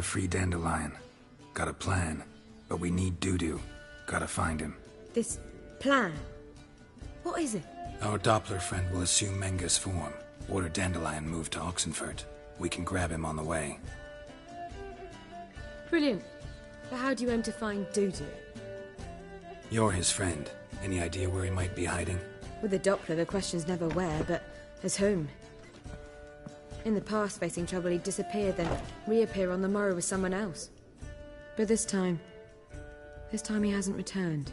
free Dandelion. Got a plan, but we need Dudu. Gotta find him. This plan? What is it? Our Doppler friend will assume Menga's form. Order Dandelion moved to Oxenfurt. We can grab him on the way. Brilliant. But how do you aim to find Dudu? You're his friend. Any idea where he might be hiding? With the Doppler, the question's never where, but as whom. In the past, facing trouble, he'd disappear, then reappear on the morrow with someone else. But this time he hasn't returned.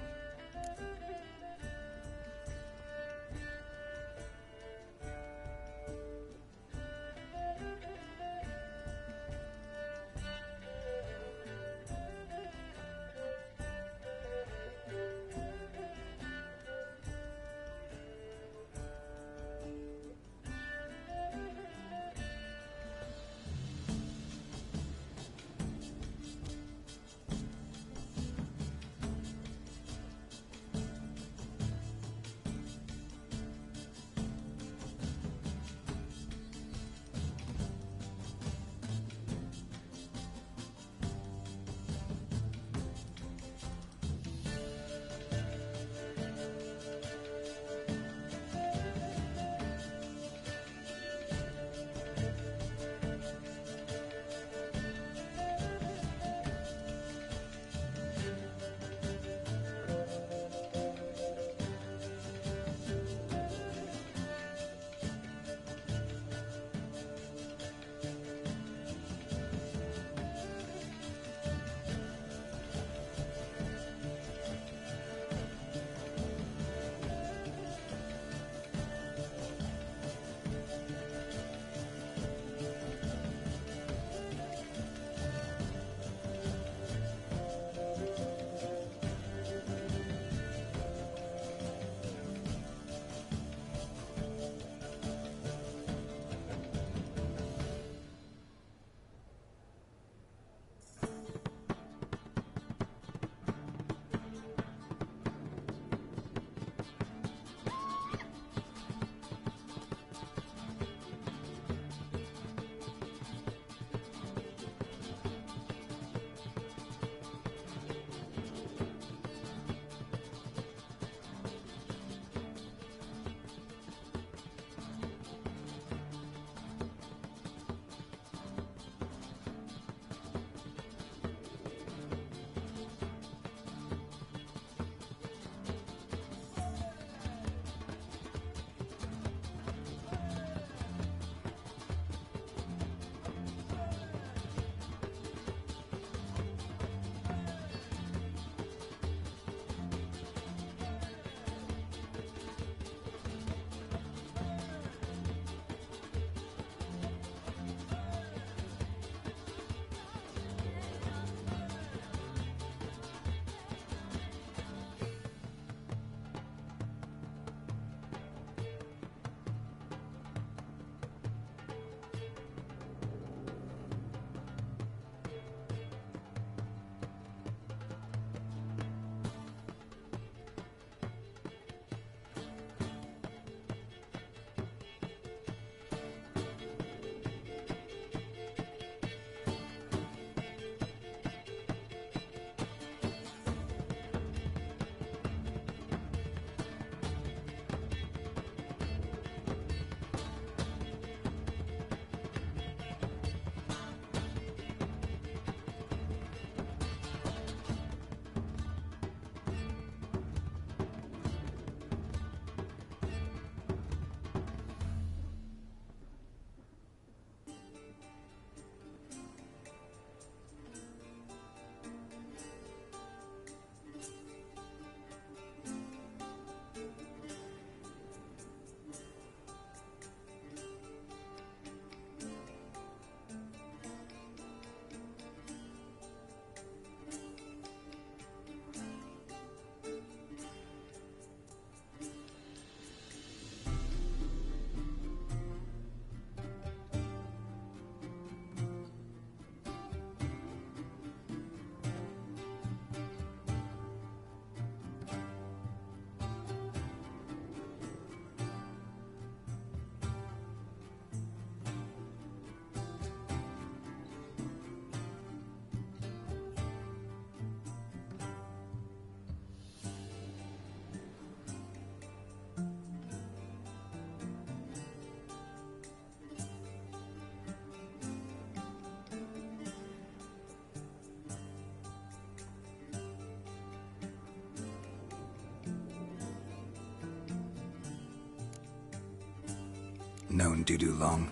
Known Dudu long?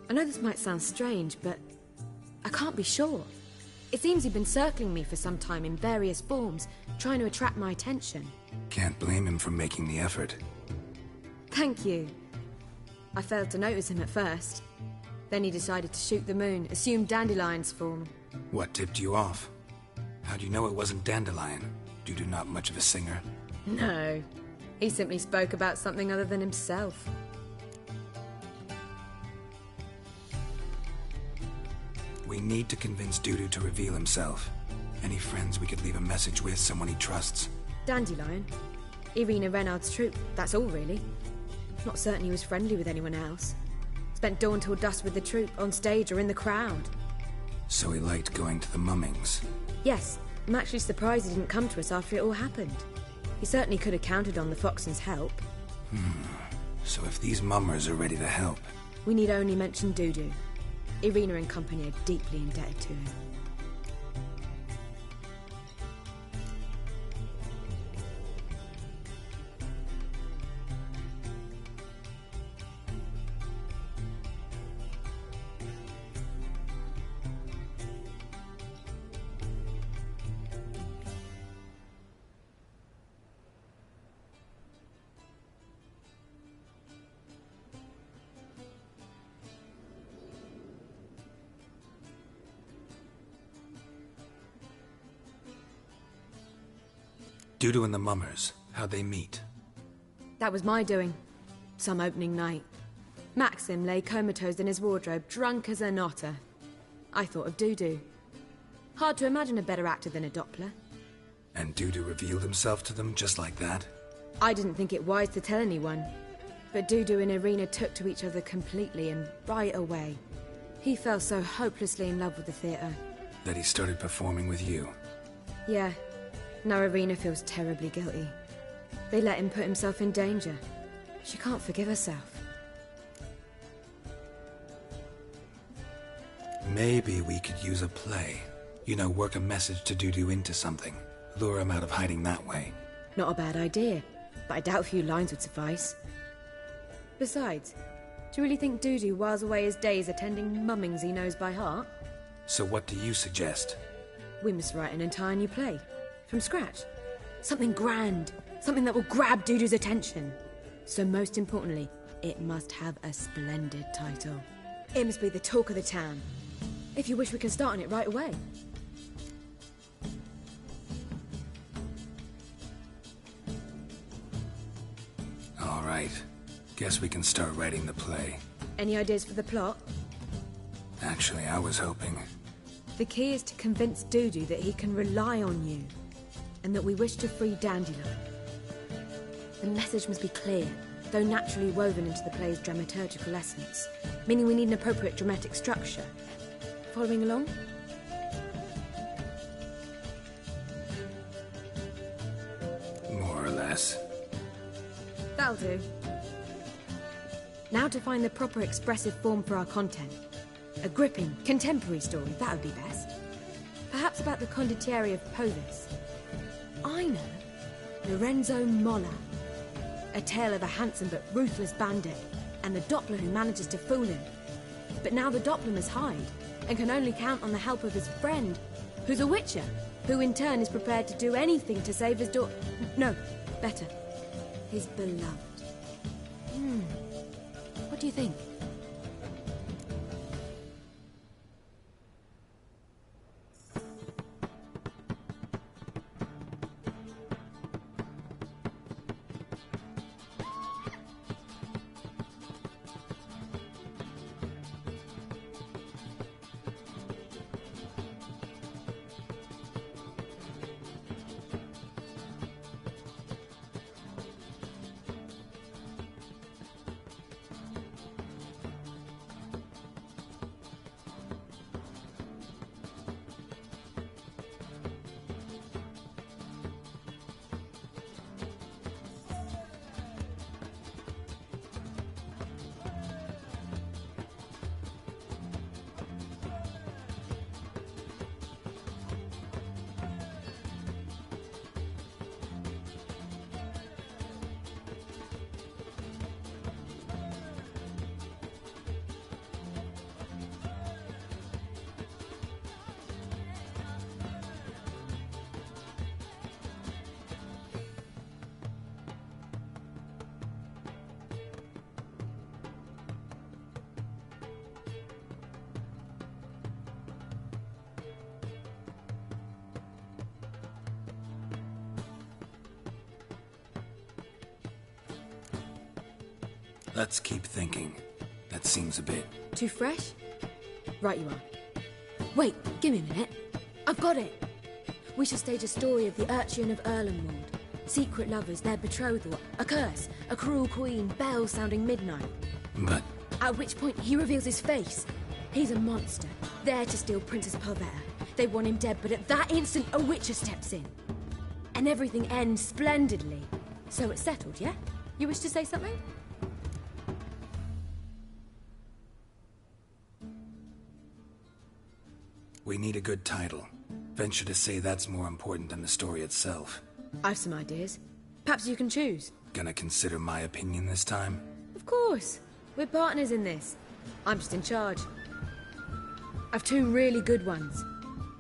I know this might sound strange, but I can't be sure. It seems he'd been circling me for some time in various forms, trying to attract my attention. Can't blame him for making the effort. Thank you. I failed to notice him at first. Then he decided to shoot the moon, assume Dandelion's form. What tipped you off? How'd you know it wasn't Dandelion? Dudu not much of a singer? No. He simply spoke about something other than himself. We need to convince Dudu to reveal himself. Any friends we could leave a message with, someone he trusts? Dandelion? Irina Renard's troupe, that's all really. Not certain he was friendly with anyone else. Spent dawn till dusk with the troupe, on stage or in the crowd. So he liked going to the mummings? Yes, I'm actually surprised he didn't come to us after it all happened. He certainly could have counted on the Foxen's help. So if these mummers are ready to help... We need only mention Dudu. Irina and company are deeply indebted to him. Dudu and the mummers, how'd they meet? That was my doing. Some opening night. Maxim lay comatose in his wardrobe, drunk as an otter. I thought of Dudu. Hard to imagine a better actor than a Doppler. And Dudu revealed himself to them just like that? I didn't think it wise to tell anyone. But Dudu and Irina took to each other completely and right away. He fell so hopelessly in love with the theatre. That he started performing with you? Yeah. Now Irina feels terribly guilty. They let him put himself in danger. She can't forgive herself. Maybe we could use a play. You know, work a message to Dudu into something. Lure him out of hiding that way. Not a bad idea, but I doubt a few lines would suffice. Besides, do you really think Dudu whiles away his days attending mummings he knows by heart? So what do you suggest? We must write an entire new play. From scratch. Something grand. Something that will grab Dudu's attention. So most importantly, it must have a splendid title. It must be the talk of the town. If you wish, we can start on it right away. All right. Guess we can start writing the play. Any ideas for the plot? Actually, I was hoping... The key is to convince Dudu that he can rely on you. And that we wish to free Dandelion. The message must be clear, though naturally woven into the play's dramaturgical essence, meaning we need an appropriate dramatic structure. Following along? More or less. That'll do. Now to find the proper expressive form for our content. A gripping, contemporary story, that would be best. Perhaps about the condottieri of Polis. I know. Lorenzo Molla. A tale of a handsome but ruthless bandit, and the Doppler who manages to fool him. But now the Doppler must hide, and can only count on the help of his friend, who's a Wicher, who in turn is prepared to do anything to save his daughter. No, better. His beloved. What do you think? Let's keep thinking. That seems a bit... Too fresh? Right you are. Wait, give me a minute. I've got it! We shall stage a story of the urchin of Erlenwald. Secret lovers, their betrothal, a curse, a cruel queen, bells sounding midnight. But... At which point he reveals his face. He's a monster, there to steal Princess Pavetta. They want him dead, but at that instant a Wicher steps in. And everything ends splendidly. So it's settled, yeah? You wish to say something? We need a good title. Venture to say that's more important than the story itself. I've some ideas. Perhaps you can choose. Gonna consider my opinion this time? Of course. We're partners in this. I'm just in charge. I've two really good ones.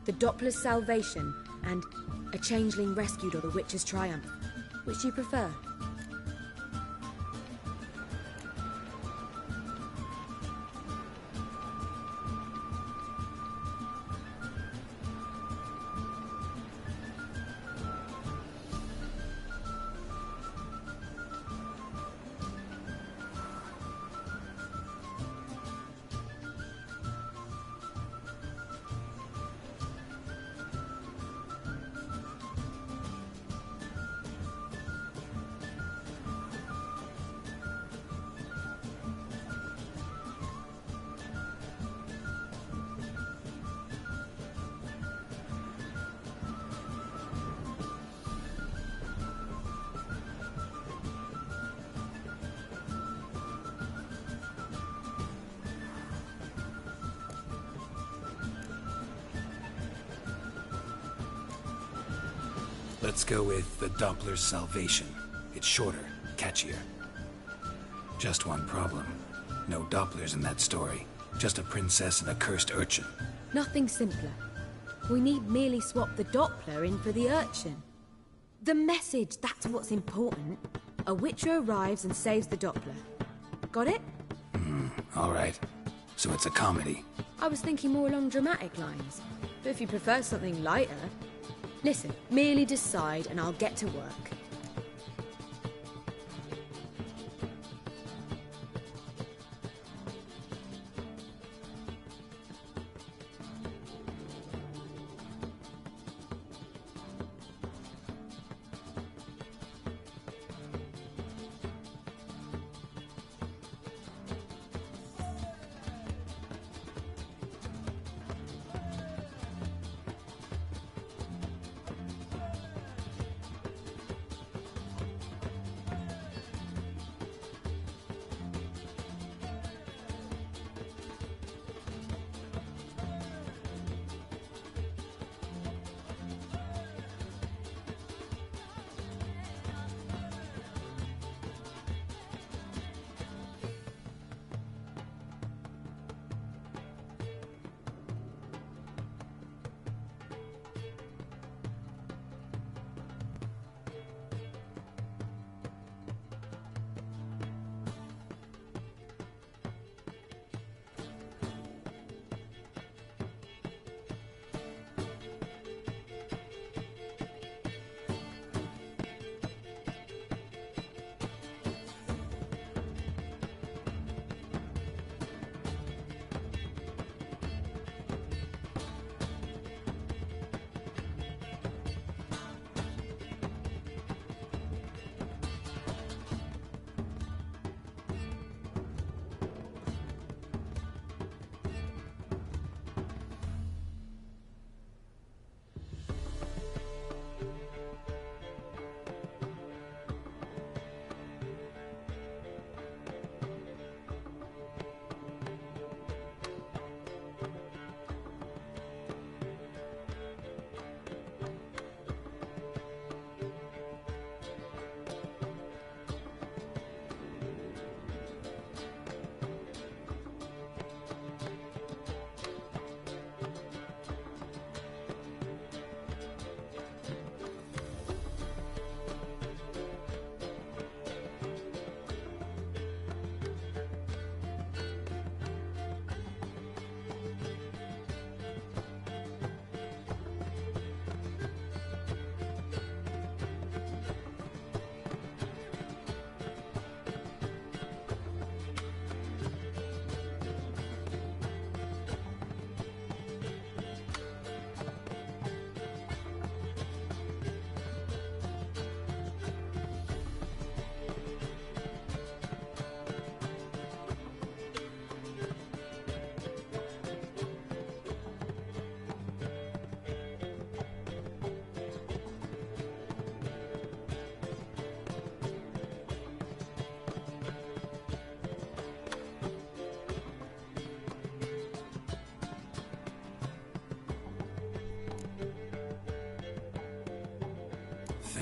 The Doppler's Salvation and A Changeling Rescued or the Witcher's Triumph. Which do you prefer? Let's go with the Doppler's Salvation. It's shorter, catchier. Just one problem. No Dopplers in that story. Just a princess and a cursed urchin. Nothing simpler. We need merely swap the Doppler in for the urchin. The message, that's what's important. A Witcher arrives and saves the Doppler. Got it? All right. So it's a comedy. I was thinking more along dramatic lines. But if you prefer something lighter... Listen, merely decide and I'll get to work.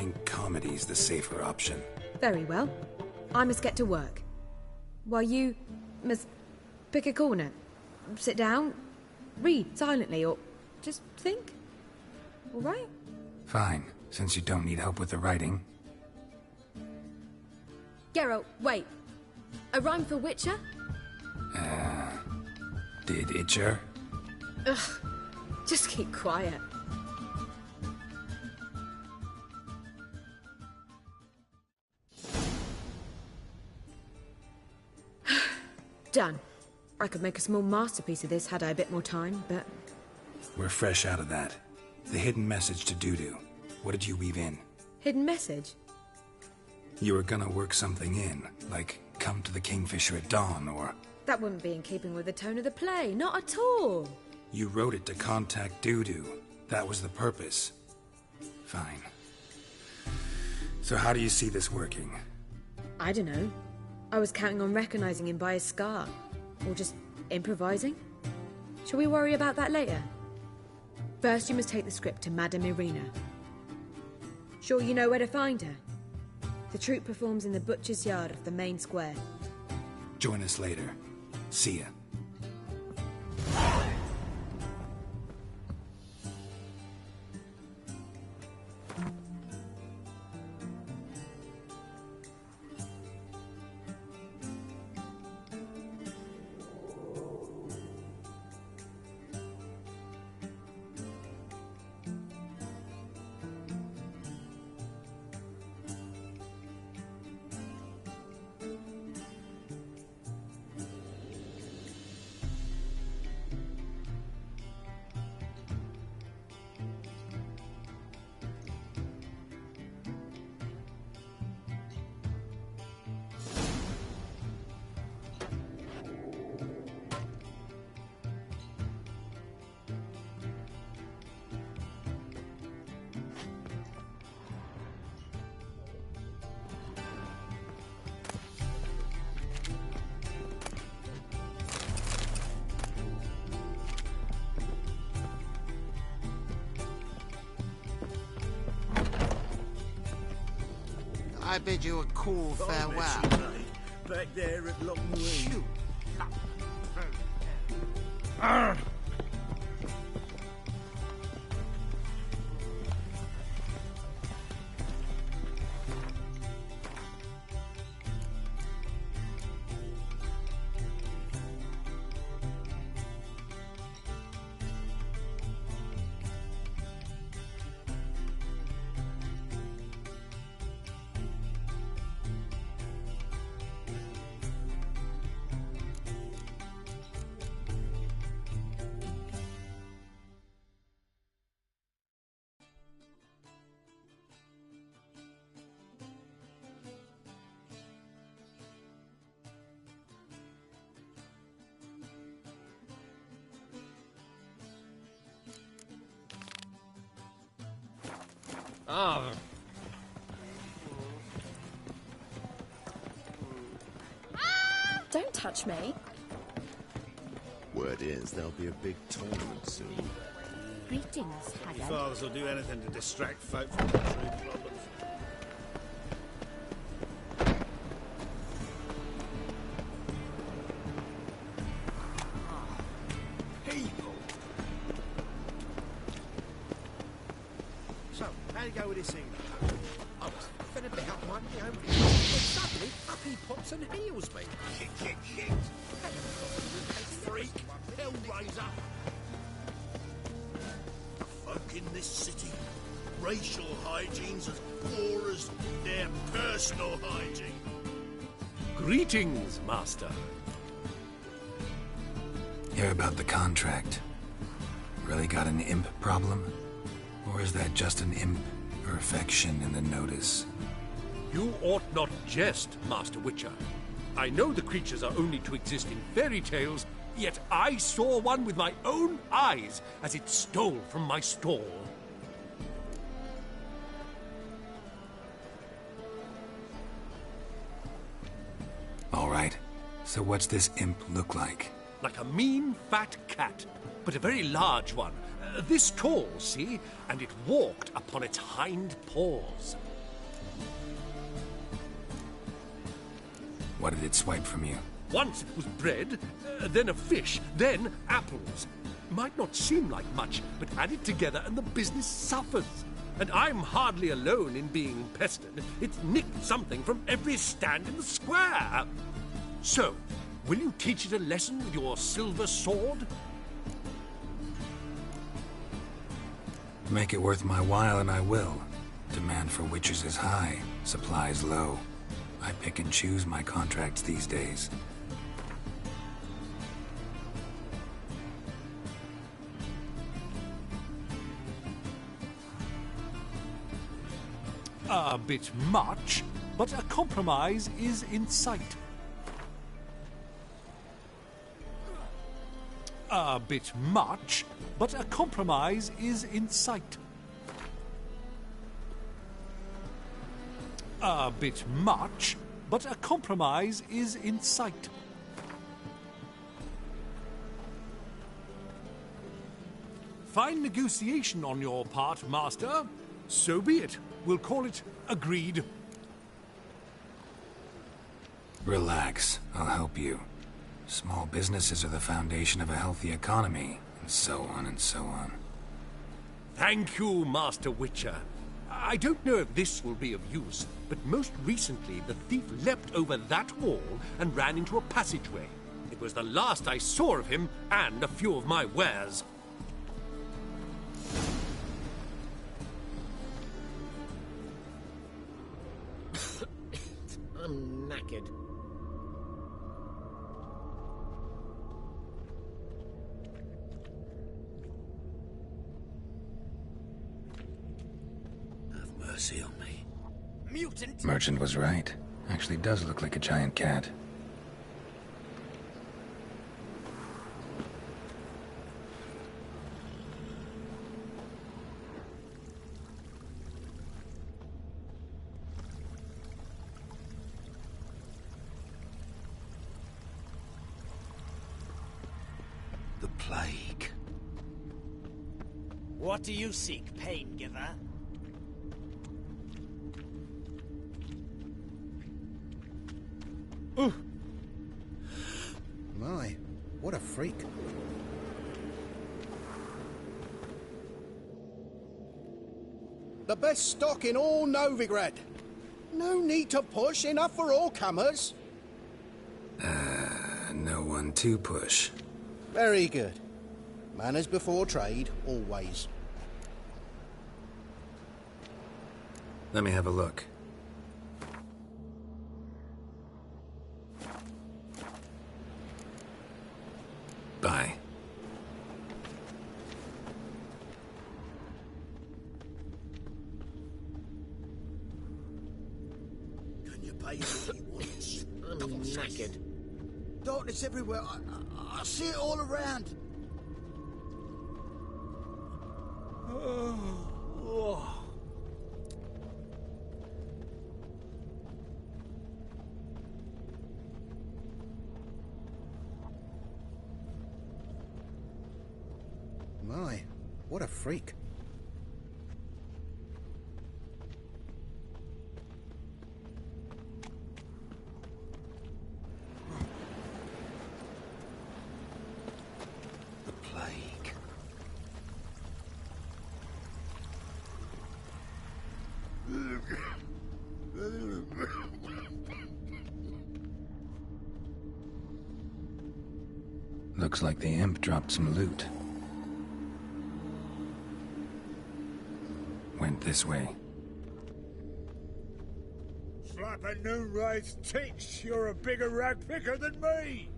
think comedy's the safer option. Very well. I must get to work. While you must pick a corner, sit down, read silently, or just think. All right? Fine, since you don't need help with the writing. Geralt, wait. A rhyme for Wicher? Did Itcher? Ugh. Just keep quiet. Done. I could make a small masterpiece of this had I a bit more time, but... We're fresh out of that. The hidden message to Dudu. What did you weave in? Hidden message? You were gonna work something in, like come to the Kingfisher at dawn, or... That wouldn't be in keeping with the tone of the play, not at all. You wrote it to contact Dudu. That was the purpose. Fine. So how do you see this working? I don't know. I was counting on recognizing him by his scar. Or just improvising. Shall we worry about that later? First, you must take the script to Madame Irina. Sure you know where to find her? The troupe performs in the butcher's yard of the main square. Join us later. See ya. I bid you a cool farewell. Back there at Loch Newry. Shoot. Ah. Don't touch me. Word is there'll be a big tournament soon. Greetings, Your Haggard. fathers will do anything to distract folk from the true problems. People! So, how'd it go with this thing? I was fed a bit up my own, but suddenly up he pops and heals me. Kick. Freak, hellraiser. The folk in this city, racial hygiene's as poor as their personal hygiene. Greetings, Master. Hear about the contract. Really got an imp problem? Or is that just an imp perfection in the notice? You ought not jest, Master Wicher. I know the creatures are only to exist in fairy tales, yet I saw one with my own eyes as it stole from my stall. All right. So what's this imp look like? Like a mean, fat cat, but a very large one. This tall, see? And it walked upon its hind paws. What did it swipe from you? Once it was bread, then a fish, then apples. Might not seem like much, but add it together and the business suffers. And I'm hardly alone in being pestered. It's nicked something from every stand in the square. So, will you teach it a lesson with your silver sword? Make it worth my while and I will. Demand for witches is high, supplies low. I pick and choose my contracts these days. A bit much, but a compromise is in sight. A bit much, but a compromise is in sight. A bit much, but a compromise is in sight. Fine negotiation on your part, Master. So be it. We'll call it agreed. Relax, I'll help you. Small businesses are the foundation of a healthy economy, and so on and so on. Thank you, Master Wicher. I don't know if this will be of use, but most recently the thief leapt over that wall and ran into a passageway. It was the last I saw of him and a few of my wares. I'm knackered. Have mercy on me. Mutant! Merchant was right. Actually does look like a giant cat. The plague. What do you seek, pain giver? My, what a freak. The best stock in all Novigrad. No need to push, enough for all comers. No one to push. Very good. Manners before trade, always. Let me have a look. Bye. Can you pay me what he wants? I'm knackered. Darkness everywhere. I see it all around. My, what a freak. The plague. Looks like the imp dropped some loot. Went this way. Slap a Noonwraith's tits, you're a bigger rag picker than me!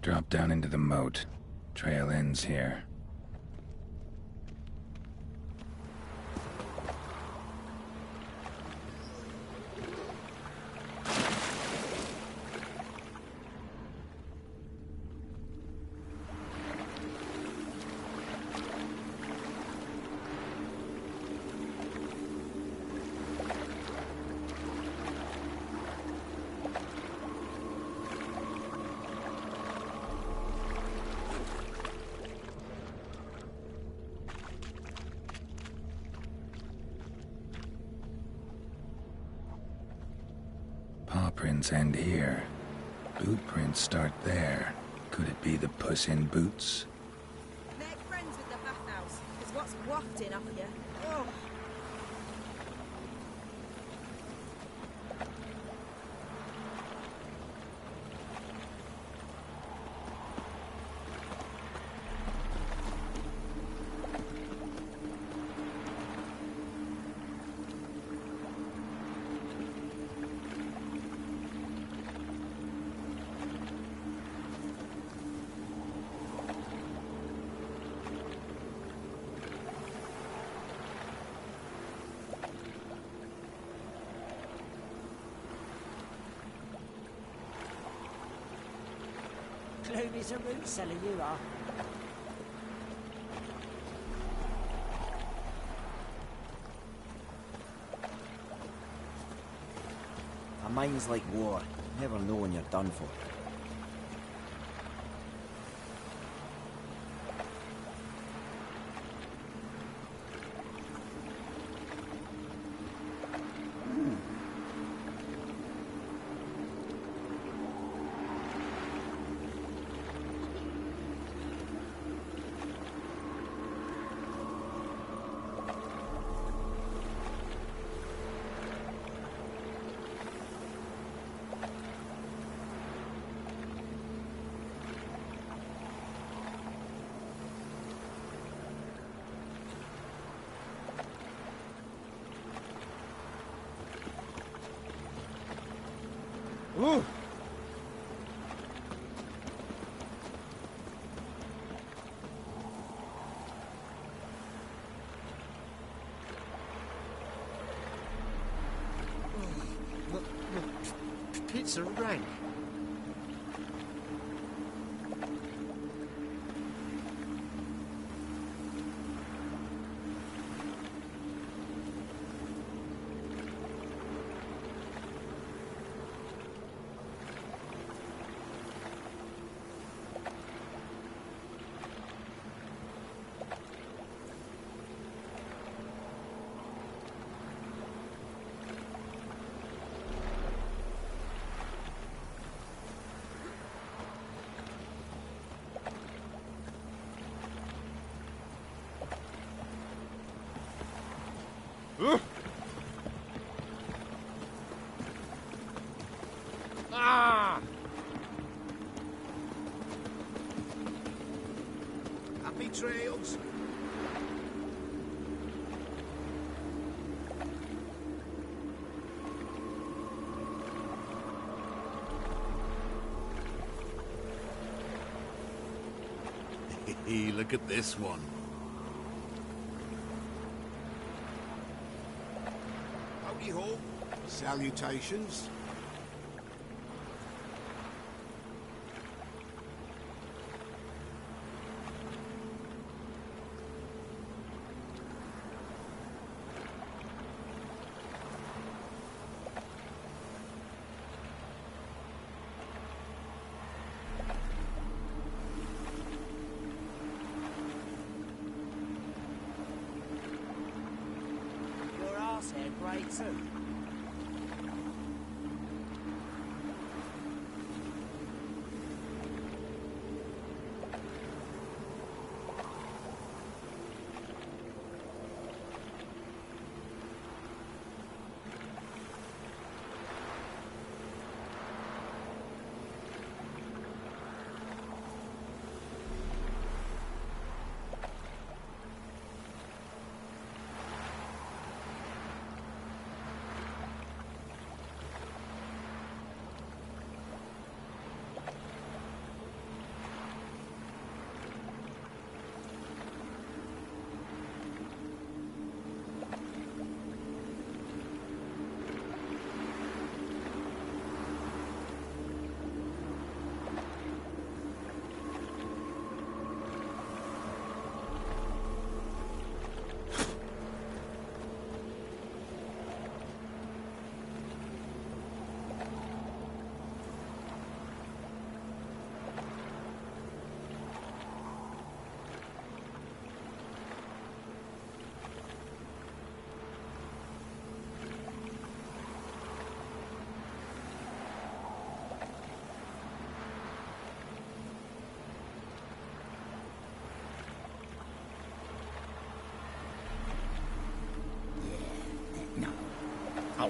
Drop down into the moat. Trail ends here. footprints end here. Boot prints start there. Could it be the Puss in Boots? Make friends with the bathhouse, is what's wafting off you. Oh. Gloomy as a root cellar you are. A mind's like war. Never know when you're done for. Ooh. Pizza rank. Ah! Happy trails. Look at this one. Howdy ho. Salutations. Your arse hair grey too.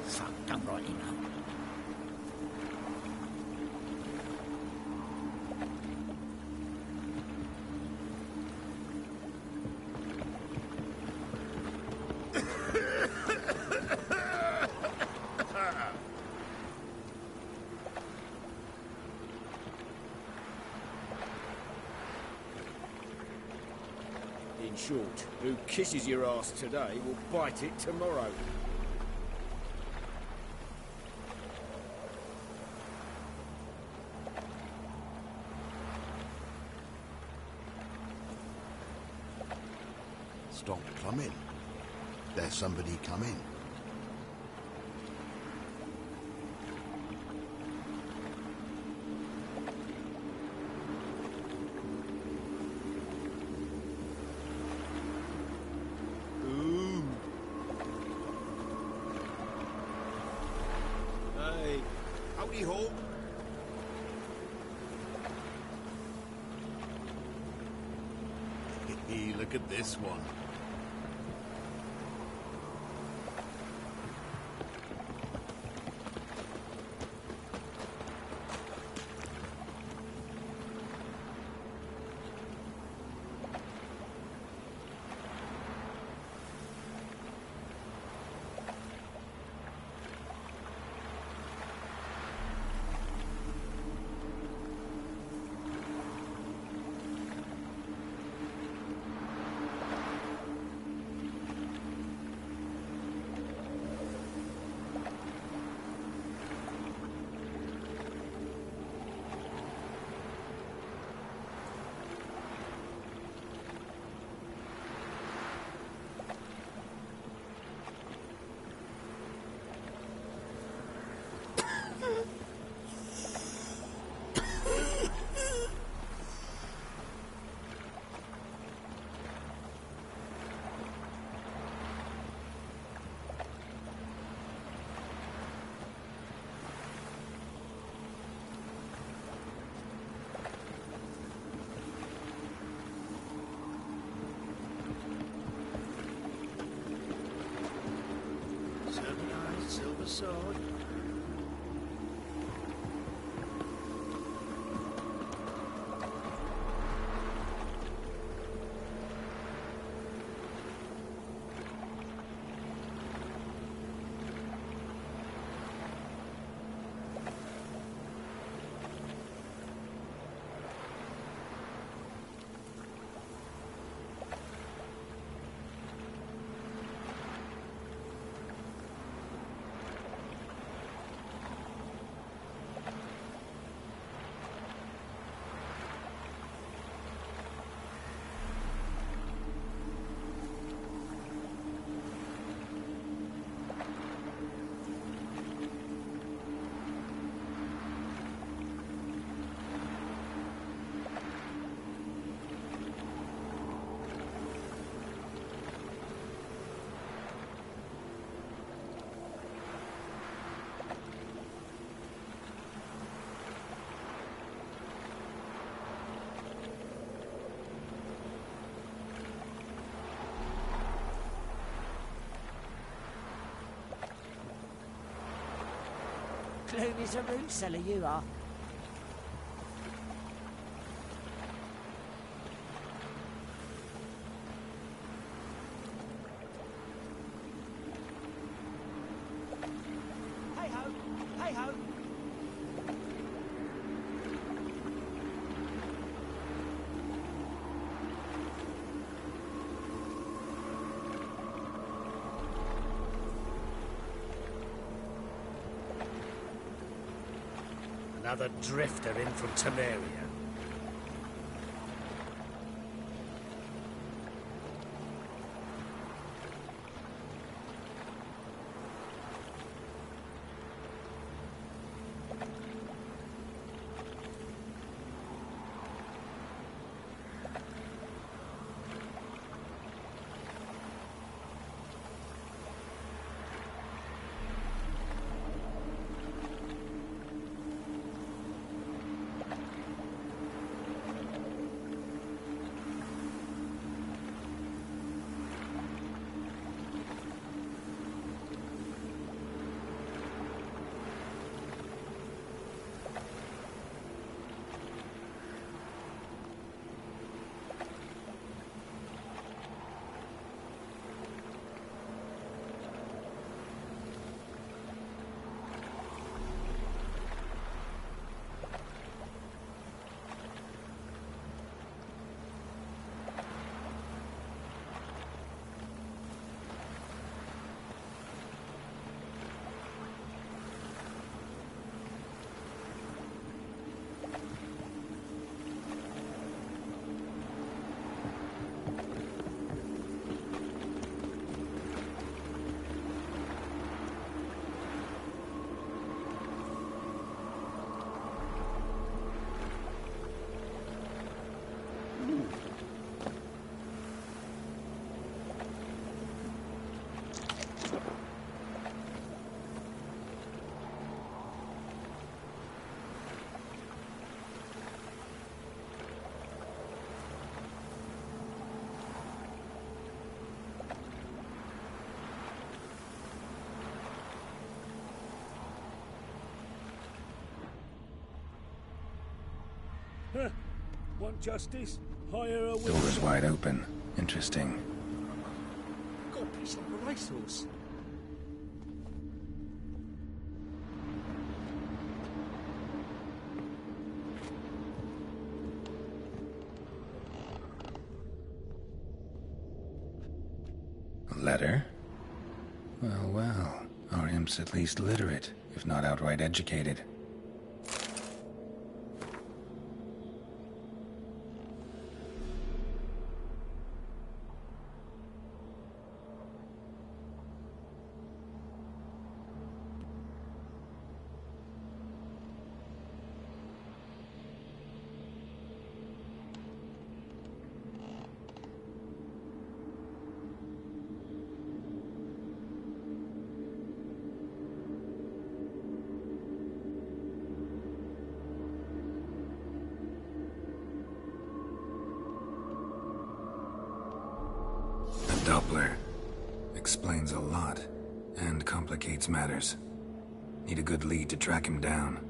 fuck, come right in, huh? In short, who kisses your ass today will bite it tomorrow. Stop coming. There's somebody coming. Ooh. Hey, howdy ho. Look at this one. Silver sword. Clooney's a root seller, you are. Hey-ho, hey-ho. Another drifter in from Temeria. Want justice? Hire a Door's wide open. Interesting. Got a piece of a racehorse. A letter? Well, well. Our imp's at least literate, if not outright educated. Doppler. Explains a lot, and complicates matters. Need a good lead to track him down.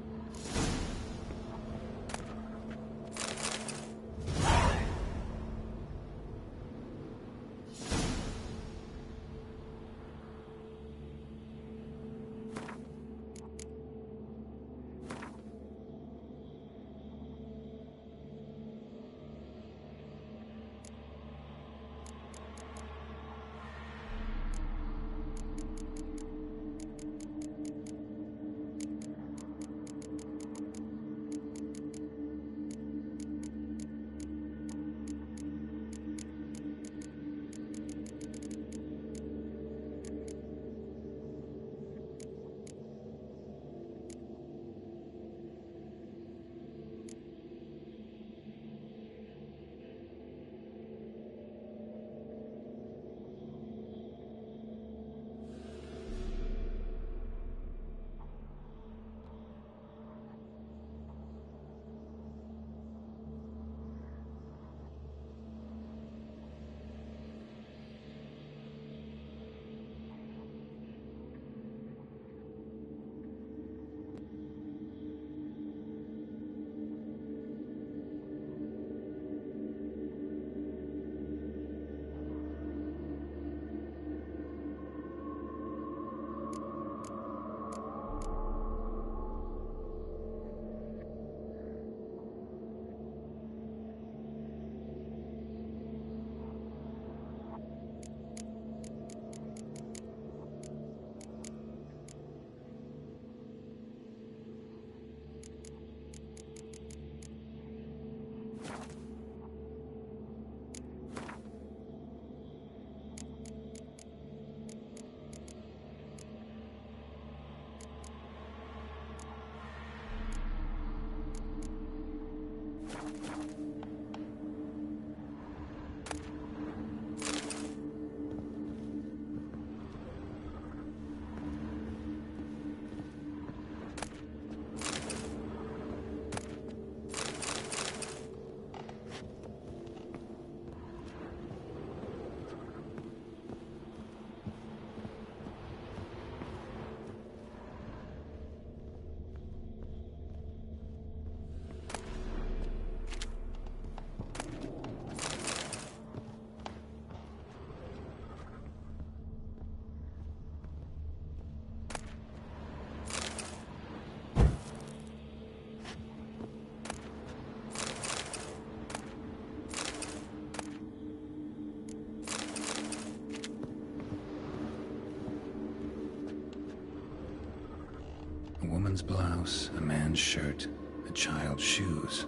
A woman's blouse, a man's shirt, a child's shoes,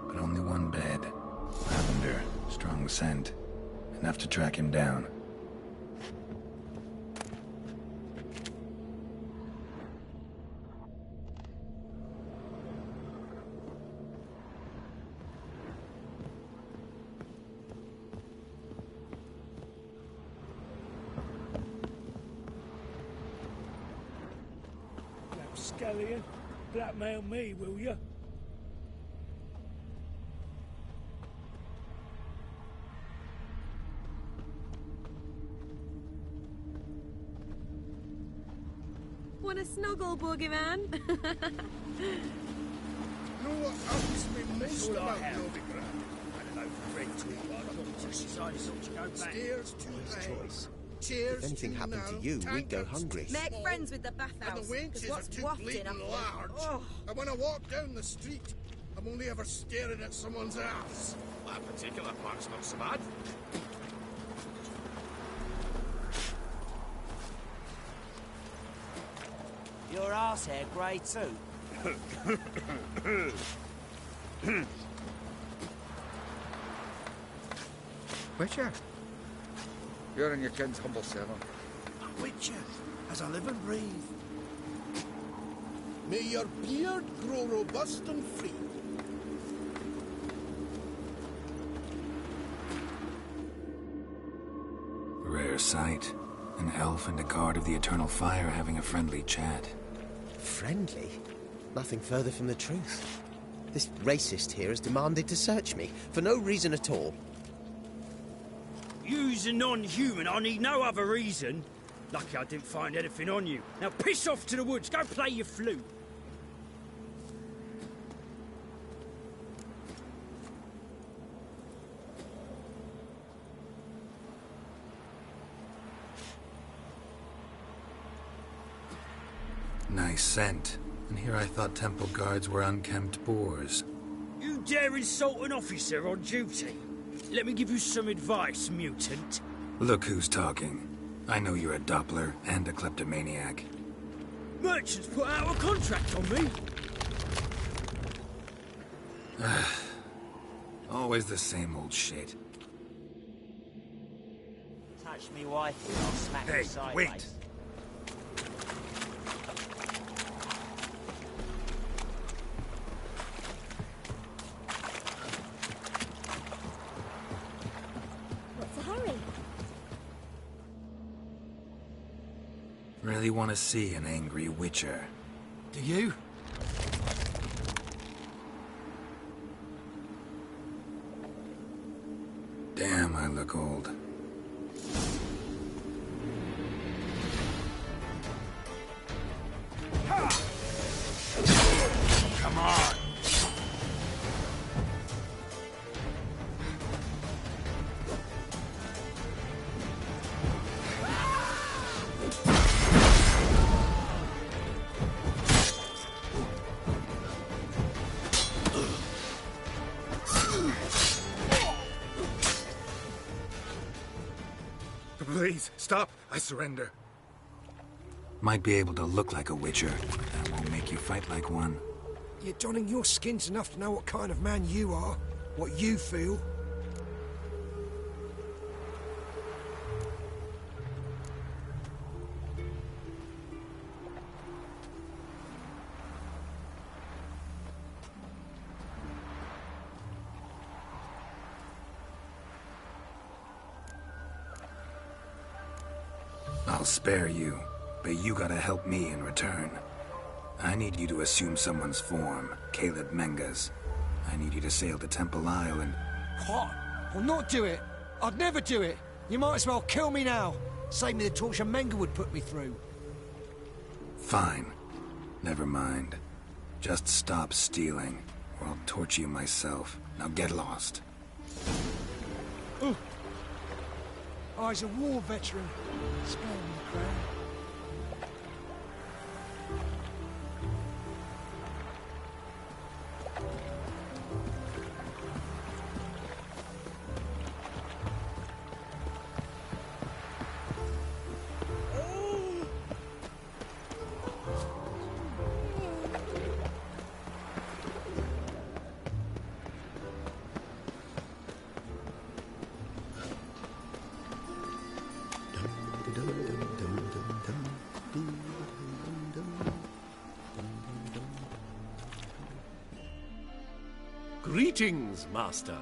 but only one bed. Lavender, strong scent, enough to track him down. Scallion, blackmail me, will you? Want a snuggle, boogeyman? Know what happens to me most about Novigrad? Stairs too high. Choice. Chairs If anything too happened to narrow, you, we'd go tankards hungry. too Make small, friends with the and bathhouse. the wenches what's are too wafting bleeding up large. Oh. And when I walk down the street, I'm only ever staring at someone's ass. That particular part's not so bad. Your arse hair grey too. Wicher, you're in your kid's humble servant. Wicher, as I live and breathe. May your beard grow robust and free. Rare sight. An elf and a guard of the Eternal Fire having a friendly chat. Friendly? Nothing further from the truth. This racist here has demanded to search me, for no reason at all. You's a non-human, I need no other reason. Lucky I didn't find anything on you. Now piss off to the woods, go play your flute. Nice scent. And here I thought temple guards were unkempt boors. You dare insult an officer on duty? Let me give you some advice, mutant. Look who's talking. I know you're a Doppler and a kleptomaniac. Merchants put out a contract on me. Always the same old shit. Touch me wife and I'll smack you sideways. Wait! What's the hurry? Really want to see an angry Wicher. Do you? Damn, I look old. Come on! Please, stop. I surrender. Might be able to look like a Wicher. That won't make you fight like one. You're donning your skins enough to know what kind of man you are, what you feel. I'll spare you, but you gotta help me in return. I need you to assume someone's form, Caleb Menga's. I need you to sail to Temple Isle and... What? I'll not do it. I'd never do it. You might as well kill me now. Save me the torture Menga would put me through. Fine. Never mind. Just stop stealing, or I'll torture you myself. Now get lost. I's a war veteran. Spare me the crown. Greetings, Master.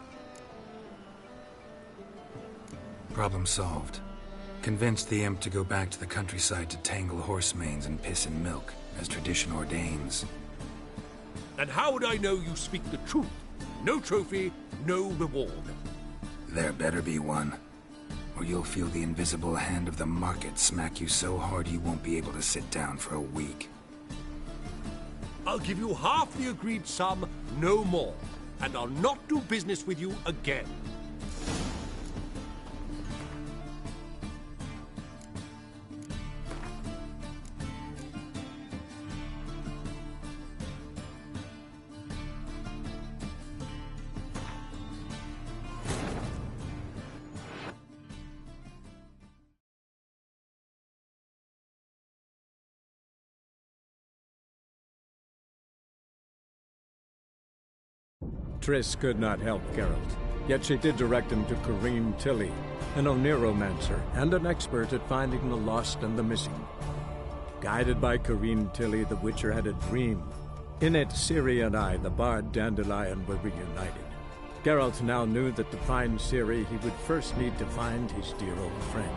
Problem solved. Convinced the imp to go back to the countryside to tangle horse manes and piss in milk, as tradition ordains. And how would I know you speak the truth? No trophy, no reward. There better be one, or you'll feel the invisible hand of the market smack you so hard you won't be able to sit down for a week. I'll give you half the agreed sum, no more. And I'll not do business with you again. Triss could not help Geralt, yet she did direct him to Corrine Tilly, an Oniromancer and an expert at finding the lost and the missing. Guided by Corrine Tilly, the Witcher had a dream. In it, Ciri and I, the bard Dandelion, were reunited. Geralt now knew that to find Ciri, he would first need to find his dear old friend.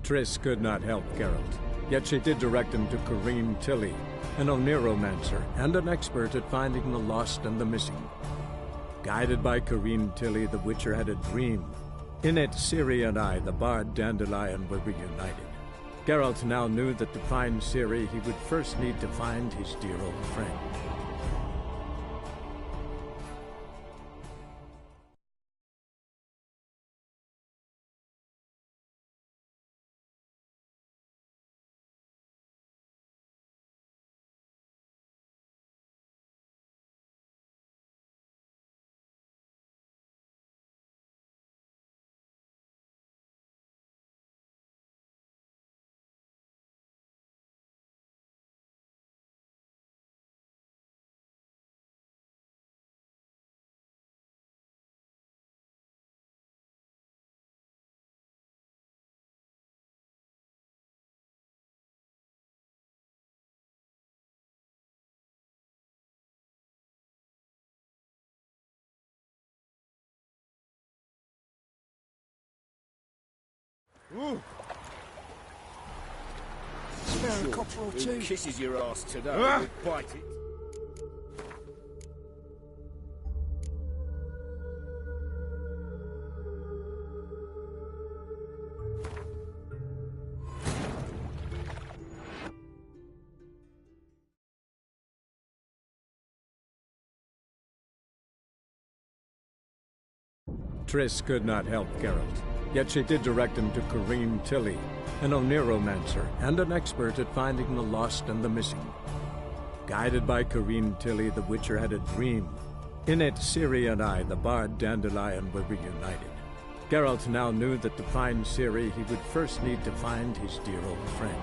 Triss could not help Geralt, yet she did direct him to Corrine Tilly, an Oniromancer and an expert at finding the lost and the missing. Guided by Corrine Tilly, the Witcher had a dream. In it, Ciri and I, the bard Dandelion, were reunited. Geralt now knew that to find Ciri, he would first need to find his dear old friend. Ooh. Spare a copper or two. Who kisses your ass today? Ah. Will bite it. Triss could not help Geralt, yet she did direct him to Corrine Tilly, an Oniromancer and an expert at finding the lost and the missing. Guided by Corrine Tilly, the Witcher had a dream. In it, Ciri and I, the bard Dandelion, were reunited. Geralt now knew that to find Ciri, he would first need to find his dear old friend.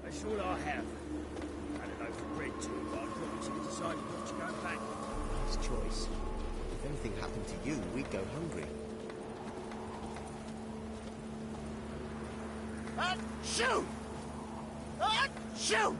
That's all I have. I had a loaf of bread too, but I promised you decided not to go back. His choice. If anything happened to you, we'd go hungry. Achoo! Achoo!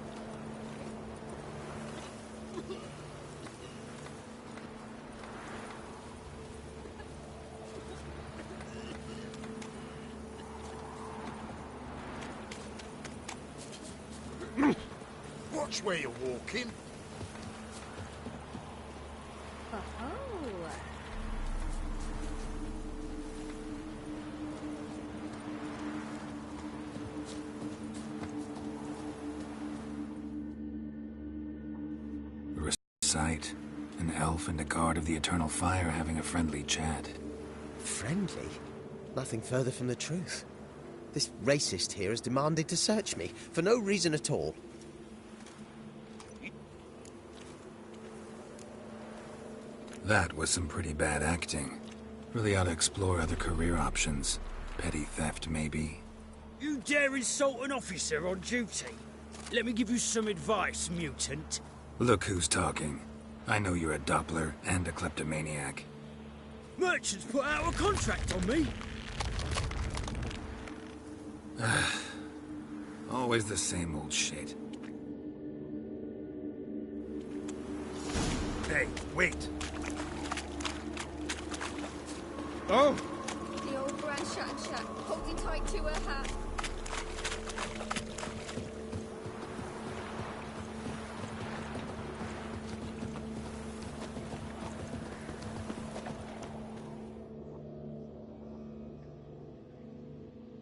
Watch where you're walking. Recite. An elf and a guard of the Eternal Fire having a friendly chat. Friendly? Nothing further from the truth. This racist here has demanded to search me, for no reason at all. That was some pretty bad acting. Really ought to explore other career options. Petty theft, maybe. You dare insult an officer on duty? Let me give you some advice, mutant. Look who's talking. I know you're a Doppler and a kleptomaniac. Merchants put out a contract on me. Always the same old shit. Hey, wait. Oh! The old Grand Shat, holding tight to her hat.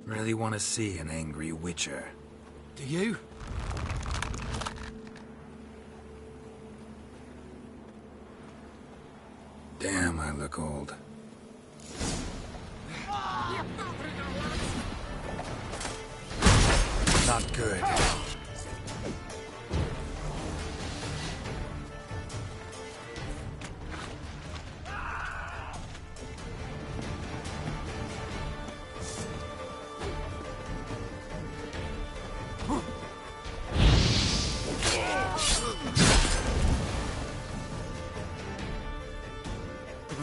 Really want to see an angry Wicher. Do you? Damn, I look old. Not good.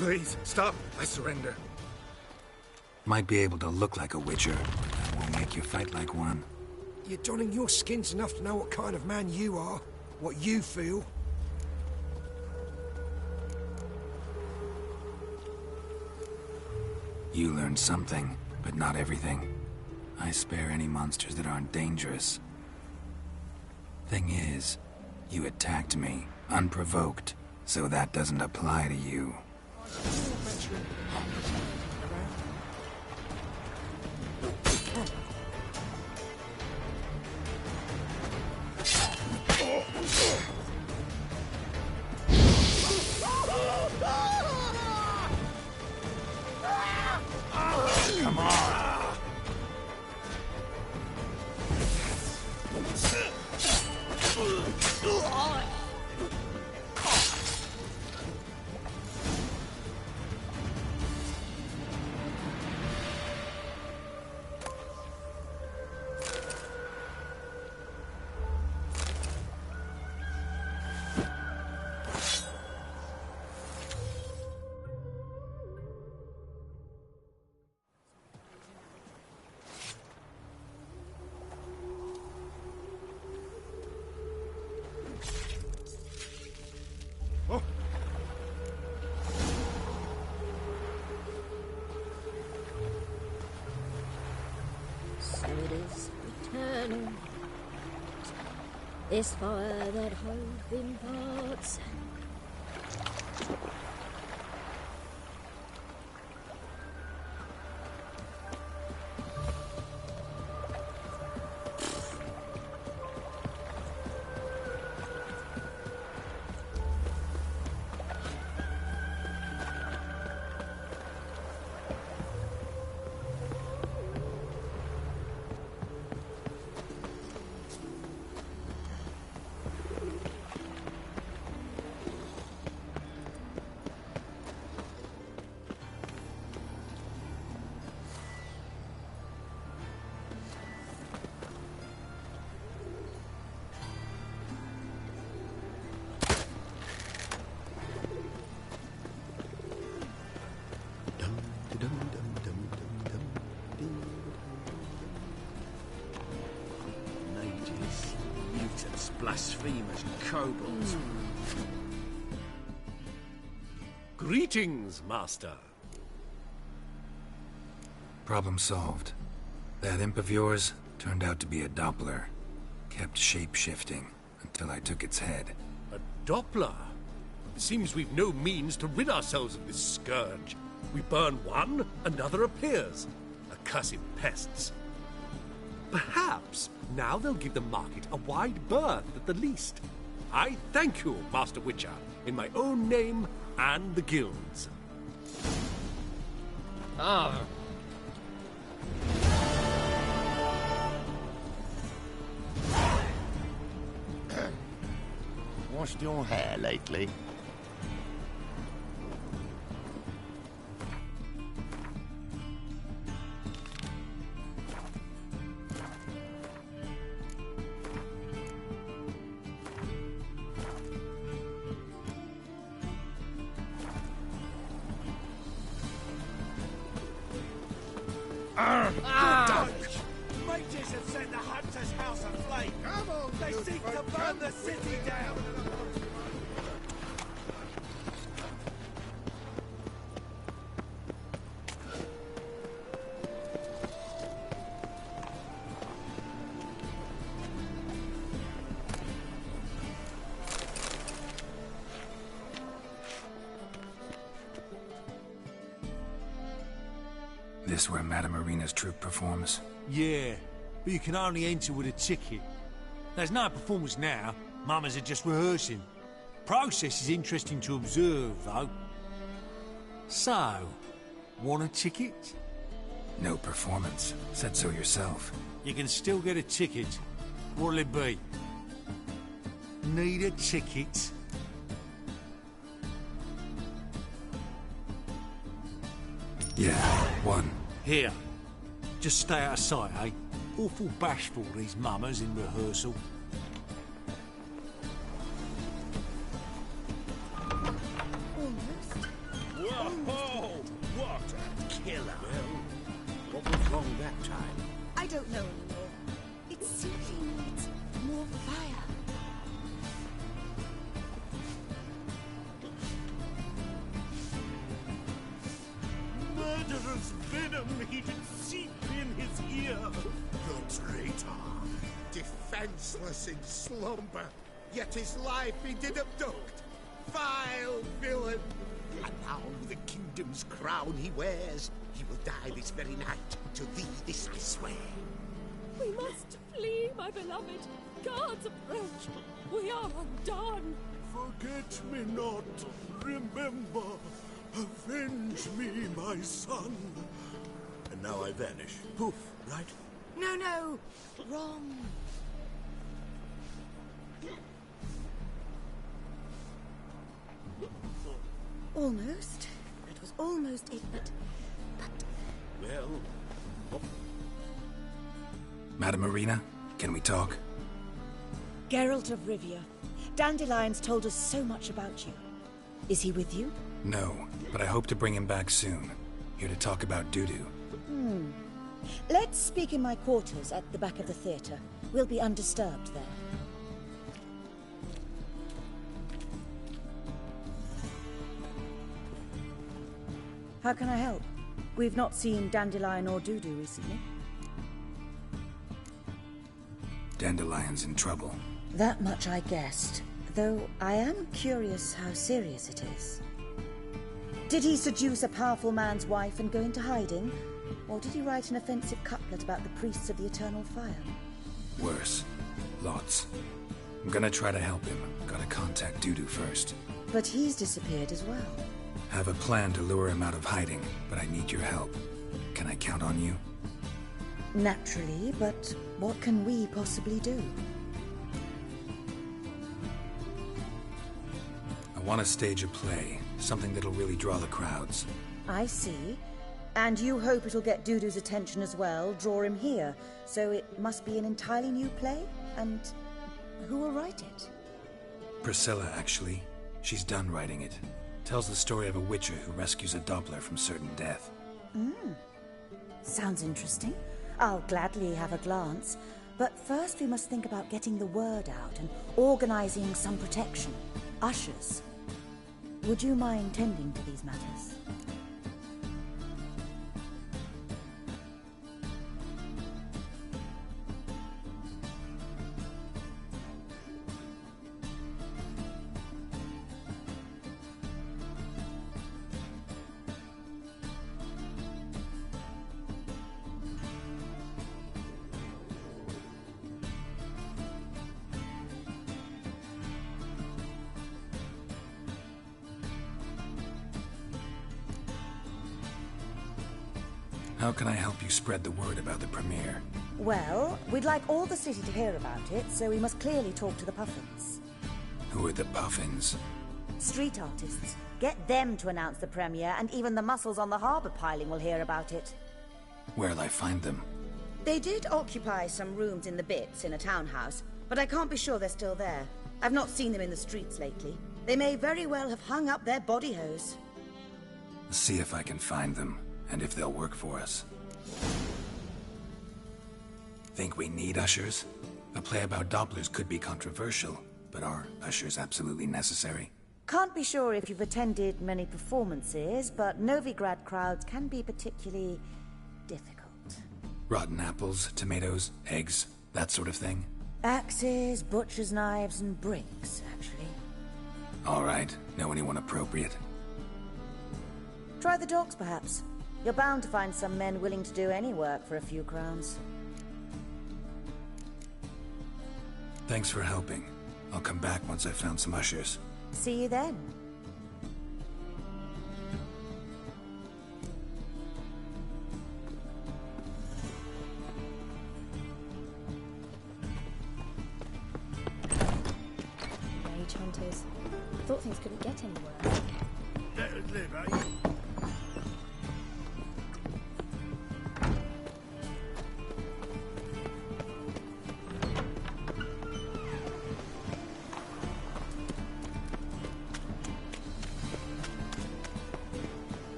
Please, stop. I surrender. Might be able to look like a Wicher, but that won't make you fight like one. You're donning your skins enough to know what kind of man you are, what you feel. You learned something, but not everything. I spare any monsters that aren't dangerous. Thing is, you attacked me, unprovoked, so that doesn't apply to you. Come on. It is eternal. This fire that hope imparts. Mages, mutants, blasphemers, kobolds. Greetings, Master. Problem solved. That imp of yours turned out to be a Doppler. Kept shape-shifting till I took its head. A Doppler? Seems we've no means to rid ourselves of this scourge. We burn one, another appears. Accursed pests. Perhaps now they'll give the market a wide berth at the least. I thank you, Master Wicher, in my own name and the guild's. Ah. Washed your hair lately? Mages have set the Hunter's house aflame. Come on, They seek to burn the city down. This where Madame Marina's troupe performs? Yeah, but you can only enter with a ticket. There's no performance now. Mamas are just rehearsing. Process is interesting to observe, though. So, want a ticket? No performance. Said so yourself. You can still get a ticket. What'll it be? Need a ticket? Yeah, one. Here. Just stay out of sight, eh? Awful bashful, these mamas in rehearsal. Whoa! What a killer! Well, what was wrong that time? I don't know anymore. It simply needs more fire. Murderous venom heated seep in his ear. The traitor, defenseless in slumber, yet his life he did abduct. Vile villain! And now the kingdom's crown he wears, he will die this very night. To thee this I swear. We must flee, my beloved. Guards approach. We are undone. Forget me not. Remember. Avenge me, my son. And now I vanish. Poof, right? No, no. Wrong. Almost. That was almost it, but... Well... Madame Marina, can we talk? Geralt of Rivia. Dandelion's told us so much about you. Is he with you? No, but I hope to bring him back soon. Here to talk about Dudu. Let's speak in my quarters at the back of the theatre. We'll be undisturbed there. How can I help? We've not seen Dandelion or Dudu recently. Dandelion's in trouble. That much I guessed, though I am curious how serious it is. Did he seduce a powerful man's wife and go into hiding? Or did he write an offensive couplet about the priests of the eternal fire? Worse. Lots. I'm gonna try to help him. Gotta contact Dudu first. But he's disappeared as well. Have a plan to lure him out of hiding, but I need your help. Can I count on you? Naturally, but what can we possibly do? I want to stage a play. Something that'll really draw the crowds. I see. And you hope it'll get Dudu's attention as well, draw him here. So it must be an entirely new play? And who will write it? Priscilla, actually. She's done writing it. Tells the story of a Witcher who rescues a Doppler from certain death. Sounds interesting. I'll gladly have a glance. But first we must think about getting the word out and organizing some protection. Ushers. Would you mind tending to these matters? How can I help you spread the word about the premiere? Well, we'd like all the city to hear about it, so we must clearly talk to the Puffins. Who are the Puffins? Street artists. Get them to announce the premiere, and even the muscles on the harbour piling will hear about it. Where'll I find them? They did occupy some rooms in the Bits in a townhouse, but I can't be sure they're still there. I've not seen them in the streets lately. They may very well have hung up their body hose. See if I can find them, and if they'll work for us. Think we need ushers? A play about Dopplers could be controversial, but are ushers absolutely necessary? Can't be sure if you've attended many performances, but Novigrad crowds can be particularly difficult. Rotten apples, tomatoes, eggs, that sort of thing? Axes, butcher's knives, and bricks, actually. All right. Know anyone appropriate? Try the docks, perhaps. You're bound to find some men willing to do any work for a few crowns. Thanks for helping. I'll come back once I've found some ushers. See you then. Mage hunters. I thought things couldn't get any worse. Let us live, eh?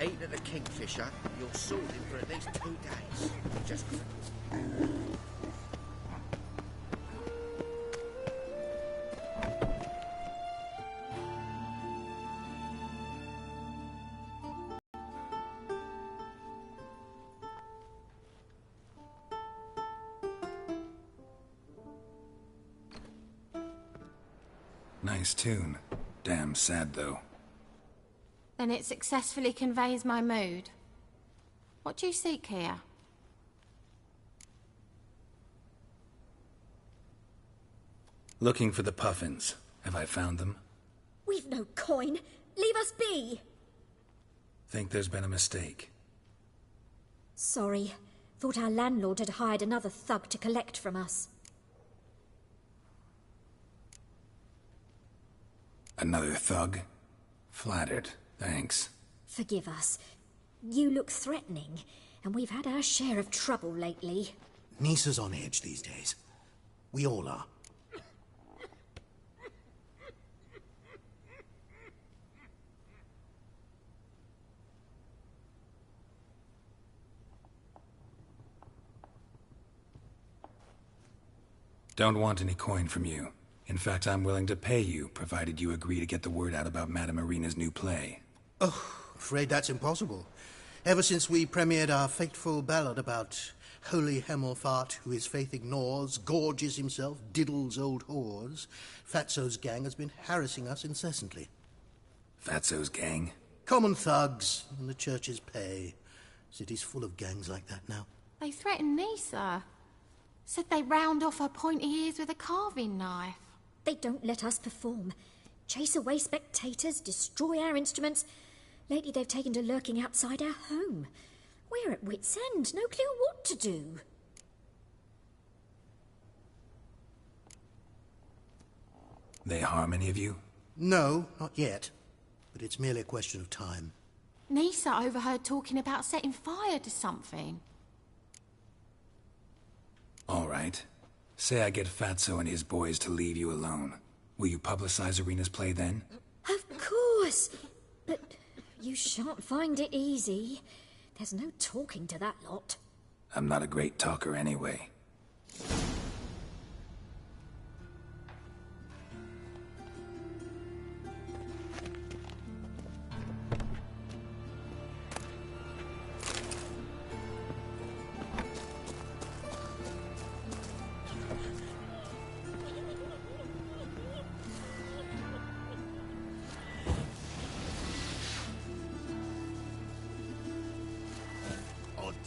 Eat at the Kingfisher, you'll sort him for at least 2 days. Just Nice tune. Damn sad, though. Then it successfully conveys my mood. What do you seek here? Looking for the Puffins. Have I found them? We've no coin. Leave us be. Think there's been a mistake. Sorry. Thought our landlord had hired another thug to collect from us. Another thug? Flattered. Thanks. Forgive us. You look threatening, and we've had our share of trouble lately. Nisa's on edge these days. We all are. Don't want any coin from you. In fact, I'm willing to pay you, provided you agree to get the word out about Madame Irina's new play. Oh, afraid that's impossible. Ever since we premiered our fateful ballad about Holy Hemelfart, who his faith ignores, gorges himself, diddles old whores, Fatso's gang has been harassing us incessantly. Fatso's gang? Common thugs in the church's pay. City's full of gangs like that now. They threatened Nisa. Said they round off her pointy ears with a carving knife. They don't let us perform. Chase away spectators, destroy our instruments. Lately they've taken to lurking outside our home. We're at wit's end, no clue what to do. They harm any of you? No, not yet. But it's merely a question of time. Nisa overheard talking about setting fire to something. All right. Say I get Fatso and his boys to leave you alone. Will you publicize Irina's play then? Of course! But you shan't find it easy. There's no talking to that lot. I'm not a great talker anyway.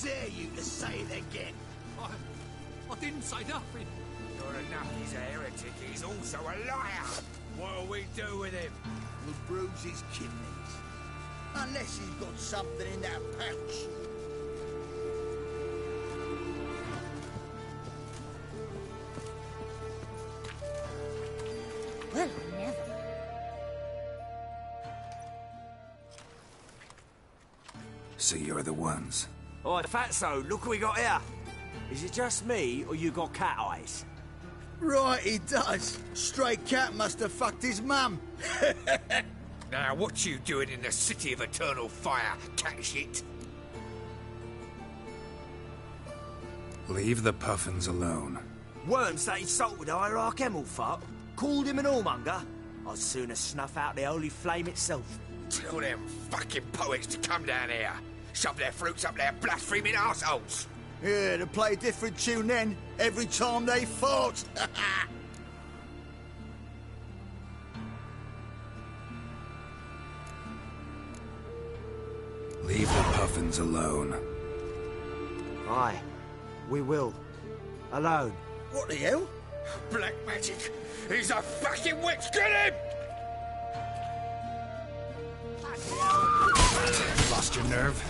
Dare you to say it again? I didn't say nothing. Sure enough, he's a heretic. He's also a liar. What'll we do with him? We'll bruise his kidneys. Unless he's got something in that pouch. Well, never. So you're the ones. Oi, Fatso, look what we got here. Is it just me, or you got cat eyes? Right, he does. Stray cat must have fucked his mum. Now, what you doing in the city of eternal fire, cat shit? Leave the puffins alone. Worms that insulted Hierarch Emelfart, called him an whoremonger. I'd sooner snuff out the holy flame itself. Tell them fucking poets to come down here. Shove their fruits up their blaspheming arseholes. Yeah, to play a different tune then, every time they fought. Leave the puffins alone. Aye, we will. Alone. What the hell? Black magic! He's a fucking witch! Get him! Lost your nerve?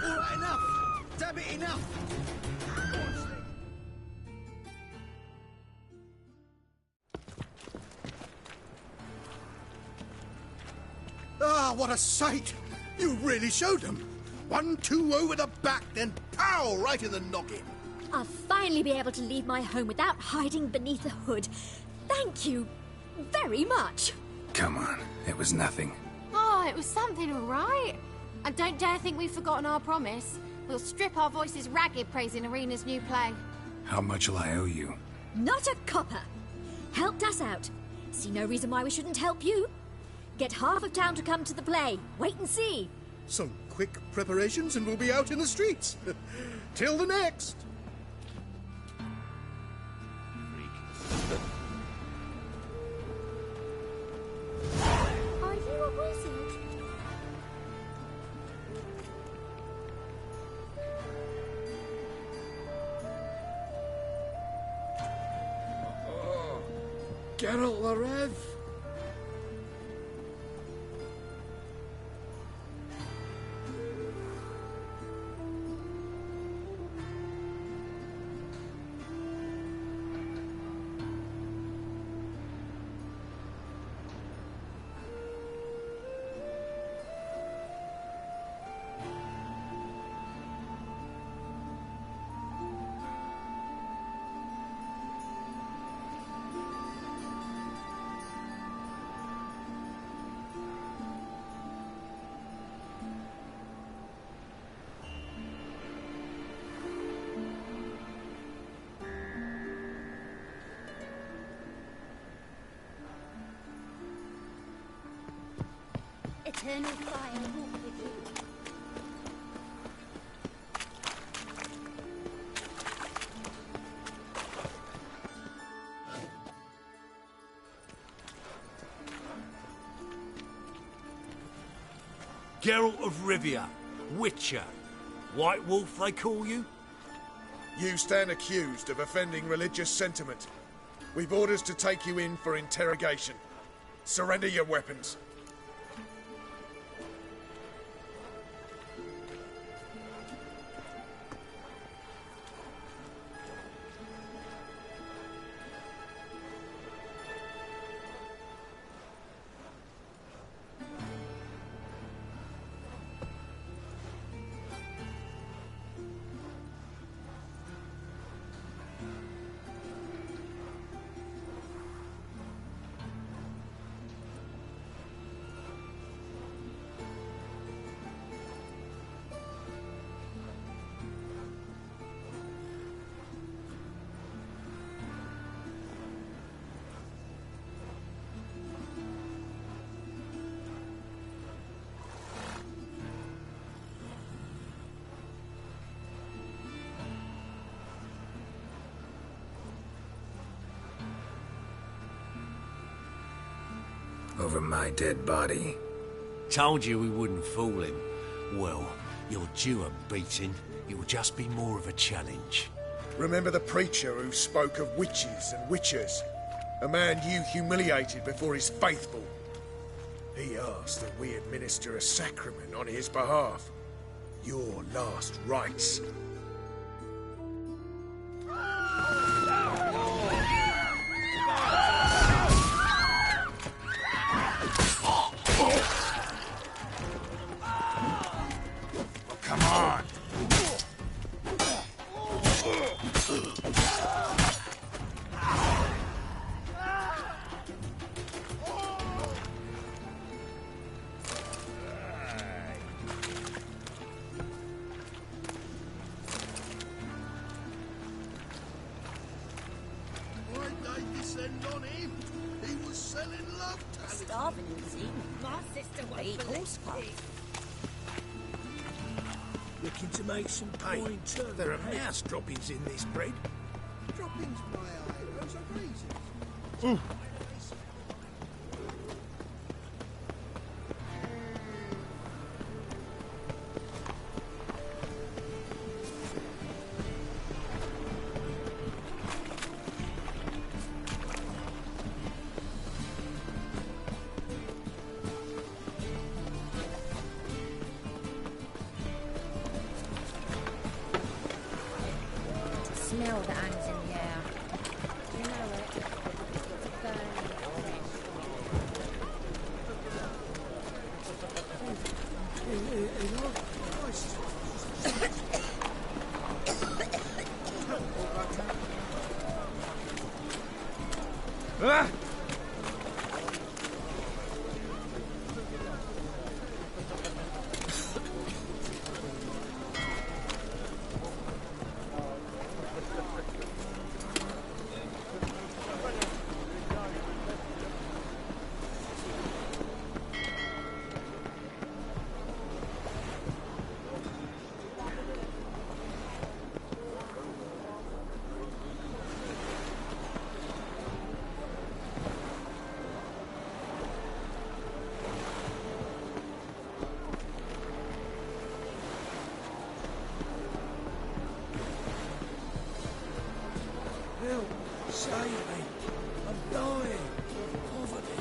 All right, enough. Damn it, enough. Ah, what a sight! You really showed them. 1-2 over the back, then pow! Right in the noggin. I'll finally be able to leave my home without hiding beneath a hood. Thank you very much. Come on, it was nothing. Oh, it was something, all right. And don't dare think we've forgotten our promise. We'll strip our voices ragged praising Arena's new play. How much will I owe you? Not a copper. Helped us out. See no reason why we shouldn't help you. Get half of town to come to the play. Wait and see. Some quick preparations and we'll be out in the streets. Till the next. Are you a wizard? Geralt the Rev. Eternal fire walk with you. Geralt of Rivia, Wicher. White Wolf, they call you? You stand accused of offending religious sentiment. We've orders to take you in for interrogation. Surrender your weapons. Over my dead body. Told you we wouldn't fool him. Well, you're due a beating. It will just be more of a challenge. Remember the preacher who spoke of witches and witchers? A man you humiliated before his faithful. He asked that we administer a sacrament on his behalf. Your last rites. Come on. Why'd they descend on him? He was selling love talismans. Starving is eating. My sister won't Eat believe horse this. Looking to make some point. There are mouse droppings in this bread. Droppings, my eye. Those are raisins. Smell the hands in the air. You know it. Burning Ah! Help! Save me! I'm dying of poverty.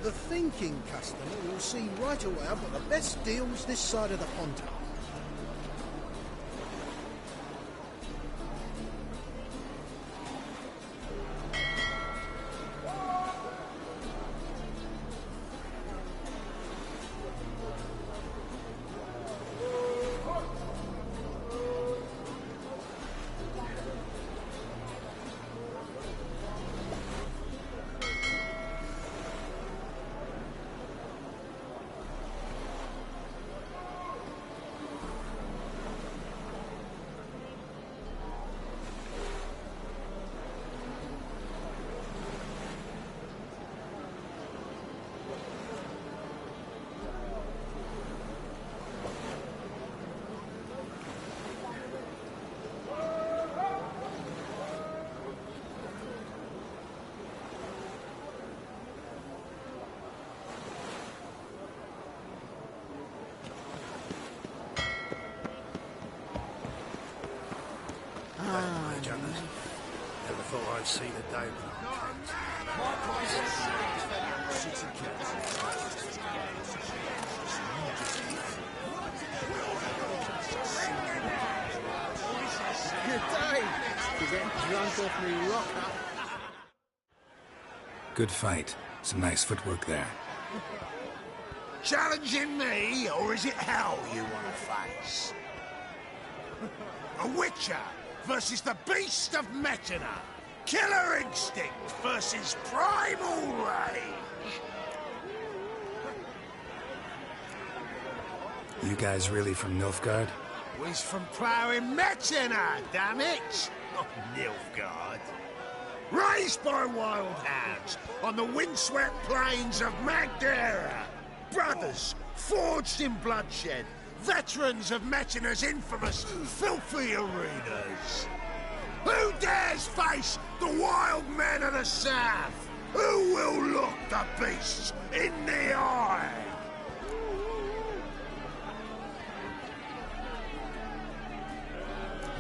The thinking customer will see right away I've got the best deals this side of the pond. Never thought I'd see the day Good day. You're getting drunk off me rocker. Good fight. Some nice footwork there. Challenging me, or is it hell you want to face? A Wicher versus the beast of Metina. Killer instinct versus primal rage. You guys really from Nilfgaard? We's from ploughing Metina, damn it! Not Nilfgaard. Raised by wild hounds on the windswept plains of Magdera. Brothers forged in bloodshed. Veterans of Metina's infamous filthy arenas. Who dares face the wild men of the south? Who will look the beasts in the eye?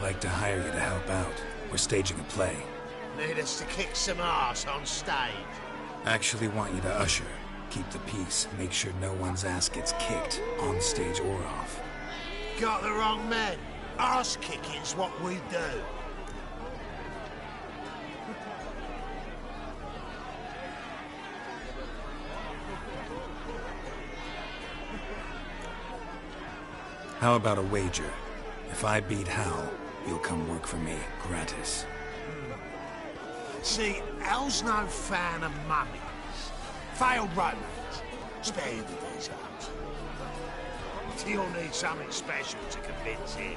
Like to hire you to help out. We're staging a play. Need us to kick some ass on stage? Actually want you to usher. Keep the peace. Make sure no one's ass gets kicked, on stage or off. Got the wrong men. Ass kicking's what we do. How about a wager? If I beat Hal, you'll come work for me, gratis. See, Hal's no fan of mummies. Failed romance. Spare you the details. You'll need something special to convince him.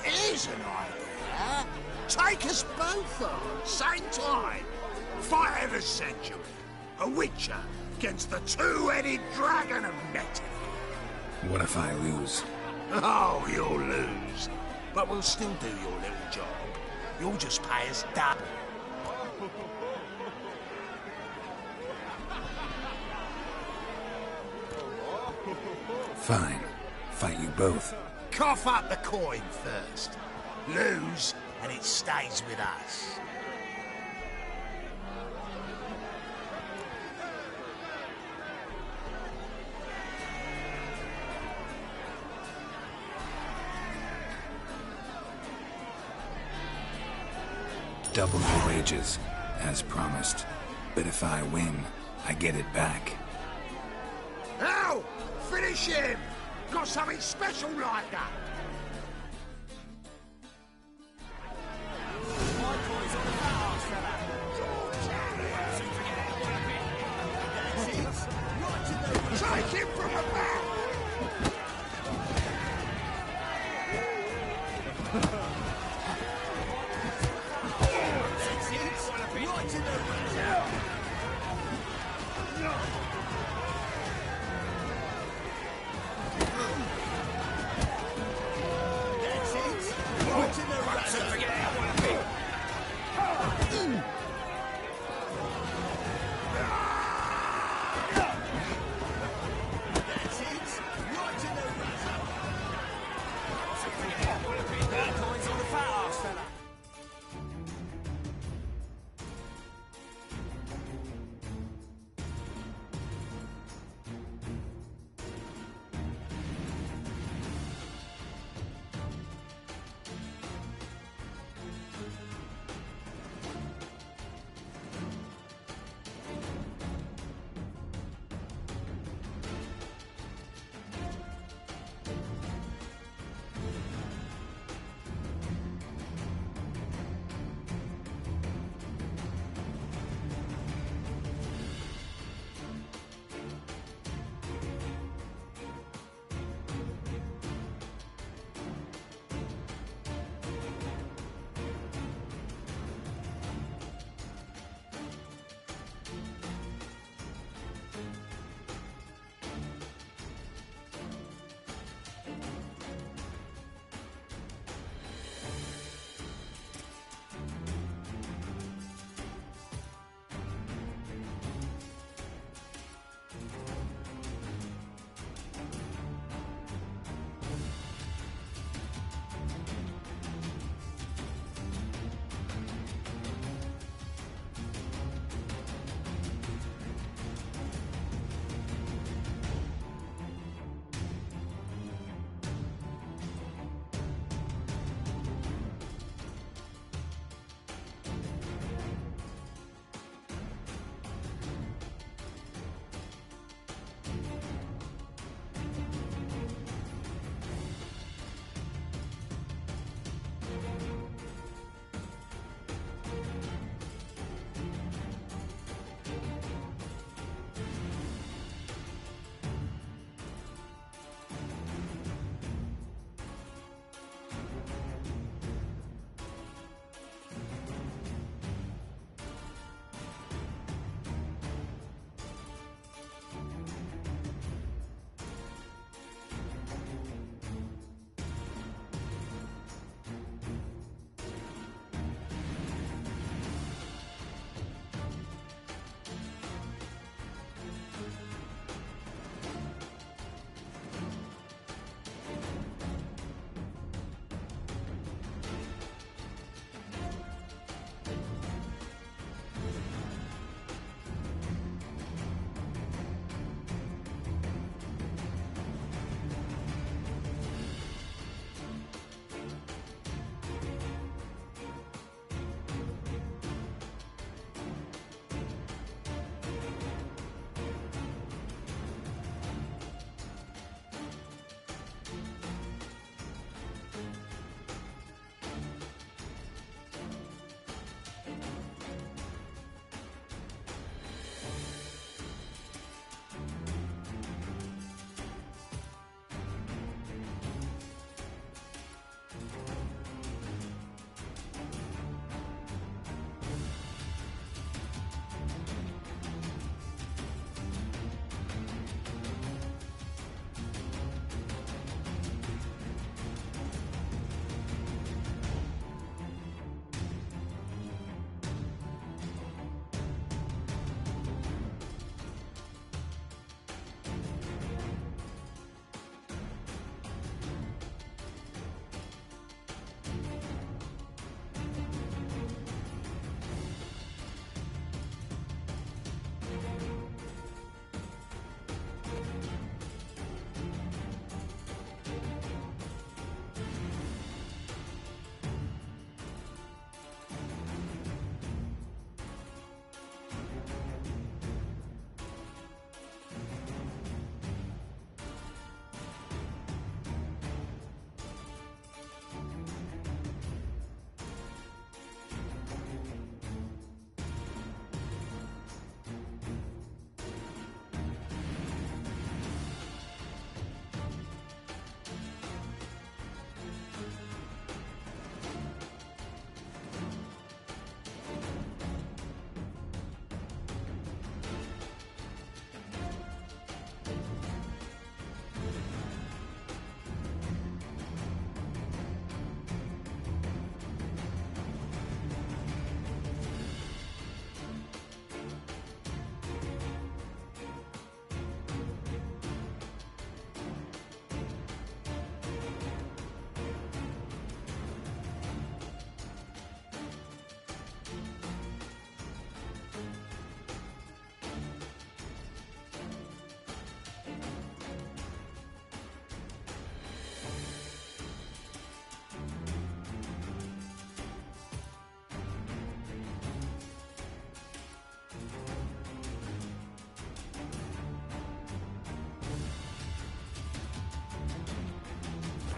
Here's an idea. Take us both on, same time. Fight of the century. A Wicher against the two-headed dragon of Metina. What if I lose? Oh, you'll lose. But we'll still do your little job. You'll just pay us double. Fine. Fight you both. Cough up the coin first. Lose, and it stays with us. Double your wages, as promised. But if I win, I get it back. Now, finish him! Got something special like that! Take him from the back!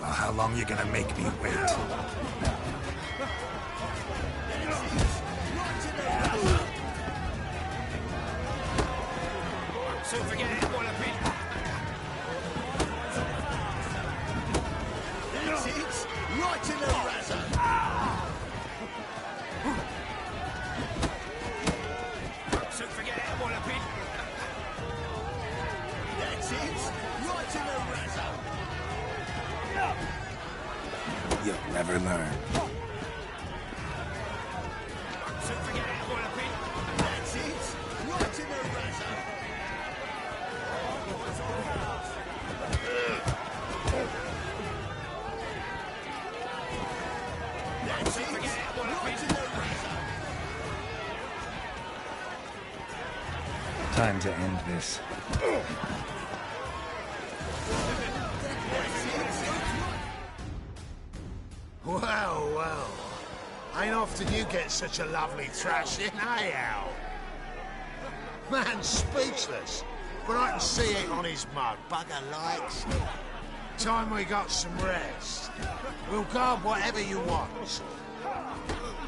Well, how long you gonna make me wait? Soon forget it, Wallaby. That's it! Right in the razor! Soon forget it, Wallaby. That's it! Right in the razor! You'll never learn. Soon forget it, Wallaby. That's it! Right in the razor! That's it! Right in the razor! Time to end this. Well, well. Ain't often you get such a lovely thrashing, eh, Al? Man's speechless, but I can see it on his mug. Bugger likes it. Time we got some rest. We'll guard whatever you want.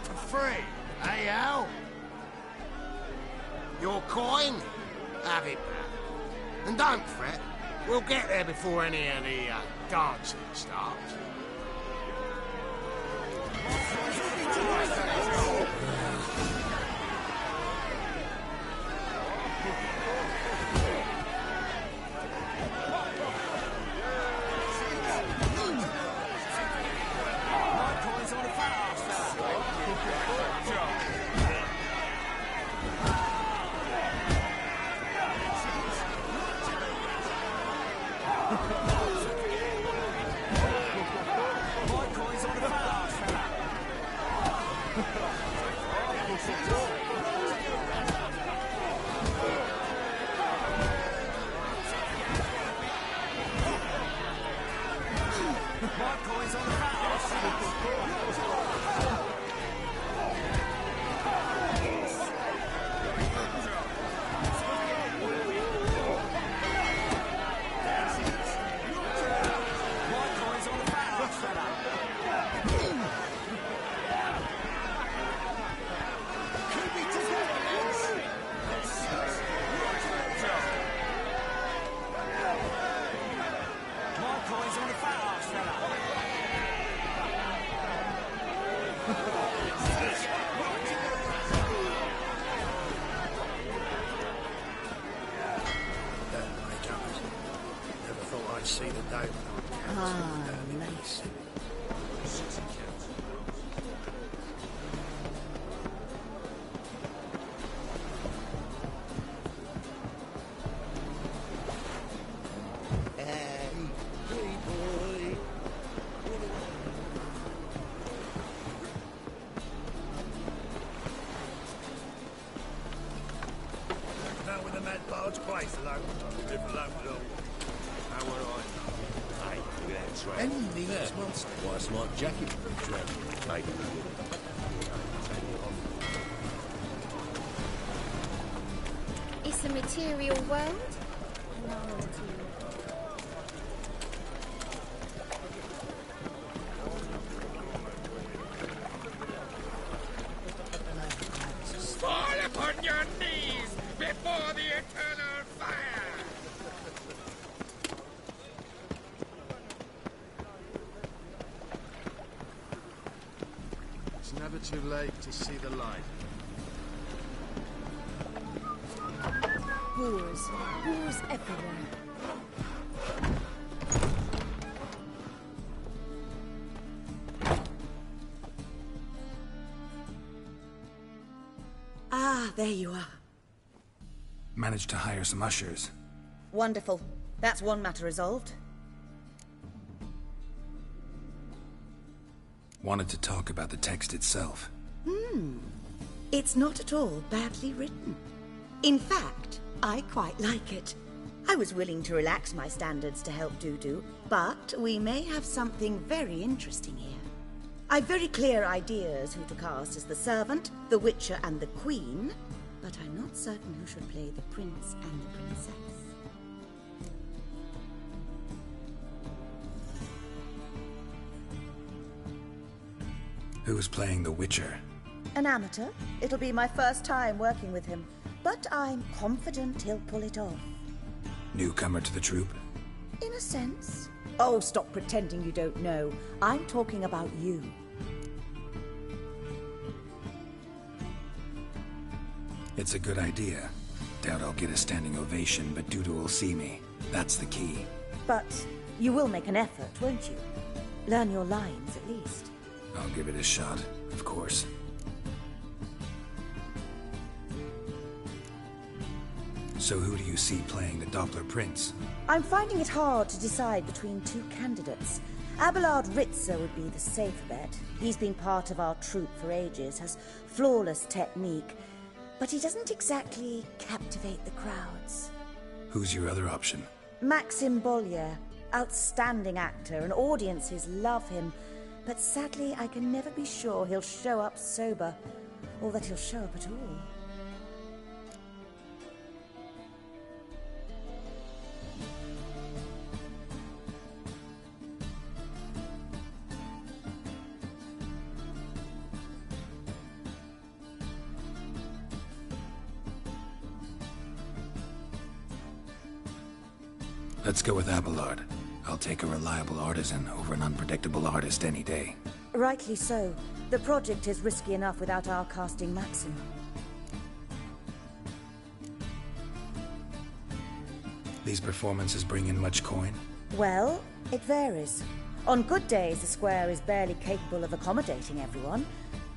For free, eh, Al? Your coin? Have it back. And don't fret, we'll get there before any of the dancing starts. See the day when I'm nice. Hey, boy. Now with the mad barge place alone. Different alone at all. How were I? Hey, look at that trail. Any needs monster. Why, smart jacket for the trail. Maybe we will. It's a material world. Fall upon your knees before the eternal fire! It's never too late to see the light. Wars. Wars everywhere. Ah, there you are. Managed to hire some ushers. Wonderful. That's one matter resolved. Wanted to talk about the text itself. It's not at all badly written. In fact, I quite like it. I was willing to relax my standards to help Dudu, but we may have something very interesting here. I've very clear ideas who to cast as the servant, the Witcher, and the Queen, but I'm not certain who should play the prince and the princess. Who's playing the Wicher? An amateur. It'll be my first time working with him, but I'm confident he'll pull it off. Newcomer to the troupe? In a sense. Oh, stop pretending you don't know. I'm talking about you. It's a good idea. Doubt I'll get a standing ovation, but Duda will see me. That's the key. But you will make an effort, won't you? Learn your lines, at least. I'll give it a shot, of course. So who do you see playing the Doppler Prince? I'm finding it hard to decide between two candidates. Abelard Ritzer would be the safer bet. He's been part of our troupe for ages, has flawless technique, but he doesn't exactly captivate the crowds. Who's your other option? Maxim Bollier, outstanding actor, and audiences love him, but sadly I can never be sure he'll show up sober, or that he'll show up at all. Let's go with Abelard. I'll take a reliable artisan over an unpredictable artist any day. Rightly so. The project is risky enough without our casting Maxim. These performances bring in much coin? Well, it varies. On good days, the square is barely capable of accommodating everyone.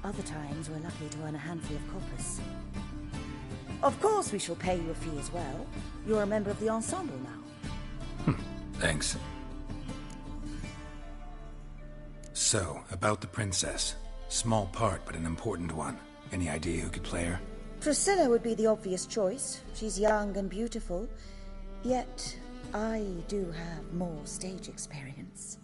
Other times, we're lucky to earn a handful of coppers. Of course, we shall pay you a fee as well. You're a member of the ensemble now. Thanks. So, about the princess. Small part, but an important one. Any idea who could play her? Priscilla would be the obvious choice. She's young and beautiful. Yet, I do have more stage experience.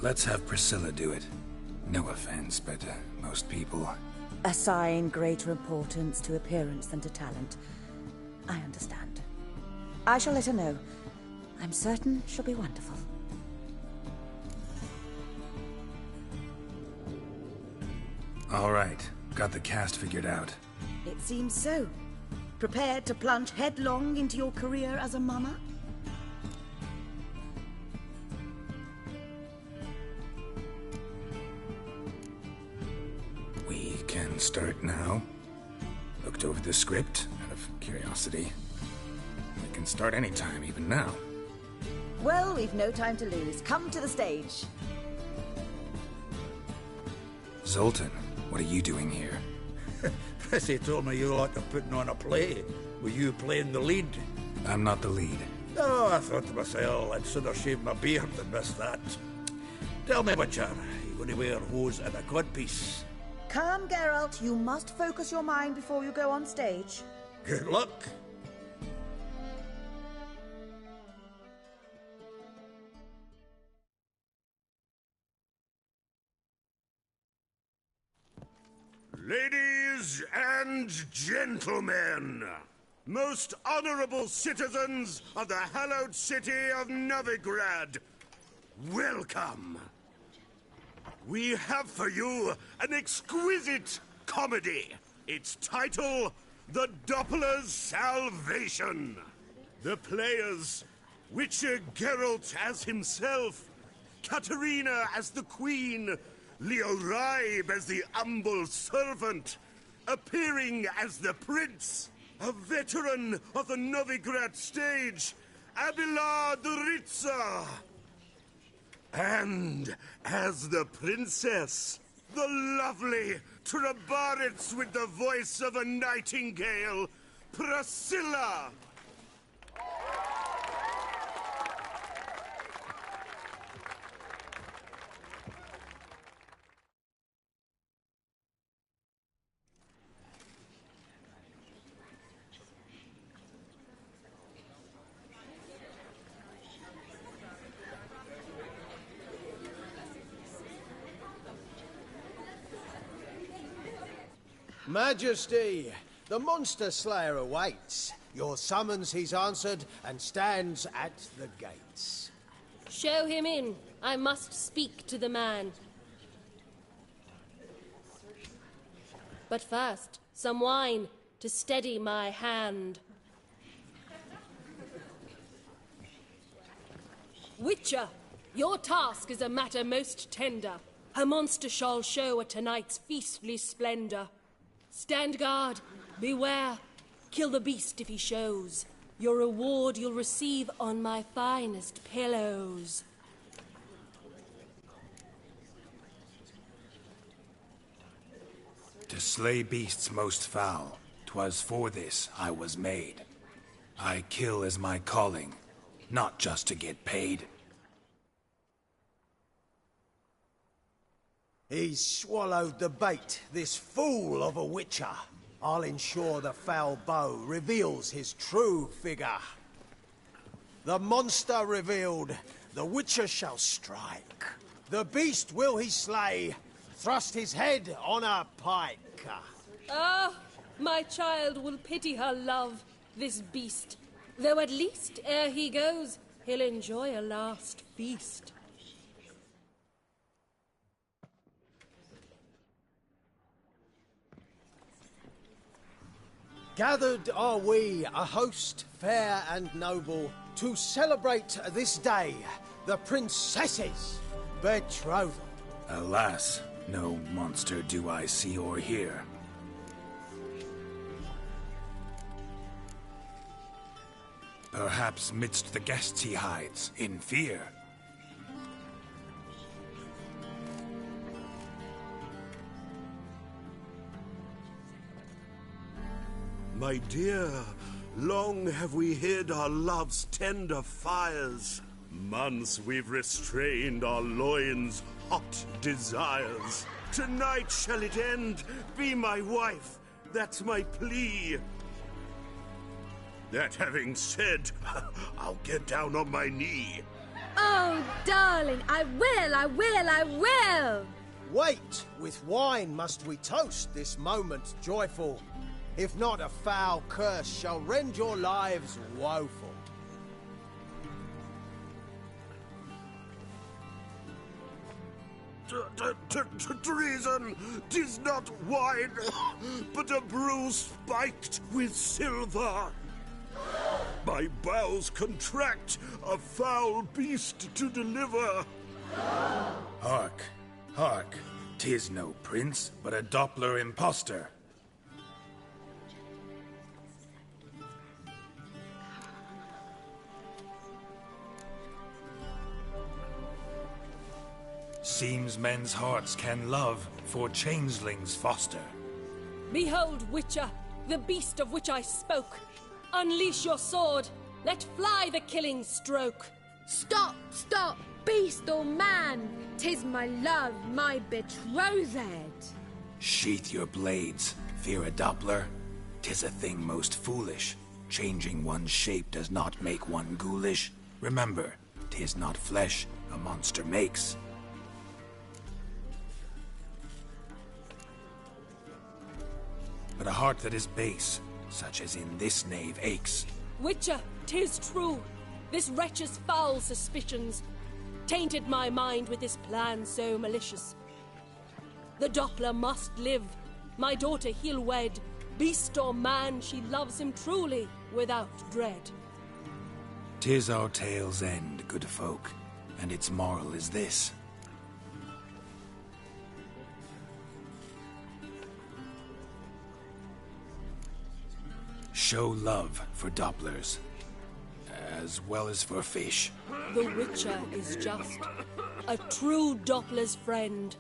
Let's have Priscilla do it. No offense, but most people... Assign greater importance to appearance than to talent. I understand. I shall let her know. I'm certain she'll be wonderful. All right. Got the cast figured out. It seems so. Prepared to plunge headlong into your career as a mama? We can start now. Looked over the script, out of curiosity. We can start anytime, even now. Well, we've no time to lose. Come to the stage. Zoltan, what are you doing here? Prissy told me you like to putting on a play. Were you playing the lead? I'm not the lead. Oh, I thought to myself, I'd sooner shave my beard than miss that. Tell me, Wicher, you going to wear hose and a codpiece? Calm, Geralt. You must focus your mind before you go on stage. Good luck. Ladies and gentlemen, most honorable citizens of the hallowed city of Novigrad, welcome. We have for you an exquisite comedy. Its title, The Doppler's Salvation. The players, Wicher Geralt as himself, Katerina as the Queen, Leo Raib as the humble servant, appearing as the Prince, a veteran of the Novigrad stage, Abelard Ritzer. And as the Princess, the lovely Trebaritz with the voice of a nightingale, Priscilla. Majesty, the monster slayer awaits. Your summons he's answered and stands at the gates. Show him in. I must speak to the man. But first, some wine to steady my hand. Wicher, your task is a matter most tender. A monster shall show at tonight's feastly splendor. Stand guard, beware, kill the beast if he shows. Your reward you'll receive on my finest pillows. To slay beasts most foul, 'twas for this I was made. I kill as my calling, not just to get paid. He's swallowed the bait, this fool of a Wicher. I'll ensure the foul bow reveals his true figure. The monster revealed, the Wicher shall strike. The beast will he slay, thrust his head on a pike. Ah, my child will pity her love, this beast. Though at least, ere he goes, he'll enjoy a last feast. Gathered are we, a host fair and noble, to celebrate this day, the princess's betrothal. Alas, no monster do I see or hear. Perhaps midst the guests he hides, in fear. My dear, long have we hid our love's tender fires. Months we've restrained our loins' hot desires. Tonight shall it end, be my wife, that's my plea. That having said, I'll get down on my knee. Oh, darling, I will! Wait, with wine must we toast this moment joyful. If not, a foul curse shall rend your lives woeful. Treason! 'Tis not wine, but a brew spiked with silver. My bowels contract, a foul beast to deliver. Hark, hark, 'tis no prince, but a Doppler impostor. Seems men's hearts can love, for changelings foster. Behold, Wicher, the beast of which I spoke. Unleash your sword. Let fly the killing stroke. Stop, stop, beast or man. 'Tis my love, my betrothed. Sheath your blades, fear a Doppler. 'Tis a thing most foolish. Changing one's shape does not make one ghoulish. Remember, 'tis not flesh a monster makes. But a heart that is base, such as in this knave aches. Wicher, 'tis true. This wretch's foul suspicions tainted my mind with this plan so malicious. The Doppler must live. My daughter he'll wed. Beast or man, she loves him truly, without dread. 'Tis our tale's end, good folk, and its moral is this. Show love for Dopplers, as well as for fish. The Wicher is just a true Doppler's friend.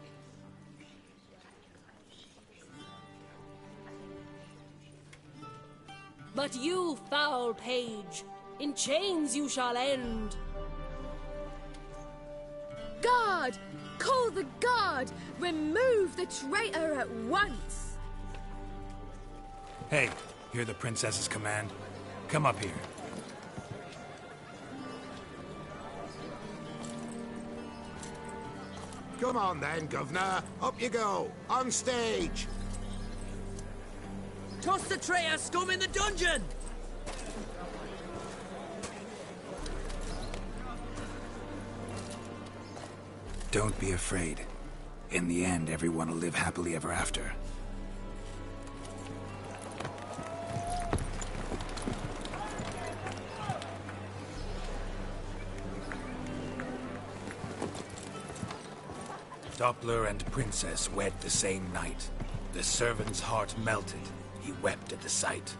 But you, foul page, in chains you shall end. Guard! Call the guard! Remove the traitor at once! Hey, hear the princess's command? Come up here. Come on then, Governor. Up you go. On stage. Toss the traitor scum in the dungeon! Don't be afraid. In the end, everyone will live happily ever after. Doppler and Princess wed the same night. The servant's heart melted. He wept at the sight.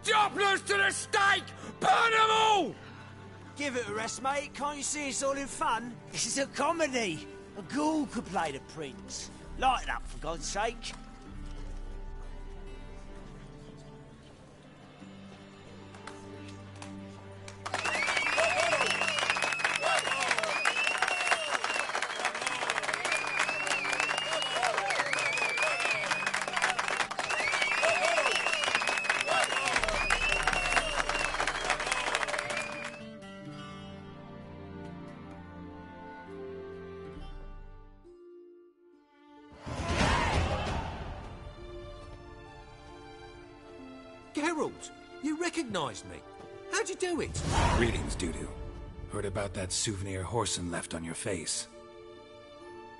Dopplers to the stake! Burn them all! Give it a rest, mate. Can't you see it's all in fun? This is a comedy. A ghoul could play the prince. Lighten up, for God's sake. Geralt, you recognized me. How'd you do it? Greetings, Dudu. Heard about that souvenir Horson left on your face.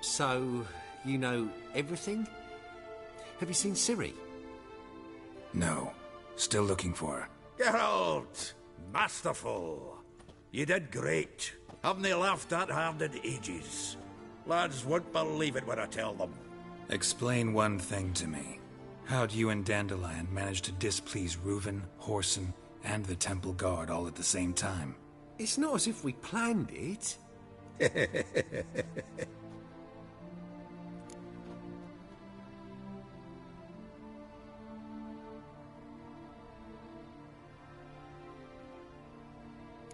So, you know everything? Have you seen Ciri? No. Still looking for her. Geralt! Masterful! You did great. Haven't they laughed that hard in ages? Lads won't believe it when I tell them. Explain one thing to me. How'd you and Dandelion manage to displease Reuven, Horson, and the Temple Guard all at the same time? It's not as if we planned it.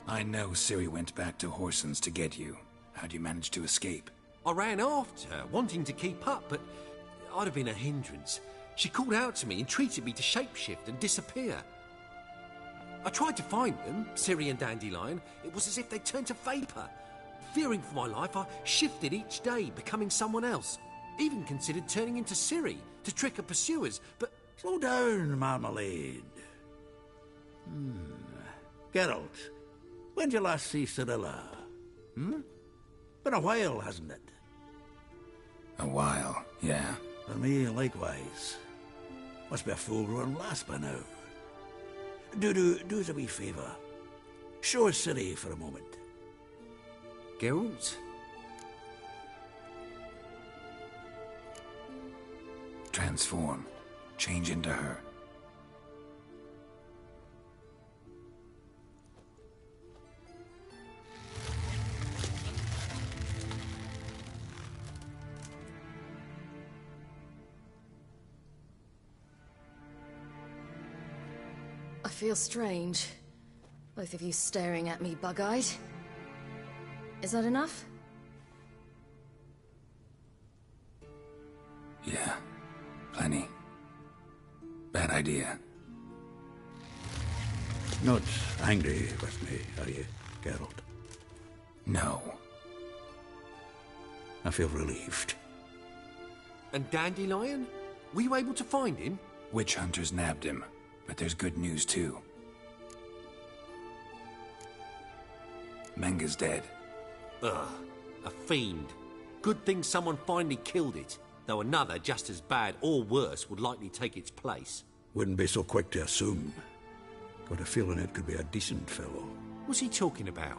I know Ciri went back to Horson's to get you. How'd you manage to escape? I ran after her, wanting to keep up, but I'd have been a hindrance. She called out to me, entreated me to shapeshift and disappear. I tried to find them, Ciri and Dandelion. It was as if they turned to vapour. Fearing for my life, I shifted each day, becoming someone else. Even considered turning into Ciri to trick her pursuers, but... Slow down, Marmalade. Geralt, when did you last see Cirilla? Been a while, hasn't it? A while, yeah. For me, likewise. Must be a full-grown lass by now. Do us a wee favour. Show us Ciri for a moment. Geralt? Transform. Change into her. I feel strange. Both of you staring at me bug-eyed. Is that enough? Yeah. Plenty. Bad idea. Not angry with me, are you, Geralt? No. I feel relieved. And Dandelion? Were you able to find him? Witch hunters nabbed him, but there's good news too. Menga's dead. Ugh, a fiend. Good thing someone finally killed it, though another just as bad or worse would likely take its place. Wouldn't be so quick to assume. Got a feeling it could be a decent fellow. What's he talking about?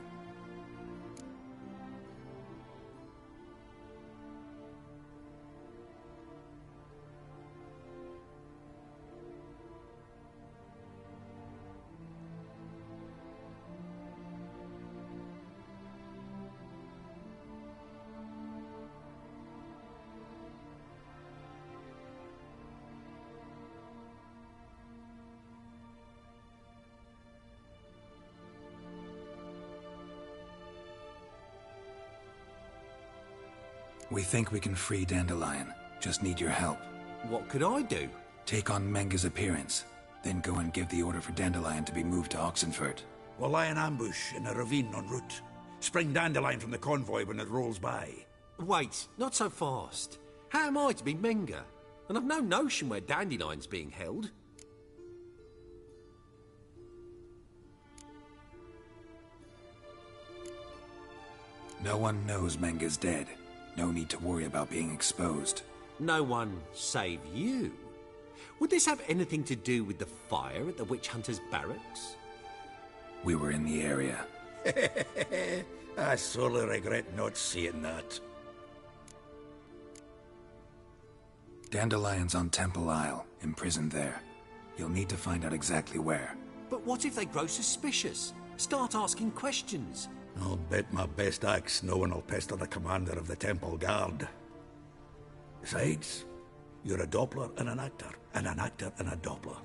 We think we can free Dandelion. Just need your help. What could I do? Take on Menga's appearance. Then go and give the order for Dandelion to be moved to Oxenfurt. We'll lie in ambush in a ravine en route. Spring Dandelion from the convoy when it rolls by. Wait, not so fast. How am I to be Menga? and I've no notion where Dandelion's being held. No one knows Menga's dead. No need to worry about being exposed. No one save you. Would this have anything to do with the fire at the witch hunter's barracks? We were in the area. I sorely regret not seeing that. Dandelion's on Temple Isle, imprisoned there. You'll need to find out exactly where. But what if they grow suspicious? Start asking questions? I'll bet my best axe no one will pester the commander of the Temple Guard. Besides, you're a Doppler and an actor and a Doppler.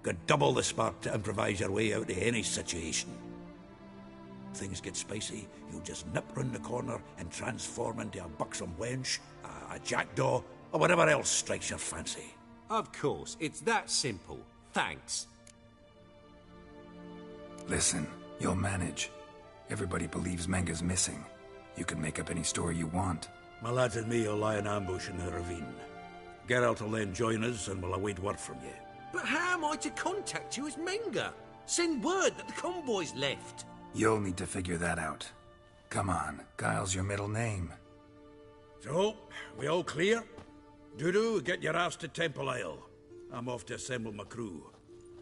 Got double the spark to improvise your way out of any situation. If things get spicy, you'll just nip round the corner and transform into a buxom wench, a jackdaw, or whatever else strikes your fancy. Of course, it's that simple. Thanks. Listen, you'll manage. Everybody believes Menga's missing. You can make up any story you want. My lads and me will lie in ambush in the ravine. Geralt will then join us and we'll await word from you. But how am I to contact you as Menga? Send word that the convoy's left. You'll need to figure that out. Come on, Guile's your middle name. So, we all clear? Dudu, get your ass to Temple Isle. I'm off to assemble my crew.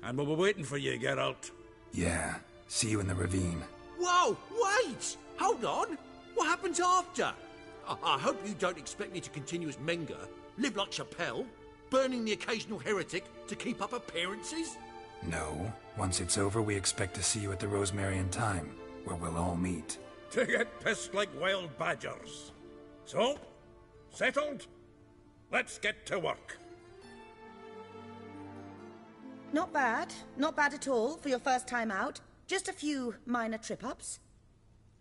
And we'll be waiting for you, Geralt. Yeah, see you in the ravine. Whoa, wait! Hold on! What happens after? I hope you don't expect me to continue as Menga, live like Chappelle, burning the occasional heretic to keep up appearances? No. Once it's over, we expect to see you at the Rosemary and Thyme, where we'll all meet. To get pissed like wild badgers. So, settled? Let's get to work. Not bad. Not bad at all for your first time out. Just a few minor trip-ups.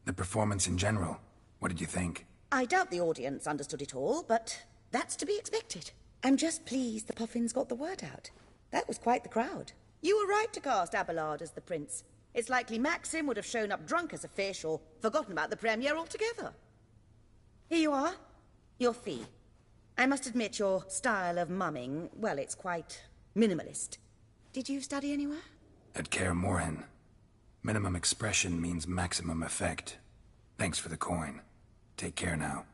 The performance in general, what did you think? I doubt the audience understood it all, but that's to be expected. I'm just pleased the Puffins got the word out. That was quite the crowd. You were right to cast Abelard as the prince. It's likely Maxim would have shown up drunk as a fish or forgotten about the premiere altogether. Here you are. Your fee. I must admit your style of mumming, well, it's quite minimalist. Did you study anywhere? At Kaer Morhen. Minimum expression means maximum effect. Thanks for the coin. Take care now.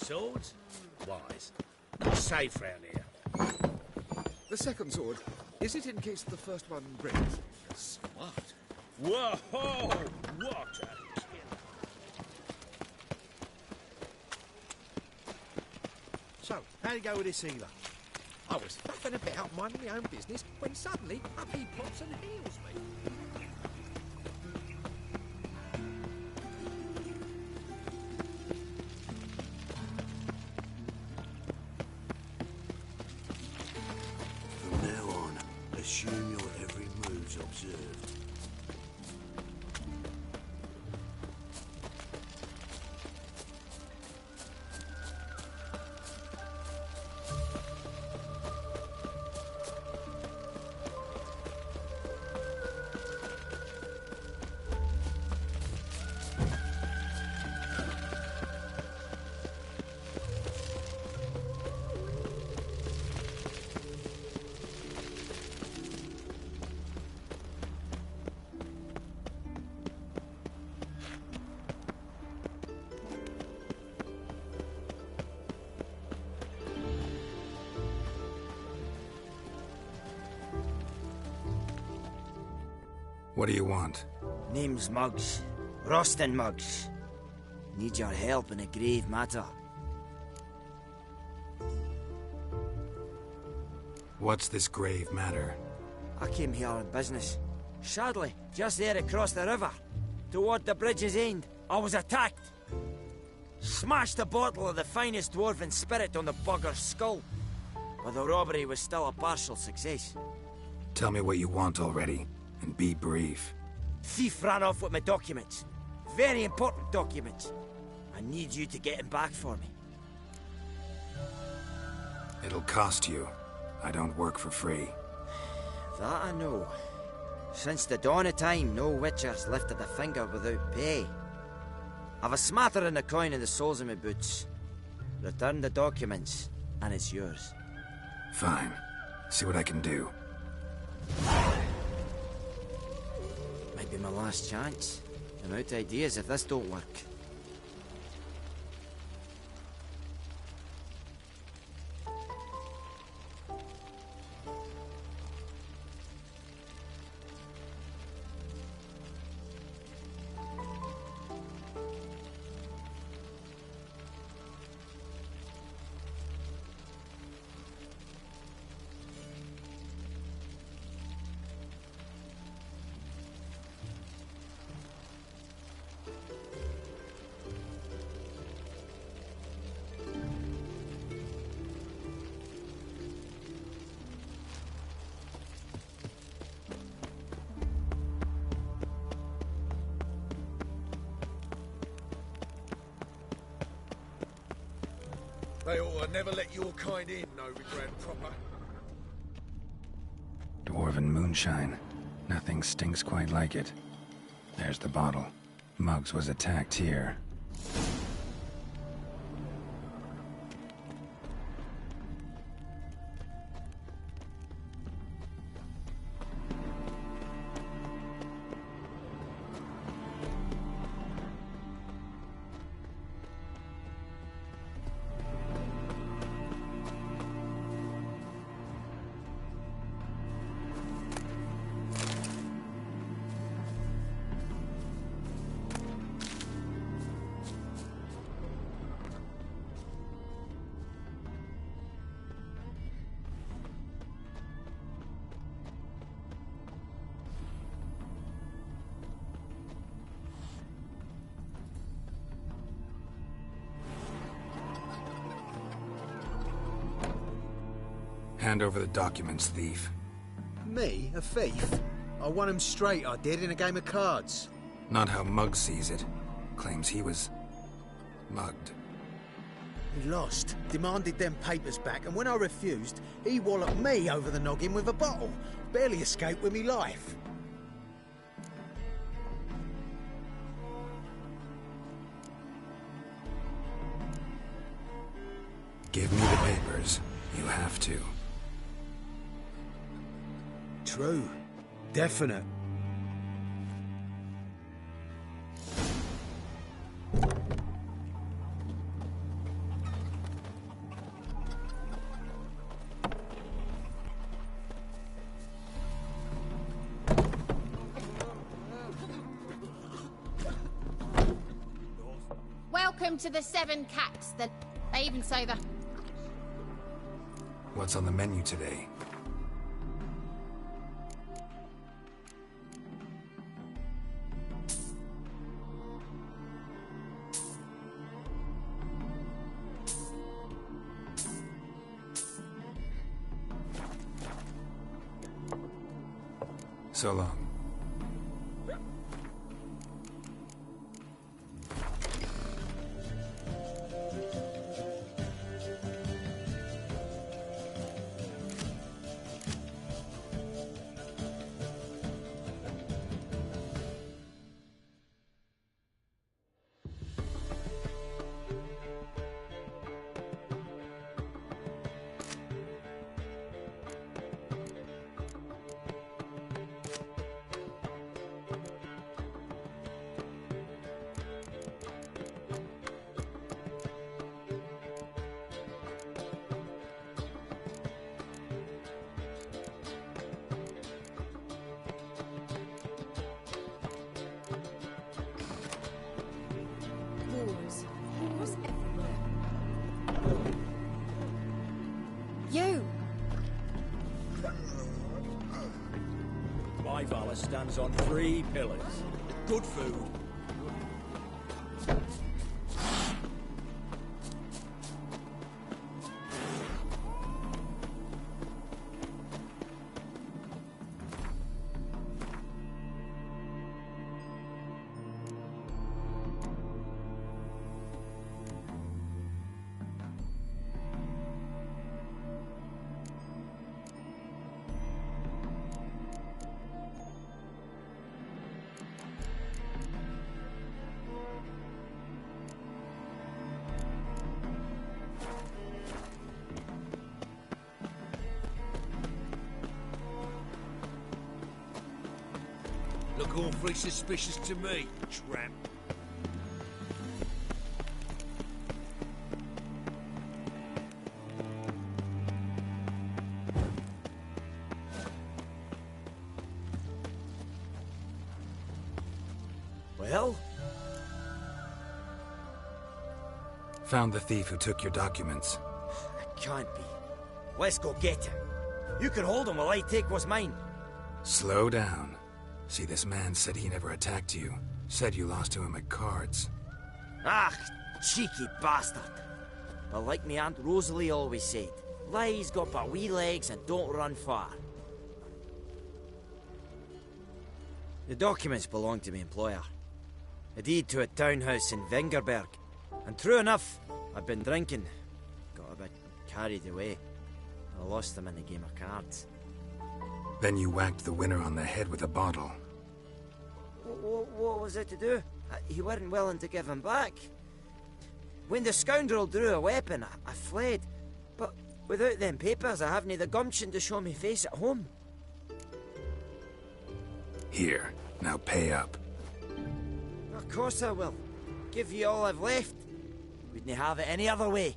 Swords? Wise. Not safe round here. The second sword, is it in case the first one breaks? Smart. Whoa! What a killer. So, how'd it go with this healer? I was faffing about minding my own business when suddenly up he pops and heals me. From now on, assume your every move's observed. What do you want? Name's Muggs. Rostin Muggs. Need your help in a grave matter. What's this grave matter? I came here on business. Sadly, just there across the river, toward the bridge's end, I was attacked. Smashed a bottle of the finest dwarven spirit on the bugger's skull. But the robbery was still a partial success. Tell me what you want already, and be brief. Thief ran off with my documents. Very important documents. I need you to get him back for me. It'll cost you. I don't work for free. That I know. Since the dawn of time, no Wicher's lifted a finger without pay. I've a smattering of coin in the soles of my boots. Return the documents, and it's yours. Fine. See what I can do. Might be my last chance. I'm out of ideas if this don't work. They ought to never let your kind in, Novigrad proper. Dwarven moonshine. Nothing stinks quite like it. There's the bottle. Muggs was attacked here. Hand over the documents, thief. Me? A thief? I won him straight, I did, in a game of cards. Not how Muggs sees it. Claims he was mugged. He lost, demanded them papers back, and when I refused, he walloped me over the noggin with a bottle. Barely escaped with me life. Give me the papers. You have to. True. Definite. home to the 7 cats. They even say the... What's on the menu today? So long. Who's everywhere? You! My valor stands on 3 pillars. Good food. Look awfully suspicious to me, tramp. Well? Found the thief who took your documents. It can't be. Let's go get him. You can hold him while I take what's mine. Slow down. See, this man said he never attacked you. Said you lost to him at cards. Ah, cheeky bastard. But like me Aunt Rosalie always said, lies got but wee legs and don't run far. The documents belong to my employer. A deed to a townhouse in Vengerberg. And true enough, I've been drinking. Got a bit carried away. I lost them in a game of cards. Then you whacked the winner on the head with a bottle. What was it to do? He weren't willing to give him back. When the scoundrel drew a weapon, I fled. But without them papers, I haven't the gumption to show me face at home. Here, now pay up. Of course I will. Give you all I've left. Wouldn't have it any other way.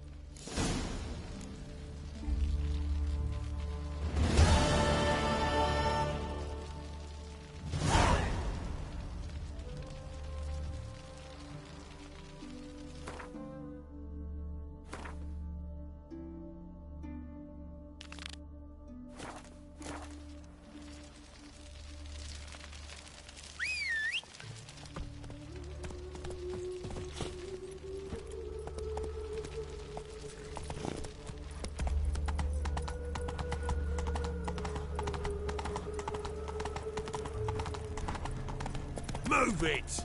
Move it!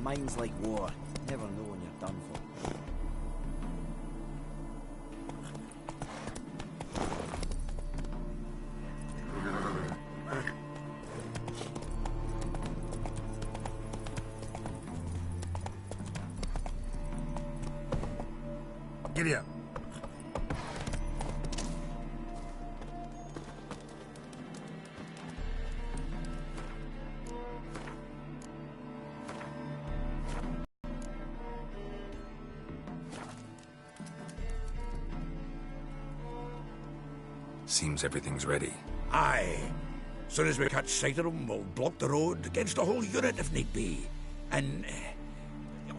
Mine's like war. Never know when you're done for. Giddy up. Seems everything's ready. Aye. Soon as we catch sight of them, we'll block the road against the whole unit if need be. And,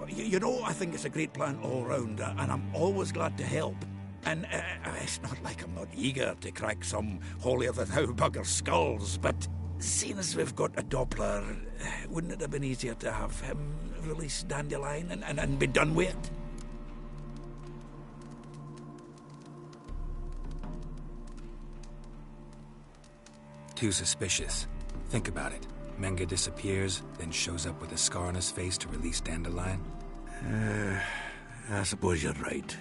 you know, I think it's a great plan all round, and I'm always glad to help. And it's not like I'm not eager to crack some holier-than-thou bugger skulls, but seeing as we've got a Doppler, wouldn't it have been easier to have him release Dandelion and be done with it? Too suspicious. Think about it. Menga disappears, then shows up with a scar on his face to release Dandelion. I suppose you're right.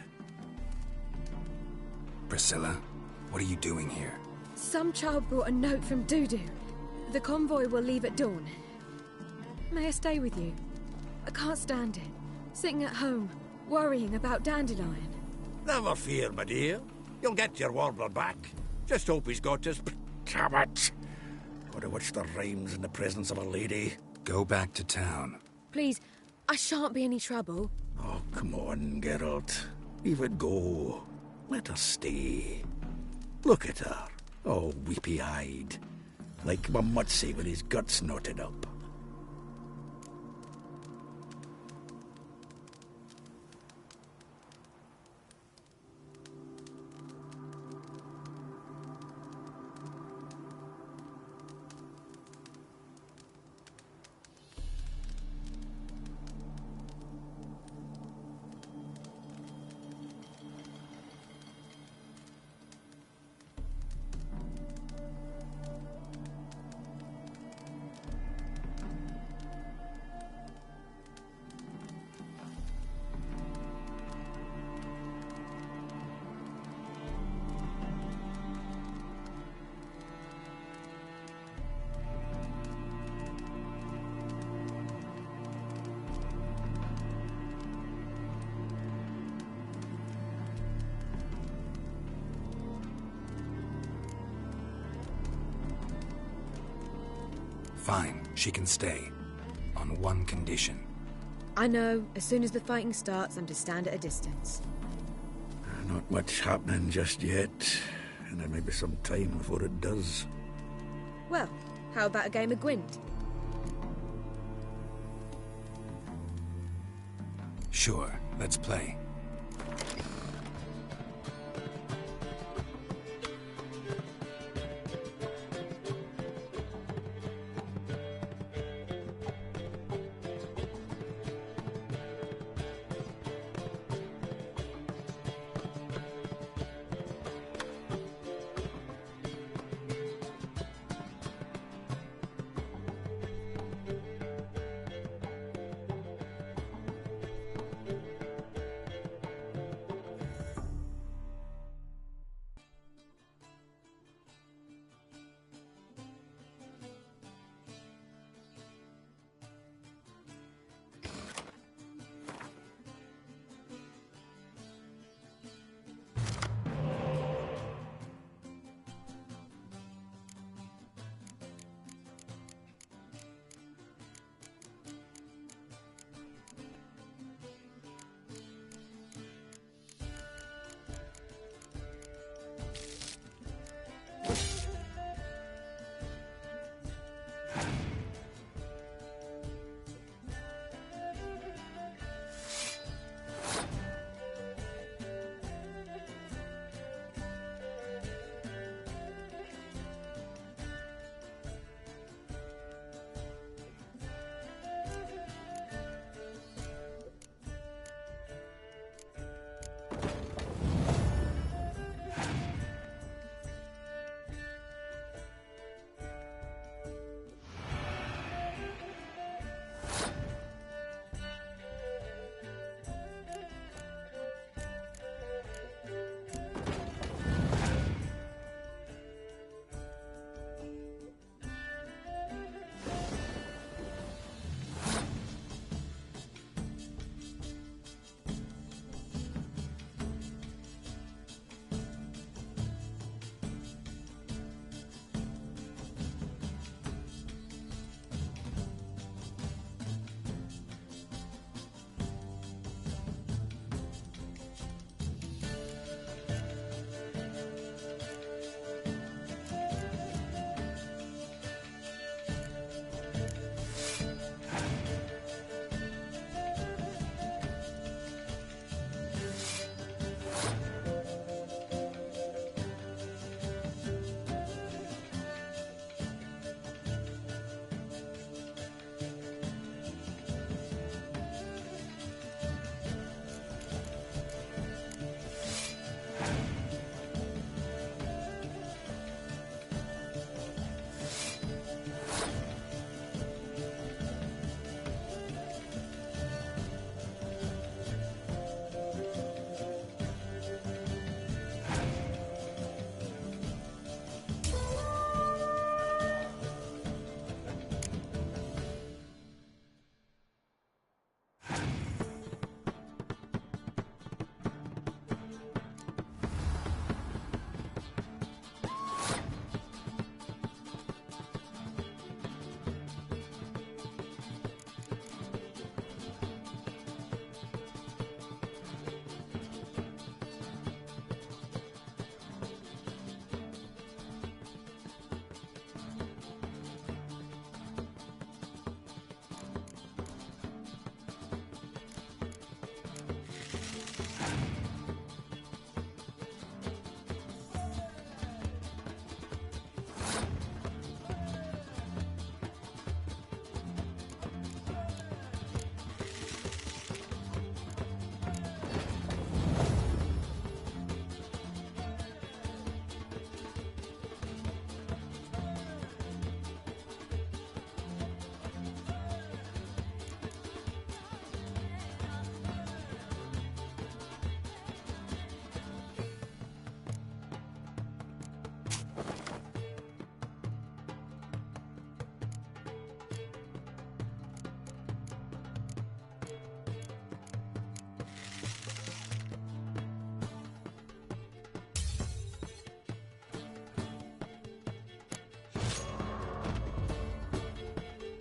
Priscilla, what are you doing here? Some child brought a note from Dudu. The convoy will leave at dawn. May I stay with you? I can't stand it. Sitting at home, worrying about Dandelion. Never fear, my dear. You'll get your warbler back. Just hope he's got his... Damn it! Gotta watch the rhymes in the presence of a lady. Go back to town. Please, I shan't be any trouble. Oh, come on, Geralt. Leave it go. Let her stay. Look at her, all weepy-eyed. Like my Mutsy with his guts knotted up. Fine, she can stay. On one condition. I know, as soon as the fighting starts, I'm to stand at a distance. Not much happening just yet, and there may be some time before it does. Well, how about a game of Gwent? Sure, let's play.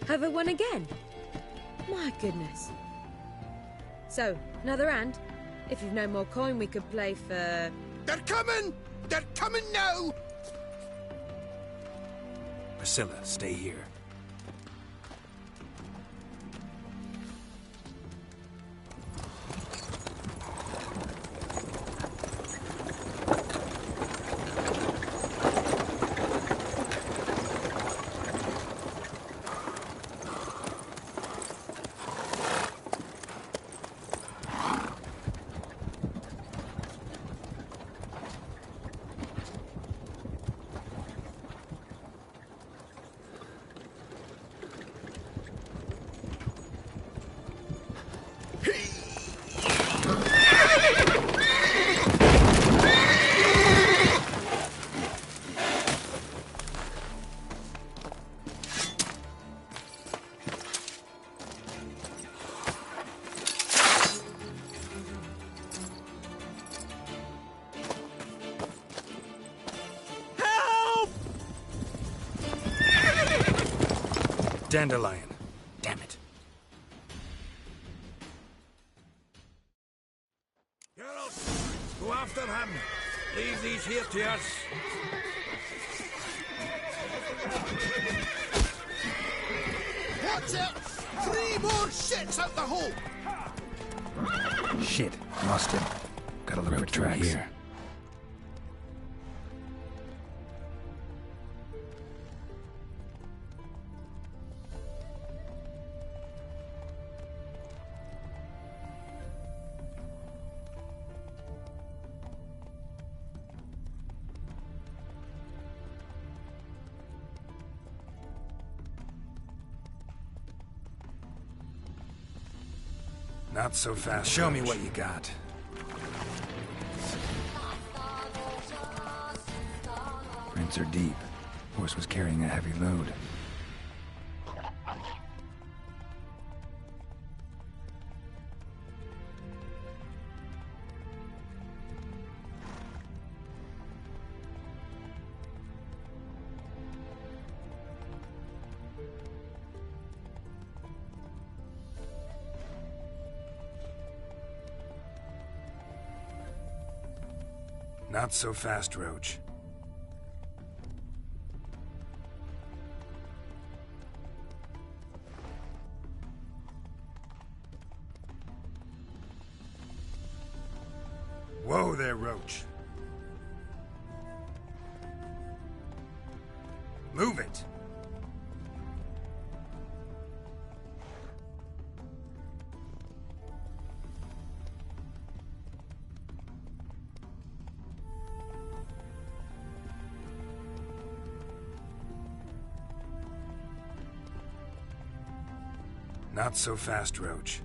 Have I won again? My goodness. So, another hand? If you've no more coin, we could play for... They're coming! They're coming now! Priscilla, stay here. Dandelion. Damn it. Geralt, go after him. Leave these here to us. Watch it! 3 more shits out the hole! Shit, lost him. Gotta look for tracks here. Not so fast. Show me what you got. Prints are deep. Horse was carrying a heavy load. Not so fast, Roach. Whoa there, Roach. Move it. Not so fast, Roach.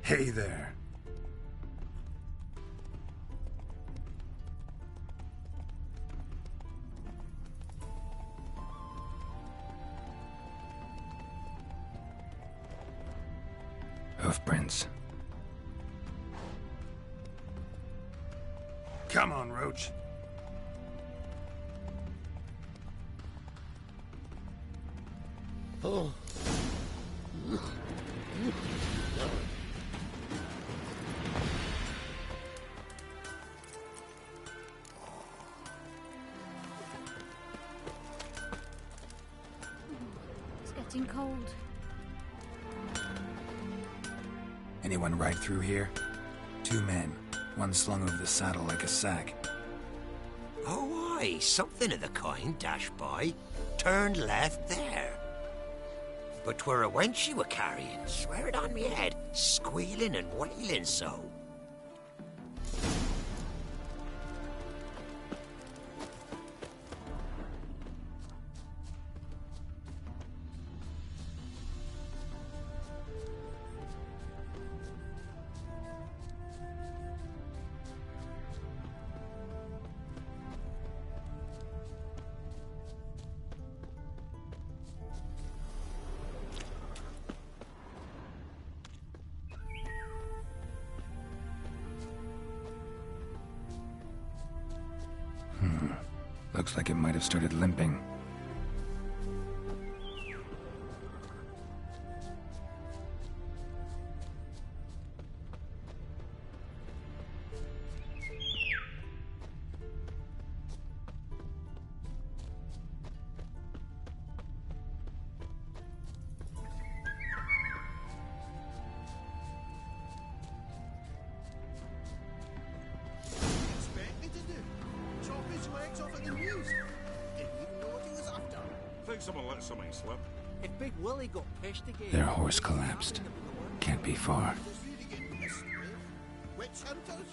Hey there. Hoofprints. Come on, Roach. Oh. It's getting cold. Anyone ride through here? 2 men. One slung over the saddle like a sack. Oh, aye, something of the kind dashed by. Turned left there. But 'twere a wench you were carrying, swear it on me head, squealing and wailing so. Looks like it might have started limping. Someone let something slip. If Big Willie got pissed again... Their horse collapsed. Can't be far. Witch hunters?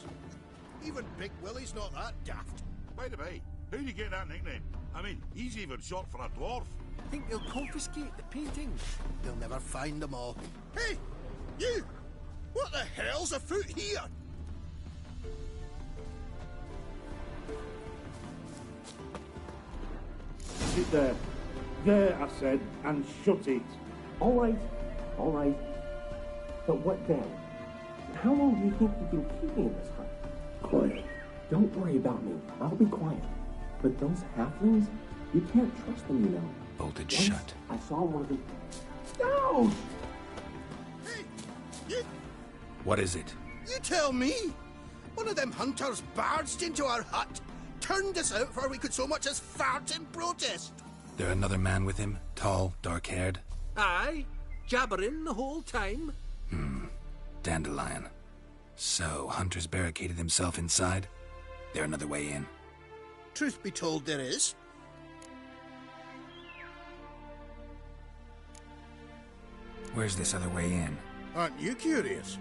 Even Big Willie's not that daft. By the way, how do you get that nickname? I mean, he's even short for a dwarf. Think they'll confiscate the paintings? They'll never find them all. Hey! You! What the hell's afoot here? Sit there. There, I said, and shut it. All right. But what then? How long do you think you can keep me in this hut? Quiet. Don't worry about me. I'll be quiet. But those halflings, you can't trust them, you know. Bolted Once shut. I saw one of them... No! Hey! You... What is it? You tell me! One of them hunters barged into our hut, turned us out before we could so much as fart in protest. There another man with him? Tall, dark-haired? Aye, jabbering the whole time. Dandelion. So, Hunter's barricaded himself inside? There another way in? Truth be told, there is. Where's this other way in? Aren't you curious?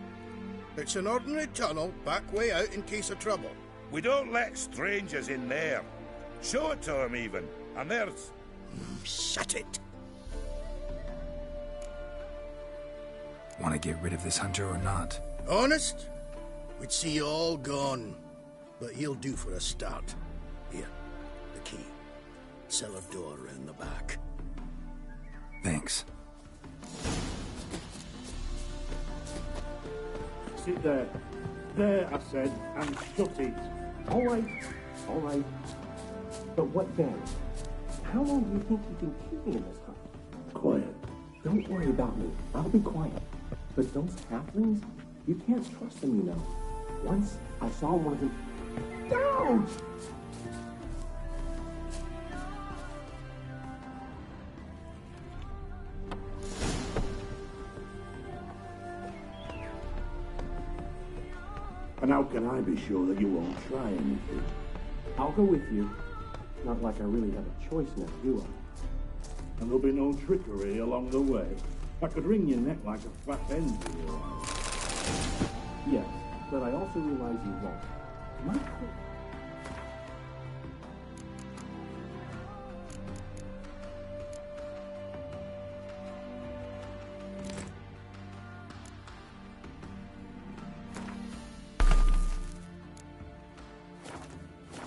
It's an ordinary tunnel, back way out in case of trouble. We don't let strangers in there. Show it to him, even. And there's... Shut it. Want to get rid of this hunter or not? Honest? We'd see you all gone. But he'll do for a start. Here, the key. Cellar door round the back. Thanks. Sit there. There, I said, and shut it. All right. But what then? How long do you think you can keep me in this hut? Quiet. Don't worry about me. I'll be quiet. But those halflings, you can't trust them, you know. Once I saw one of them... No! And how can I be sure that you won't try anything? I'll go with you. Not like I really have a choice now, do I? And there'll be no trickery along the way. I could wring your neck like a fat hen for your eyes. Yes, but I also realize you won't. Am I clear?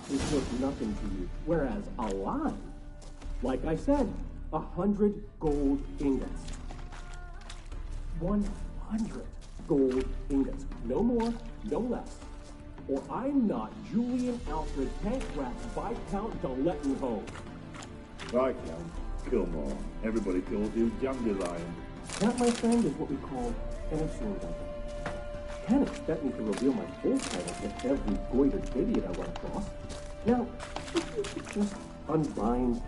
This looks nothing to you, whereas a line, like I said, 100 gold ingots. 100 gold ingots. No more, no less. Or I'm not Julian Alfred Tankrat Viscount de Lettenhove. Viscount Kilmore. Everybody calls you Dandelion. That, my friend, is what we call an assumed title. Can't expect me to reveal my full title to every goitered idiot I run across. Now, if you could just unbind...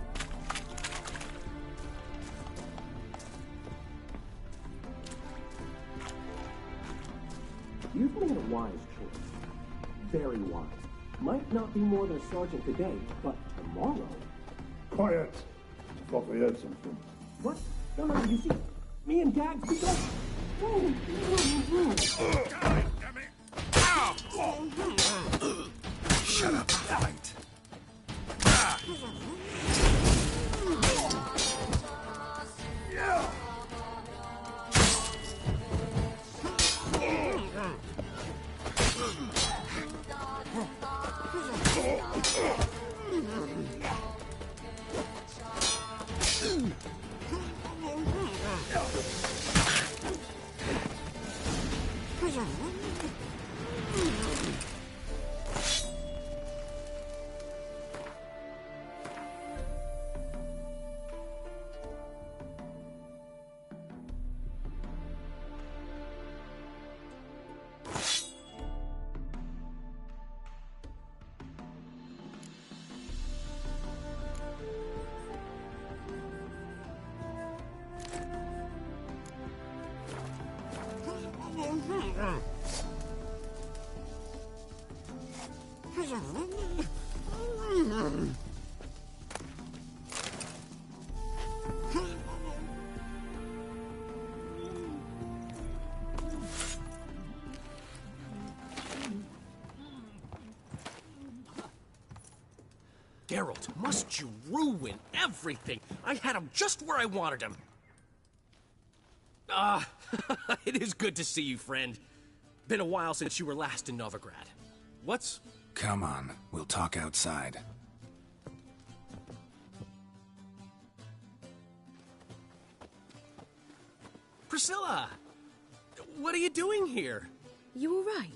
You've made a wise choice. Very wise. Might not be more than a sergeant today, but tomorrow... Quiet! I thought we heard something. What? No, you see, me and Gags, we don't... Shut up, fight. Geralt, must you ruin everything? I had him just where I wanted him. It is good to see you, friend. Been a while since you were last in Novigrad. What's... Come on, we'll talk outside. Priscilla! What are you doing here? You all right?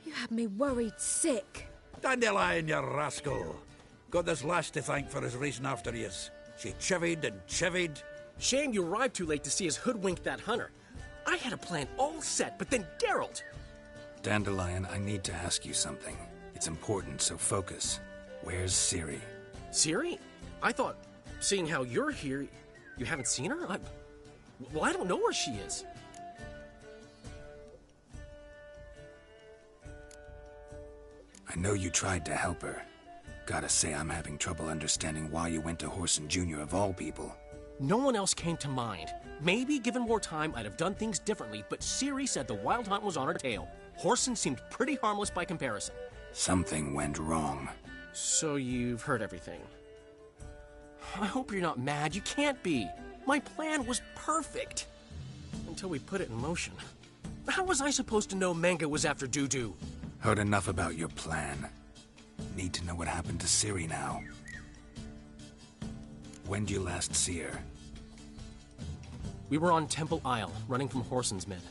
You had me worried sick. Dandelion, you rascal. Got this lass to thank for his racing after yous. She chivied and chivied. Shame you arrived too late to see us hoodwink that hunter. I had a plan all set, but then Geralt... Dandelion, I need to ask you something. It's important, so focus. Where's Ciri? Ciri? I thought, seeing how you're here, you haven't seen her? Well, I don't know where she is. I know you tried to help her. Gotta say, I'm having trouble understanding why you went to Whoreson Jr. of all people. No one else came to mind. Maybe, given more time, I'd have done things differently, but Ciri said the Wild Hunt was on her tail. Whoreson seemed pretty harmless by comparison. Something went wrong. So you've heard everything. I hope you're not mad. You can't be. My plan was perfect. Until we put it in motion. How was I supposed to know Manga was after Dudu? Heard enough about your plan. Need to know what happened to Ciri now. When did you last see her? We were on Temple Isle, running from Whoreson's men.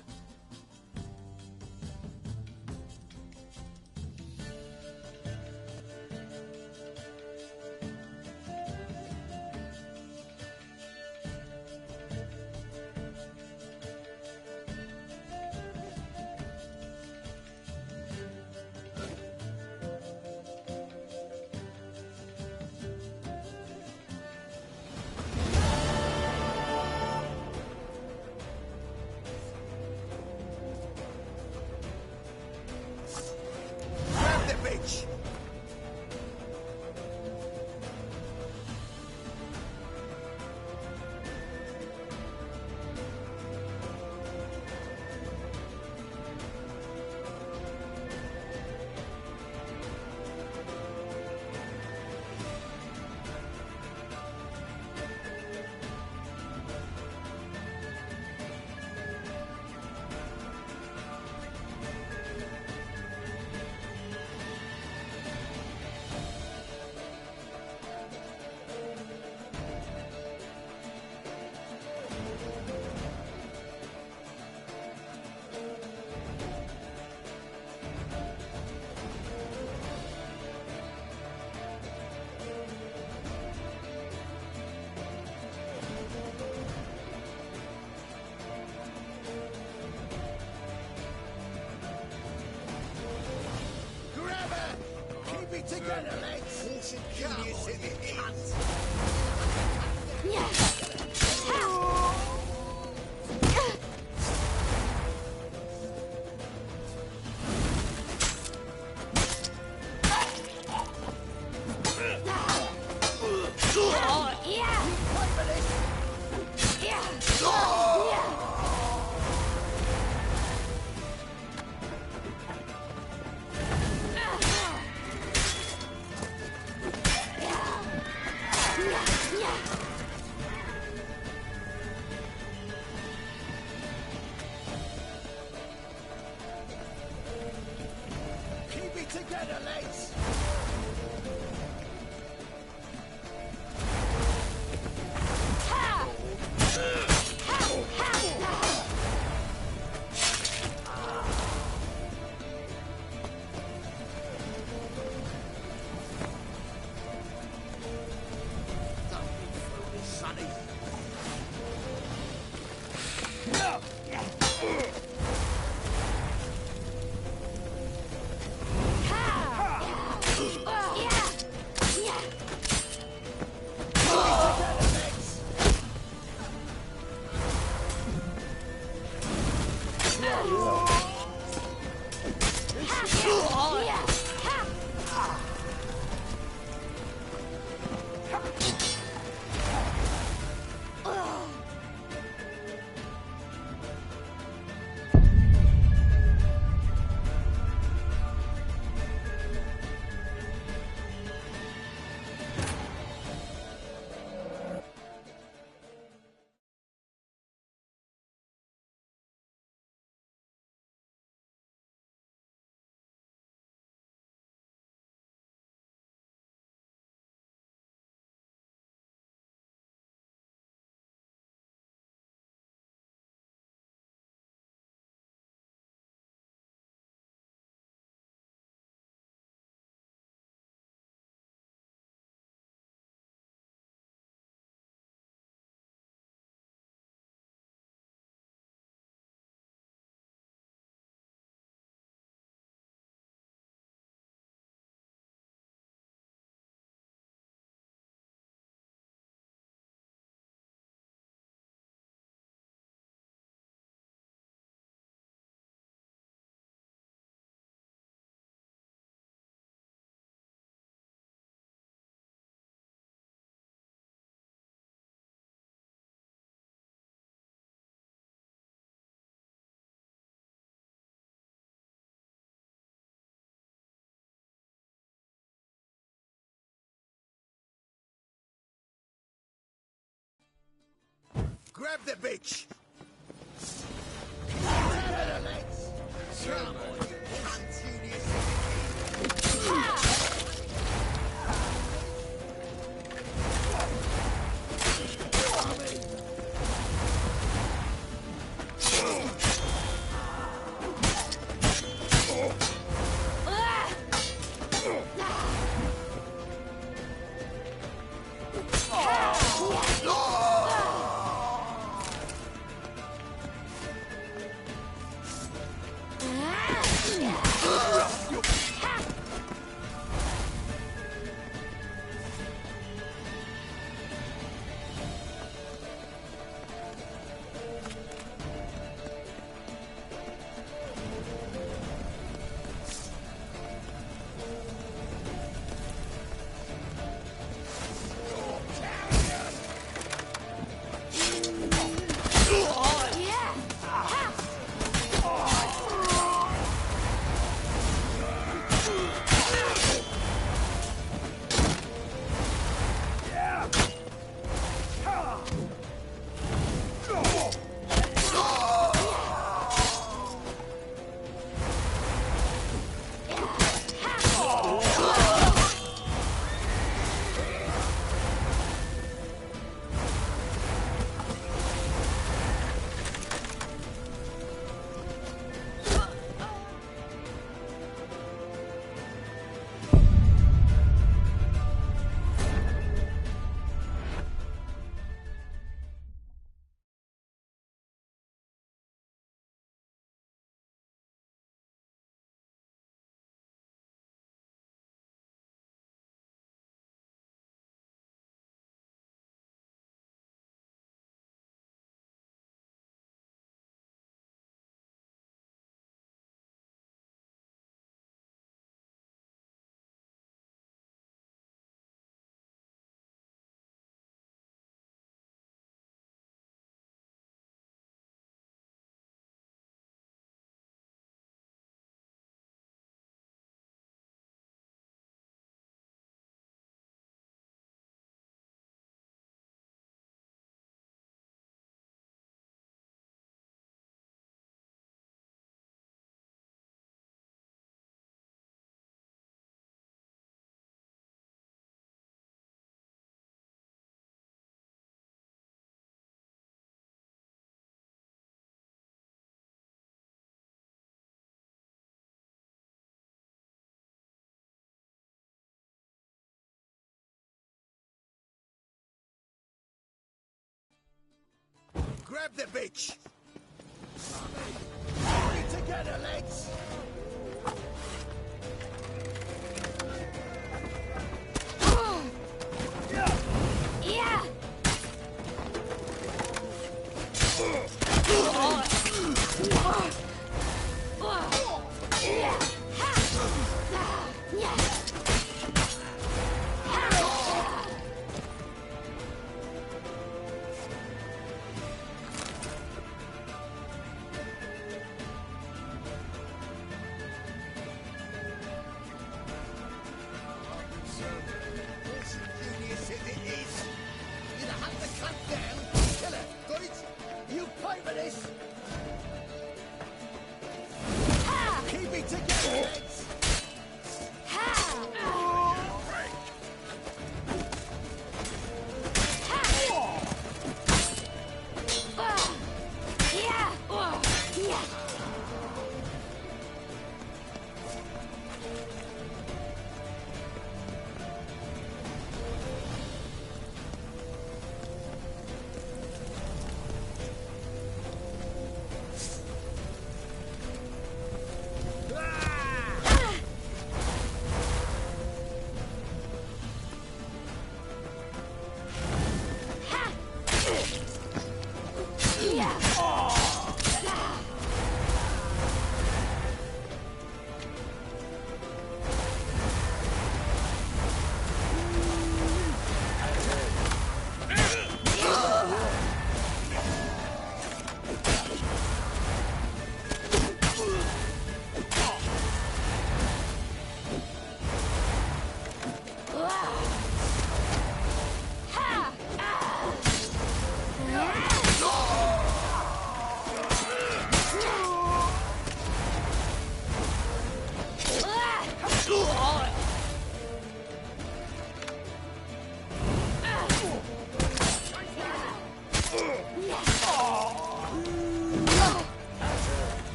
Together, legs! Whoreson Jr.'s in the cunt! Together, legs! Yeah. Grab the bitch! Grab the bitch! Hold it together, legs! Yeah! Keep it together, legs!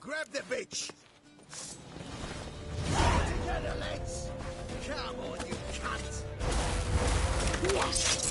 Grab the bitch! Together, let's! Come on, you cunt! Yes!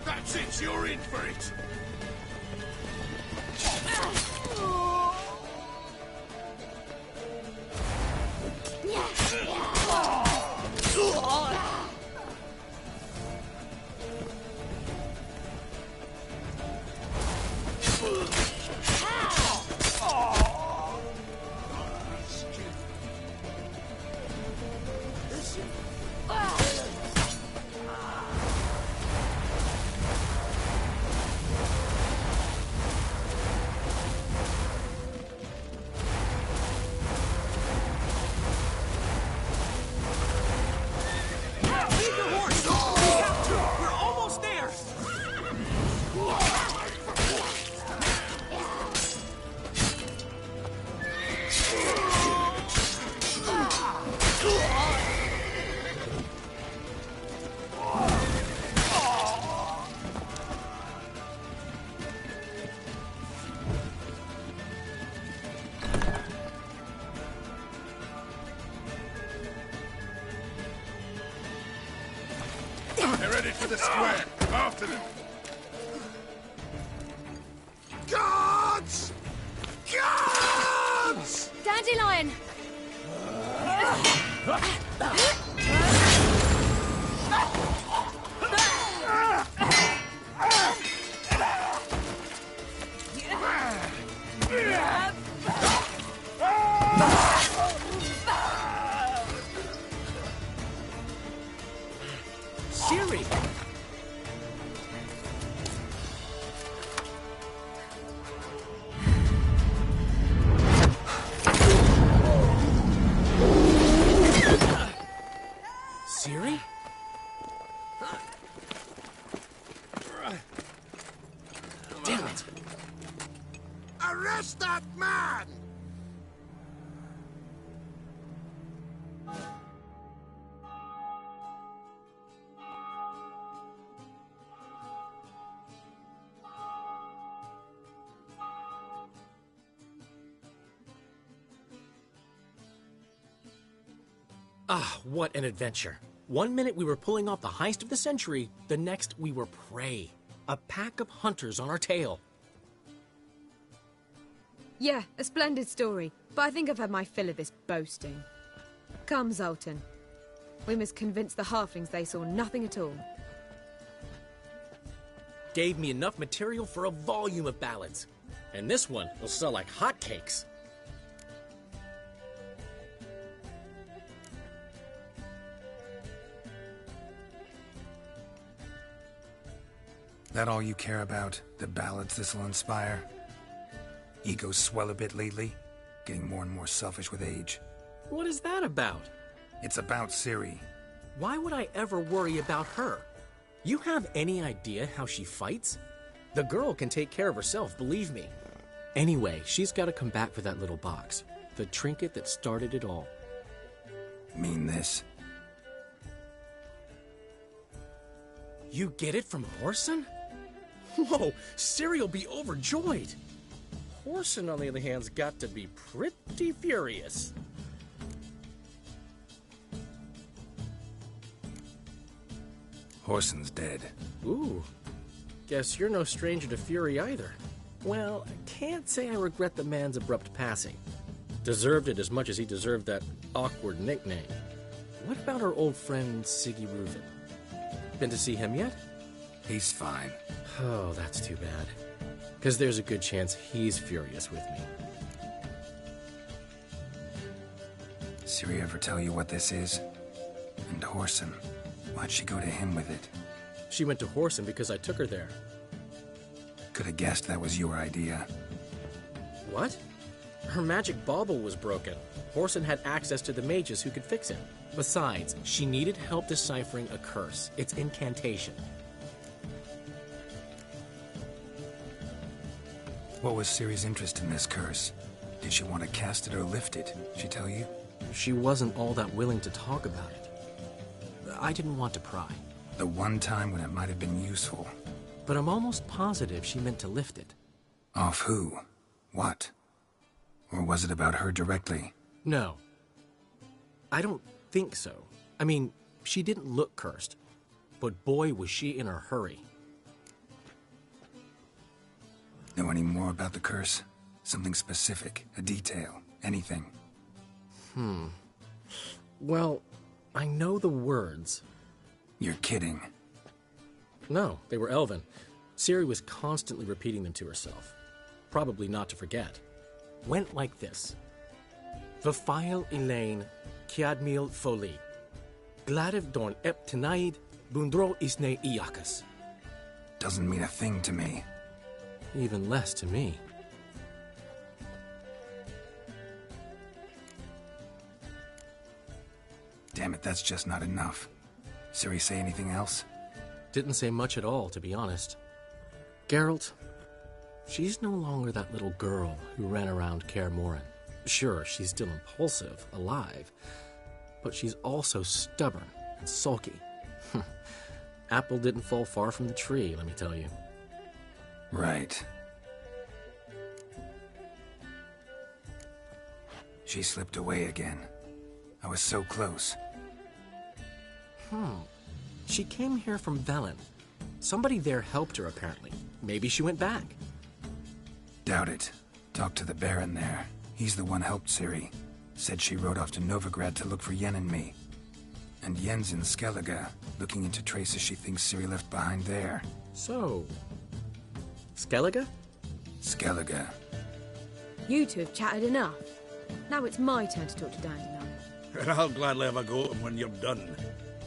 That's it, you're in for it! They're ready for the square. After them. Guards! Guards! Dandelion! Siri! Siri? Damn it! Arrest that man! Ah, what an adventure. One minute we were pulling off the heist of the century, the next we were prey. A pack of hunters on our tail. Yeah, a splendid story, but I think I've had my fill of this boasting. Come, Zoltan. We must convince the halflings they saw nothing at all. Gave me enough material for a volume of ballads. And this one will sell like hotcakes. That all you care about? The ballads this'll inspire? Egos swell a bit lately? Getting more and more selfish with age. What is that about? It's about Ciri. Why would I ever worry about her? You have any idea how she fights? The girl can take care of herself, believe me. Anyway, she's got to come back for that little box. The trinket that started it all. Mean this? You get it from Whoreson? Whoa, Ciri'll be overjoyed. Whoreson, on the other hand, has got to be pretty furious. Whoreson's dead. Ooh, guess you're no stranger to fury either. Well, I can't say I regret the man's abrupt passing. Deserved it as much as he deserved that awkward nickname. What about our old friend Siggy Reuven? Been to see him yet? He's fine. Oh, that's too bad. Because there's a good chance he's furious with me. Ciri ever tell you what this is? And Whoreson, why'd she go to him with it? She went to Whoreson because I took her there. Could have guessed that was your idea. What? Her magic bauble was broken. Whoreson had access to the mages who could fix it. Besides, she needed help deciphering a curse. Its incantation. What was Ciri's interest in this curse? Did she want to cast it or lift it? She tell you? She wasn't all that willing to talk about it. I didn't want to pry. The one time when it might have been useful. But I'm almost positive she meant to lift it. Off who? What? Or was it about her directly? No. I don't think so. I mean, she didn't look cursed. But boy, was she in a hurry. Know any more about the curse? Something specific, a detail, anything? Well, I know the words. You're kidding. No, they were Elven. Ciri was constantly repeating them to herself. Probably not to forget. Went like this. Vafile Elaine, Kiadmil Foli. Gladev Dorn Ep Tenaid, Bundro Isne Iakas. Doesn't mean a thing to me. Even less to me. Damn it, that's just not enough. Ciri say anything else? Didn't say much at all, to be honest. Geralt, she's no longer that little girl who ran around Kaer Morhen. Sure, she's still impulsive, alive, but she's also stubborn and sulky. Apple didn't fall far from the tree, let me tell you. Right. She slipped away again. I was so close. She came here from Velen. Somebody there helped her, apparently. Maybe she went back. Doubt it. Talked to the Baron there. He's the one helped Ciri. Said she rode off to Novigrad to look for Yen and me. And Yen's in Skellige, looking into traces she thinks Ciri left behind there. So... Skellige? Skellige. You two have chatted enough. Now it's my turn to talk to Dandy now. And I'll gladly have a go at him when you're done.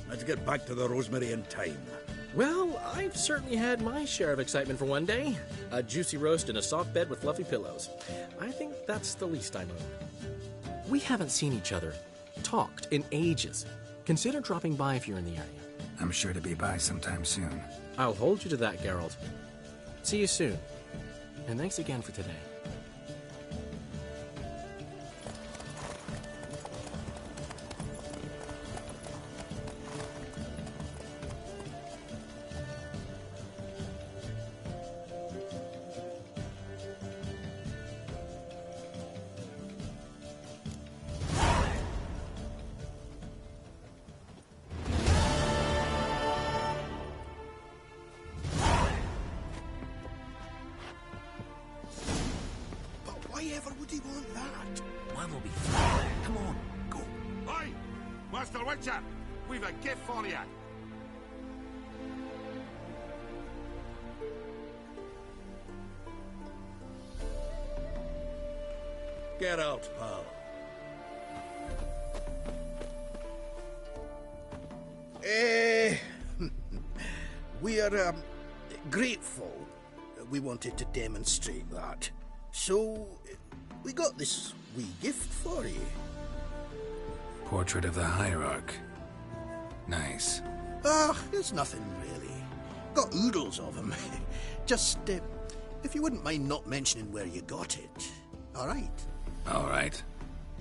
Let's get back to the Rosemary in time. Well, I've certainly had my share of excitement for one day. A juicy roast in a soft bed with fluffy pillows. I think that's the least I know. We haven't seen each other, talked, in ages. Consider dropping by if you're in the area. I'm sure to be by sometime soon. I'll hold you to that, Geralt. See you soon. And thanks again for today. Master Wicher, we've a gift for you. Get out, pal. We are grateful. We wanted to demonstrate that. So, we got this wee gift for you. Portrait of the Hierarch. Nice. Ah, there's nothing really. Got oodles of them. Just, if you wouldn't mind not mentioning where you got it. All right? All right.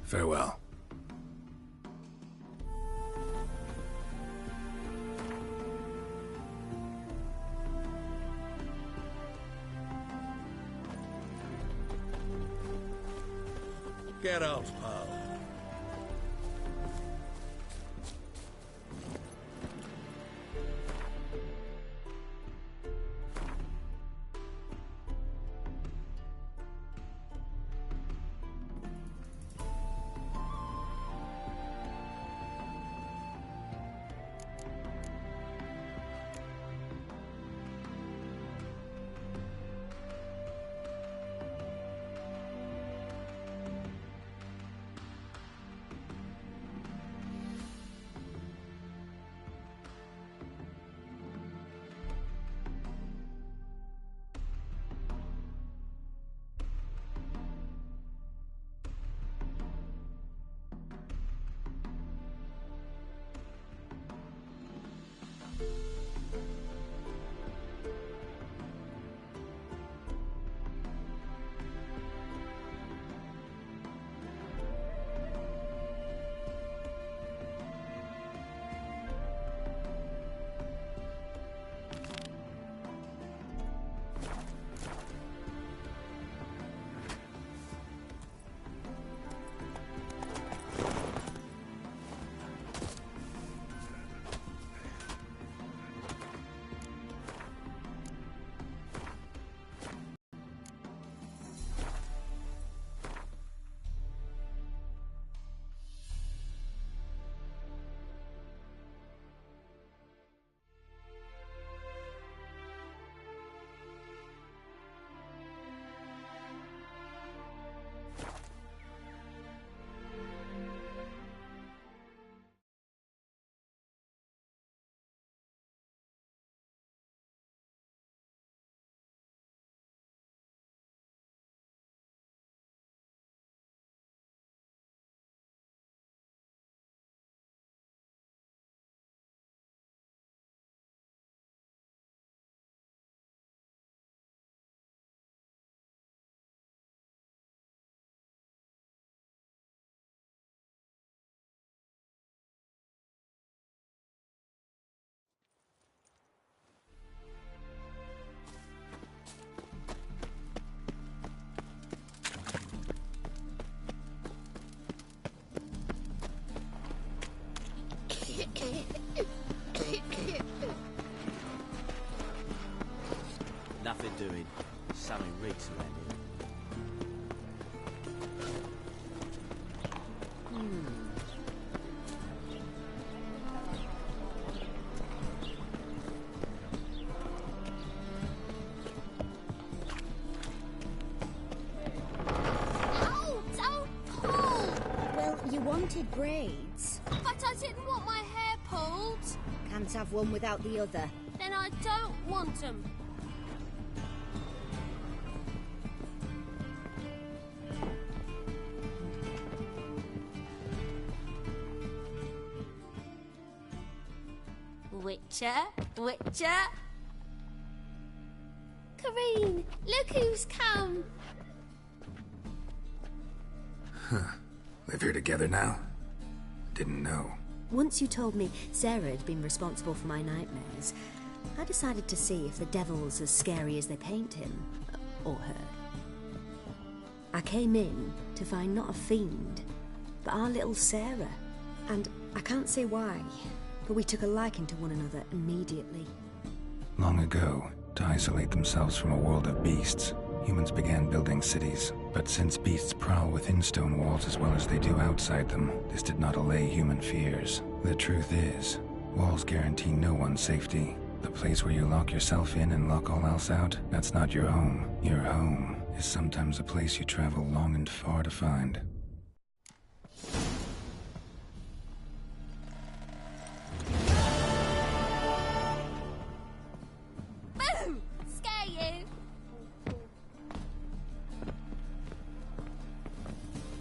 Farewell. Get out, pal. Nothing doing. Something reeks around here. Well, you wanted braids. But I didn't want my hair pulled. Can't have one without the other. Then I don't want them. Wicher, Wicher. Kareen, look who's come. Huh. Live here together now? Didn't know. Once you told me Sarah had been responsible for my nightmares, I decided to see if the devil's as scary as they paint him. Or her. I came in to find not a fiend, but our little Sarah. And I can't say why, but we took a liking to one another immediately. Long ago, to isolate themselves from a world of beasts, humans began building cities. But since beasts prowl within stone walls as well as they do outside them, this did not allay human fears. The truth is, walls guarantee no one's safety. The place where you lock yourself in and lock all else out, that's not your home. Your home is sometimes a place you travel long and far to find. Boo! Scare you?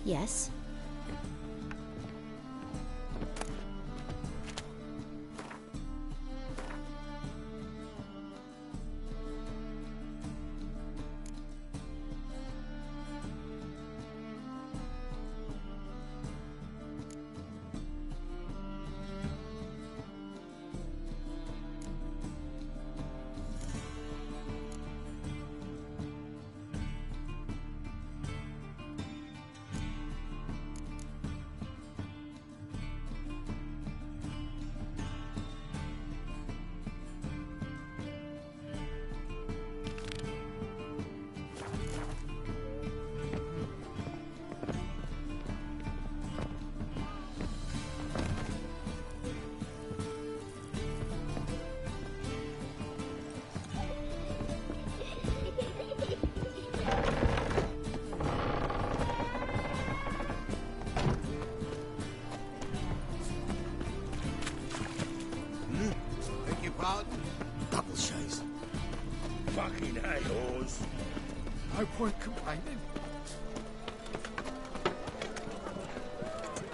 Yes? on! Double chase. Fucking hay-hors. No point complaining.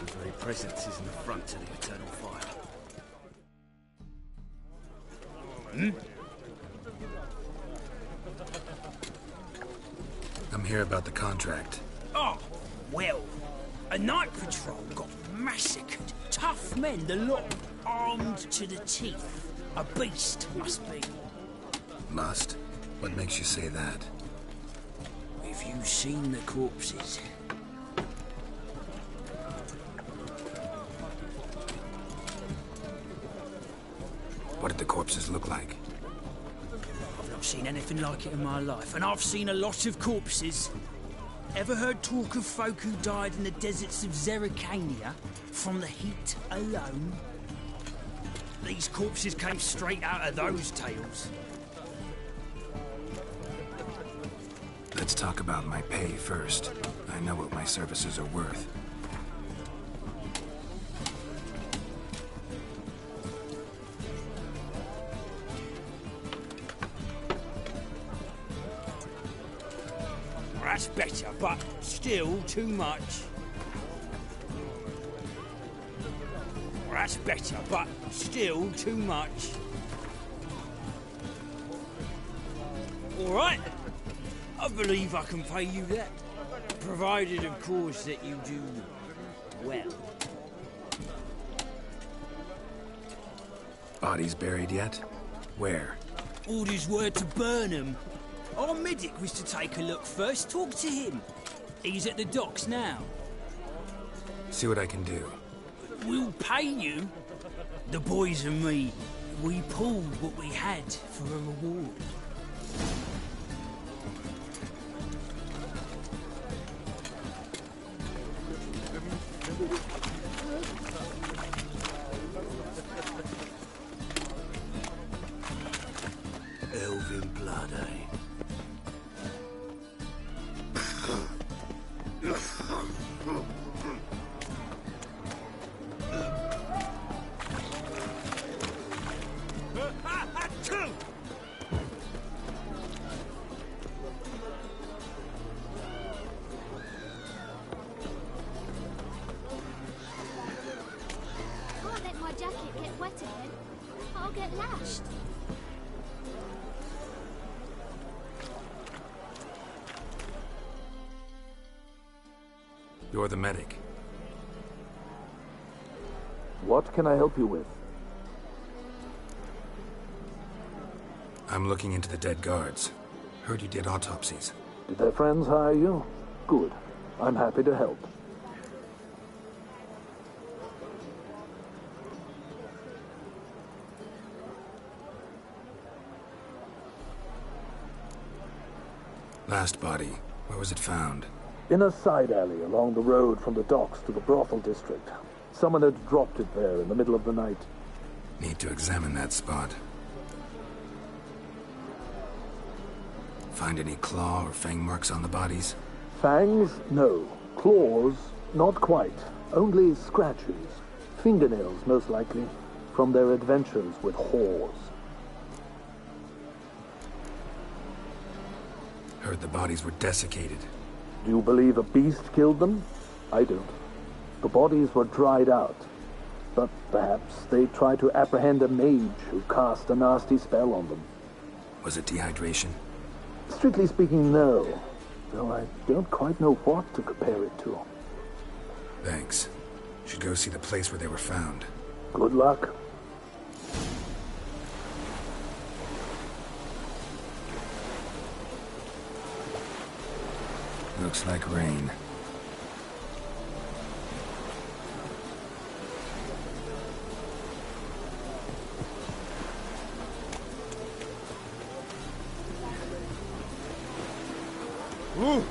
His very presence is in the front to the eternal fire. Hmm? I'm here about the contract. Oh, well, a night patrol got massacred. Tough men, the lot, armed to the teeth. A beast, must be. Must? What makes you say that? If you've seen the corpses. What did the corpses look like? I've not seen anything like it in my life, and I've seen a lot of corpses. Ever heard talk of folk who died in the deserts of Zerrikania from the heat alone? These corpses came straight out of those tales. Let's talk about my pay first. I know what my services are worth. That's better, but still too much. That's better, but still too much. All right. I believe I can pay you that. Provided, of course, that you do well. Bodies buried yet? Where? Orders were to burn them. Our medic was to take a look first. Talk to him. He's at the docks now. See what I can do. We'll pay you. The boys and me, we pulled what we had for a reward. Elven blood, eh? Can't let my jacket get wet again. I'll get lashed. You're the medic. What can I help you with? I'm looking into the dead guards. Heard you did autopsies. Did their friends hire you? Good. I'm happy to help. Last body. Where was it found? In a side alley along the road from the docks to the brothel district. Someone had dropped it there in the middle of the night. Need to examine that spot. Find any claw or fang marks on the bodies? Fangs? No. Claws? Not quite. Only scratches. Fingernails, most likely. From their adventures with whores. Heard the bodies were desiccated. Do you believe a beast killed them? I don't. The bodies were dried out. But perhaps they tried to apprehend a mage who cast a nasty spell on them. Was it dehydration? Strictly speaking, no. Though I don't quite know what to compare it to. Thanks. Should go see the place where they were found. Good luck. Looks like rain. Ooh.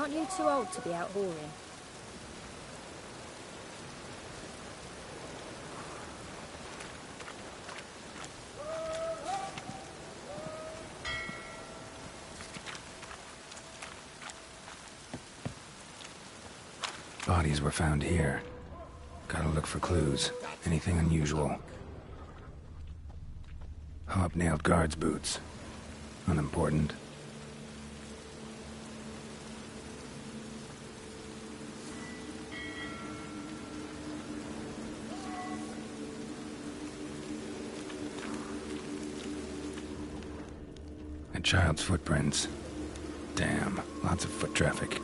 Aren't you too old to be out whoring? Bodies were found here. Gotta look for clues. Anything unusual. Hobnailed guards' boots. Unimportant. A child's footprints. Damn, lots of foot traffic.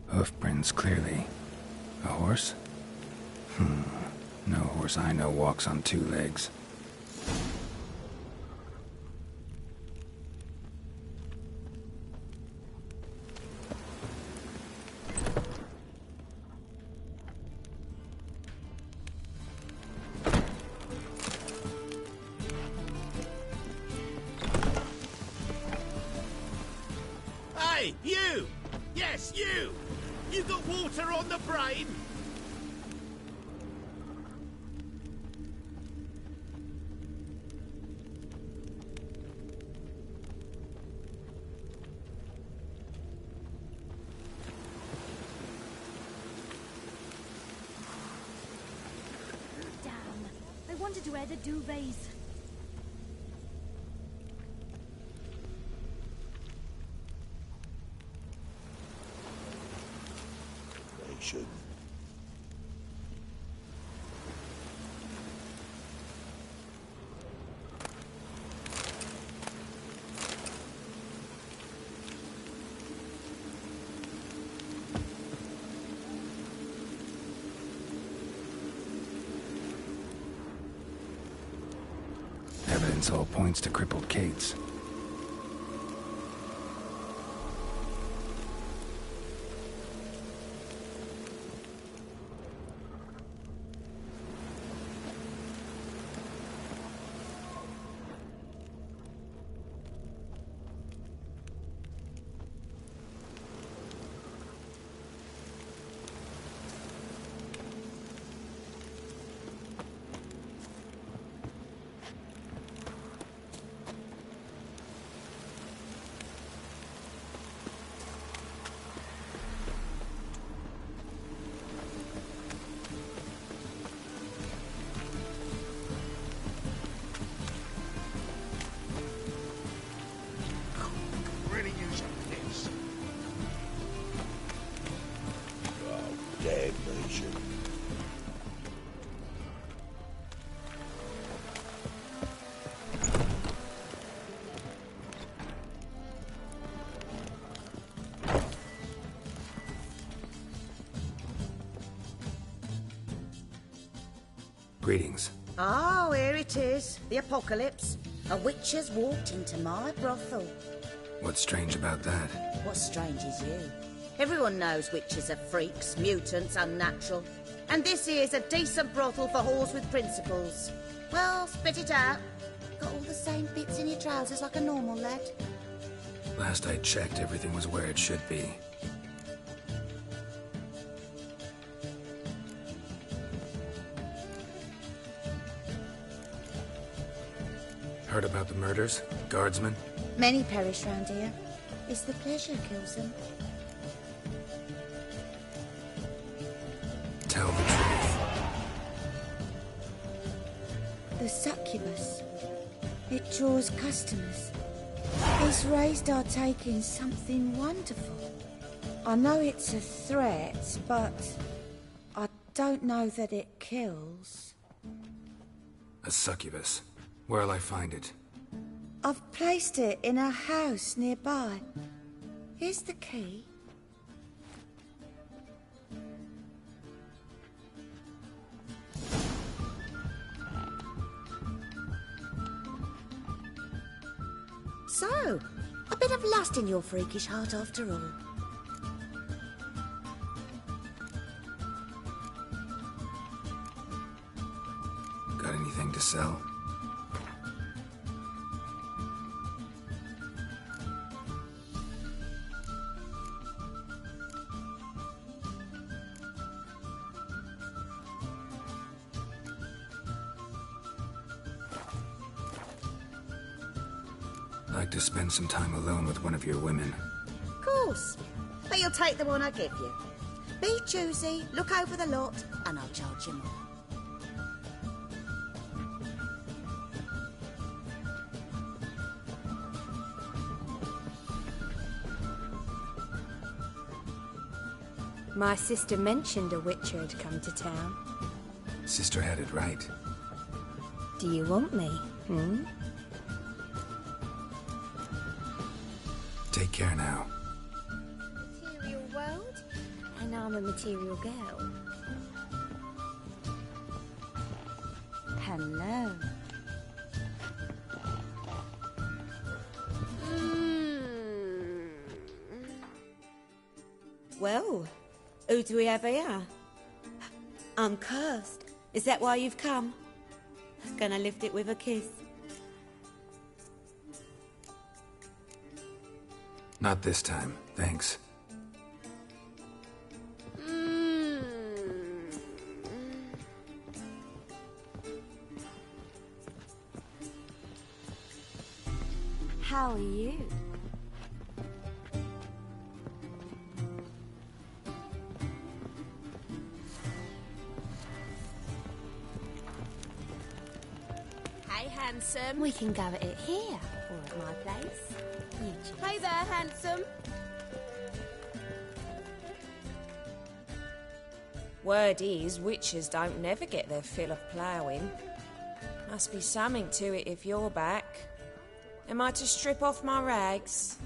Hoofprints, clearly. A horse? No horse I know walks on two legs. Hey, you! Yes, you! You got water on the brain? Damn. I wanted to wear the duvets. They shouldn't. Evidence all points to crippled Kate's. Really use a piss. Oh, damnation. Greetings. Oh, here it is. The apocalypse. A witch has walked into my brothel. What's strange about that? What's strange is you. Everyone knows witches are freaks, mutants, unnatural. And this here's a decent brothel for whores with principles. Well, spit it out. Got all the same bits in your trousers like a normal lad. Last I checked, everything was where it should be. Heard about the murders? Guardsmen? Many perish round here. It's the pleasure kills them. Tell the truth. The succubus. It draws customers. It's raised our taking something wonderful. I know it's a threat, but I don't know that it kills. A succubus. Where'll I find it? I've placed it in a house nearby. Here's the key. So, a bit of lust in your freakish heart after all. Got anything to sell? Like to spend some time alone with one of your women. Of course. But you'll take the one I give you. Be choosy, look over the lot, and I'll charge you more. My sister mentioned a Wicher had come to town. Sister had it right. Do you want me, Take care now. Material world? And I'm a material girl. Hello. Well, who do we have here? I'm cursed. Is that why you've come? Gonna lift it with a kiss. Not this time, thanks. How are you? Hey, handsome. We can go at it here, or at my place. You choose. Hey there, handsome. Word is, witches don't never get their fill of ploughing. Must be something to it if you're back. Am I to strip off my rags?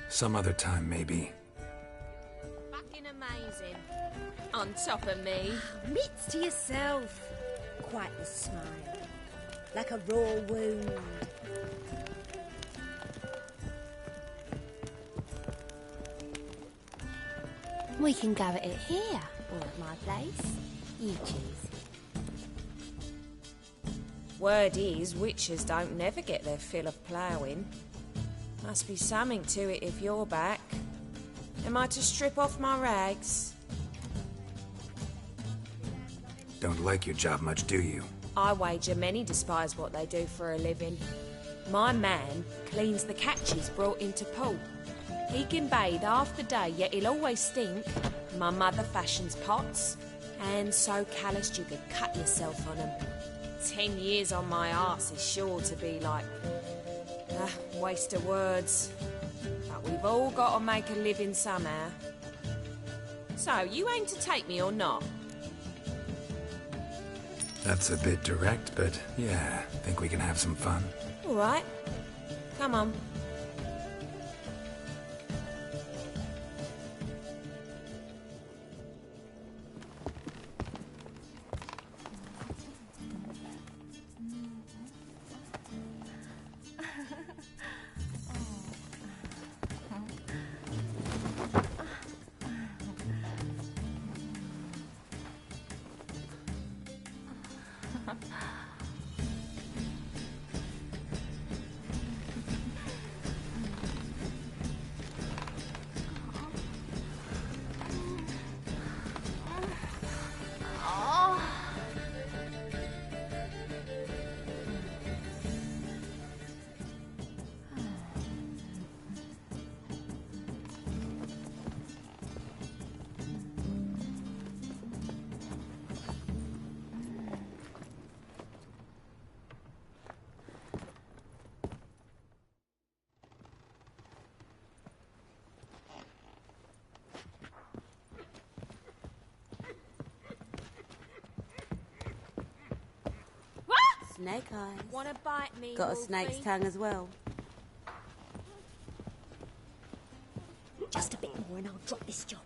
Some other time, maybe. Fucking amazing. On top of me. Mitts to yourself. Quite the smile. Like a raw wound. We can go at it here, or at my place. You choose. Word is, witches don't never get their fill of ploughing. Must be something to it if you're back. Am I to strip off my rags? Don't like your job much, do you? I wager many despise what they do for a living. My man cleans the catches brought into port. He can bathe half the day, yet he'll always stink. My mother fashions pots, and so calloused you could cut yourself on 'em. 10 years on my arse is sure to be like... waste of words. But we've all got to make a living somehow. So, you aim to take me or not? That's a bit direct, but yeah, think we can have some fun. All right. Come on. Snake eyes. Wanna bite me, Got a Wolfie? snake's tongue as well. Just a bit more and I'll drop this job.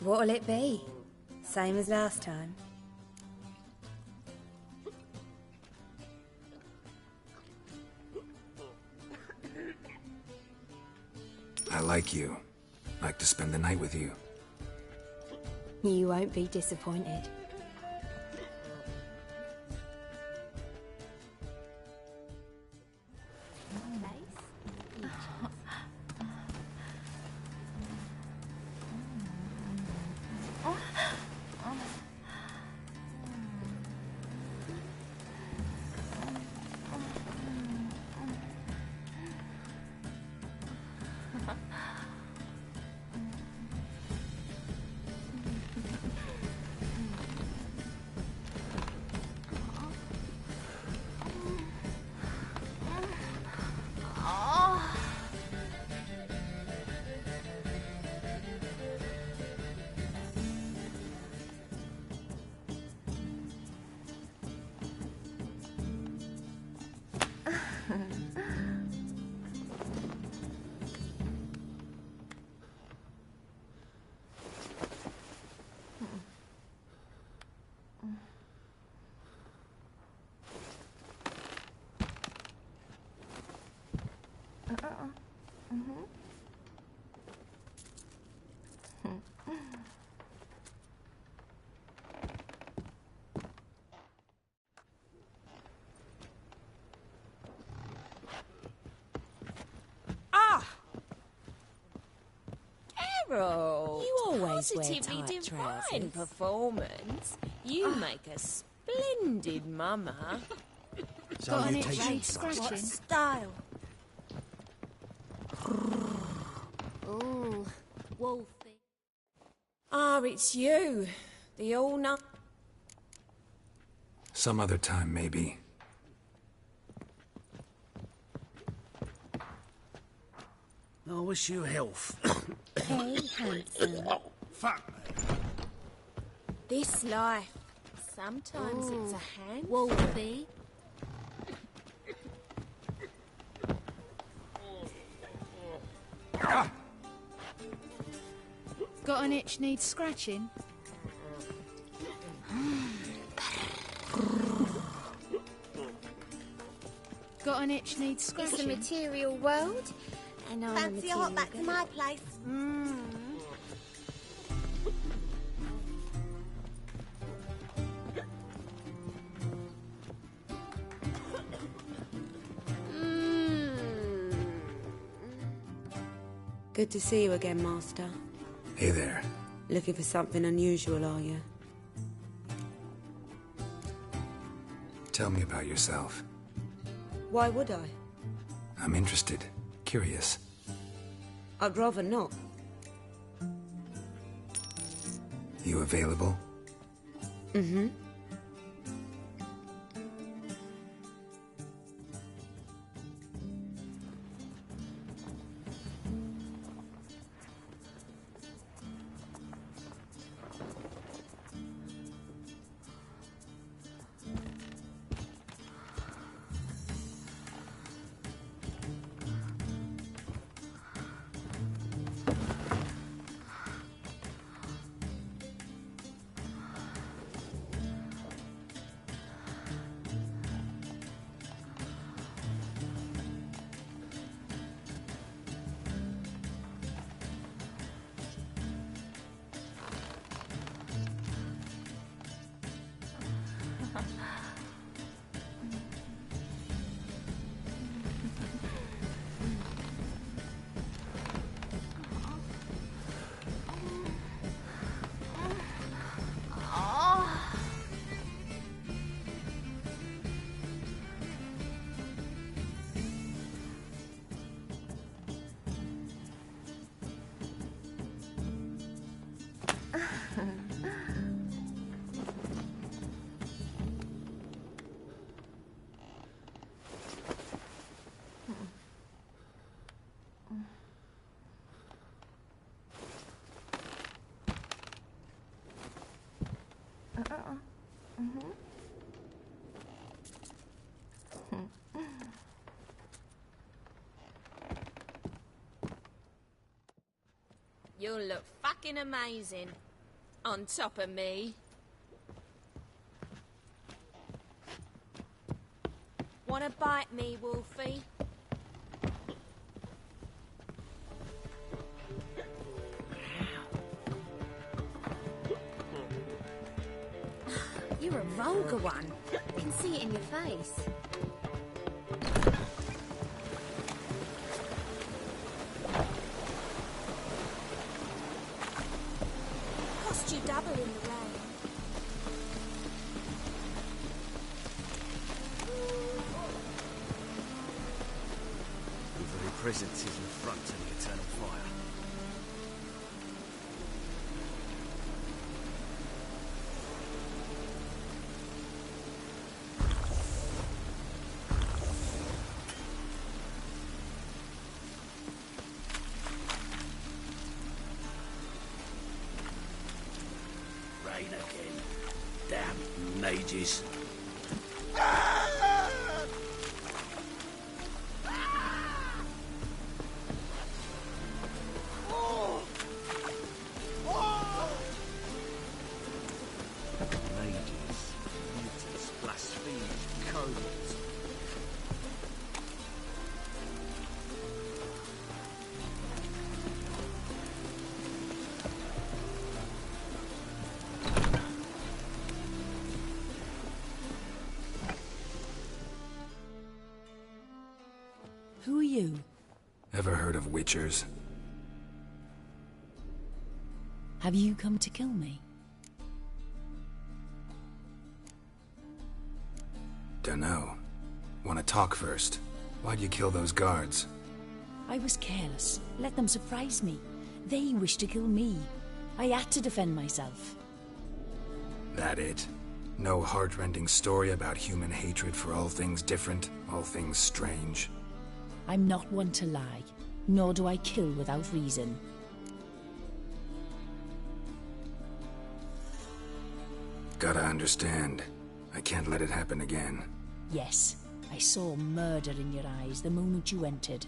What'll it be? Same as last time? I like you. Like to spend the night with you. You won't be disappointed. Carol, you always wear positively tight divine trousers. Performance. You make a splendid mama. Salutations, What style? Ooh, Wolfie. Ah, it's you. The all-night... Some other time, maybe. I wish you health. Hey, handsome. Fuck me. This life. Sometimes it's a hand. Wolfie. Got an itch needs scratching? Got an itch needs scratching? It's a material world, and I'm Fancy a hot back to my place? Good to see you again, Master. Hey there. Looking for something unusual, are you? Tell me about yourself. Why would I? I'm interested. Curious. I'd rather not. You available? Mm-hmm. You'll look fucking amazing. On top of me. Wanna bite me, Wolfie? vulgar one. I can see it in your face. Cost you double in the rain. Your very presence is an affront to the eternal fire. Rain again. Damn mages. Mages, mutants, blasphemers, codes. Who are you? Ever heard of Wichers? Have you come to kill me? Dunno. Wanna talk first? Why'd you kill those guards? I was careless. Let them surprise me. They wished to kill me. I had to defend myself. That it? No heart-rending story about human hatred for all things different, all things strange? I'm not one to lie, nor do I kill without reason. Gotta understand. I can't let it happen again. Yes, I saw murder in your eyes the moment you entered.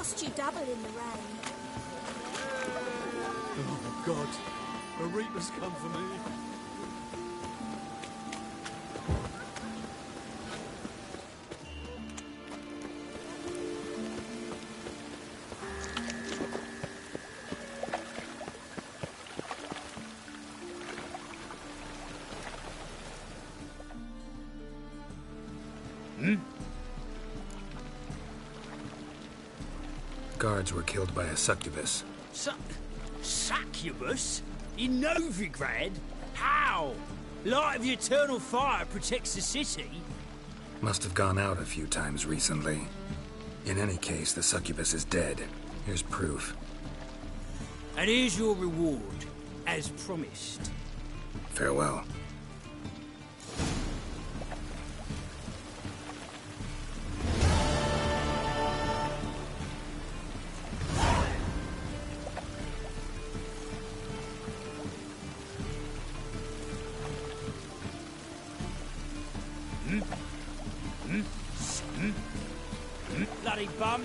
cost you double in the rain. Oh, God. A reaper's come for me. Guards were killed by a succubus. Succubus? In Novigrad? How? Light of the eternal fire protects the city. Must have gone out a few times recently. In any case, the succubus is dead. Here's proof. And here's your reward, as promised. Farewell. Bloody bum.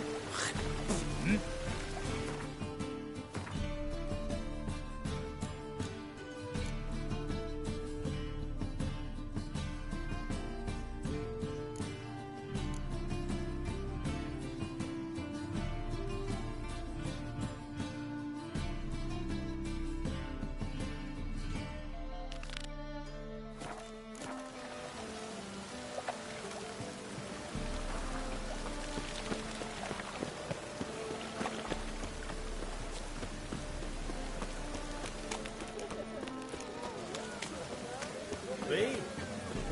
Me?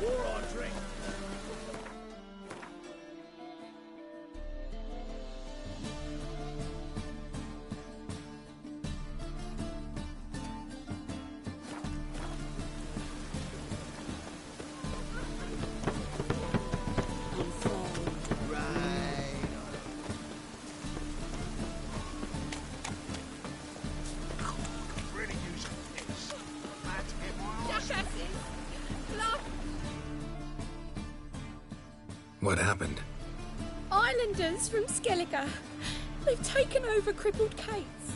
War or drink? What happened? Islanders from Skellige. They've taken over crippled Kate's.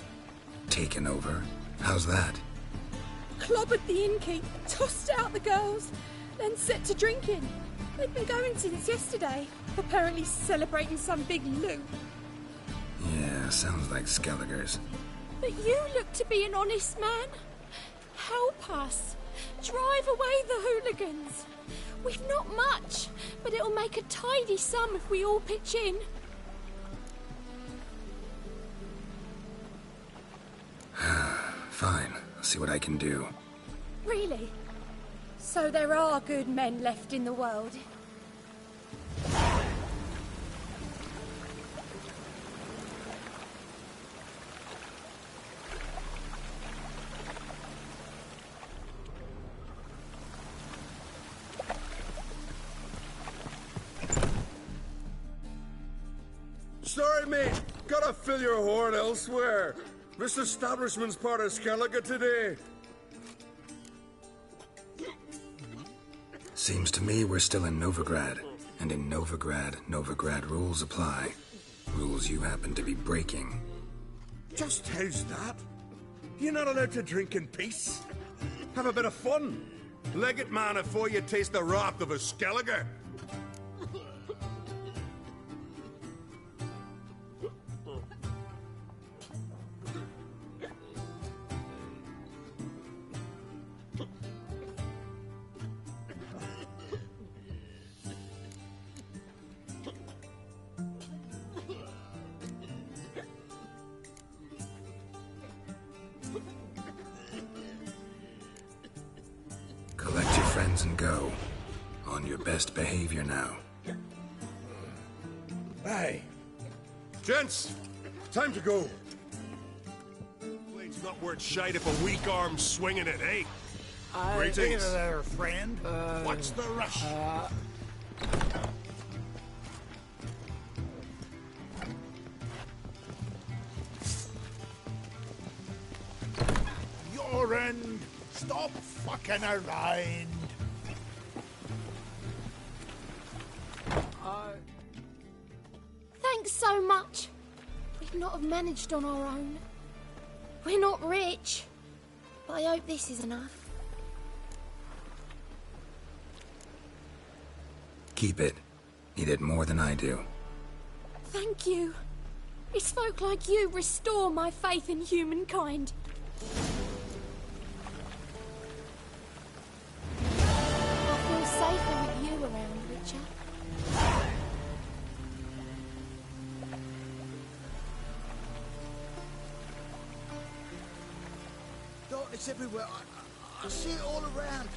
Taken over? How's that? Clobbered the innkeep, tossed out the girls, then set to drinking. They've been going since yesterday, apparently celebrating some big loot. Yeah, sounds like Skelligers. But you look to be an honest man. Help us. Drive away the hooligans. We've not much, but it'll make a tidy sum if we all pitch in. Fine, I'll see what I can do. Really? So there are good men left in the world? Sorry, mate. Gotta fill your horn elsewhere. This establishment's part of Skellige today. Seems to me we're still in Novigrad. And in Novigrad, Novigrad rules apply. Rules you happen to be breaking. Just how's that? You're not allowed to drink in peace? Have a bit of fun. Leg it, man, before you taste the wrath of a Skellige. Collect your friends and go. On your best behavior now. Hey. Gents, time to go. Blade's not worth shite if a weak arm's swinging it, eh? Greetings. Here there, friend. What's the rush? Your end. Stop fucking around. Thanks so much. We've would not have managed on our own. We're not rich, but I hope this is enough. Keep it. Need it more than I do. Thank you. It's folk like you restore my faith in humankind. I feel safer with you around, Wicher. Darkness everywhere. I see it all around.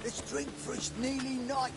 Let's drink for it's nearly night.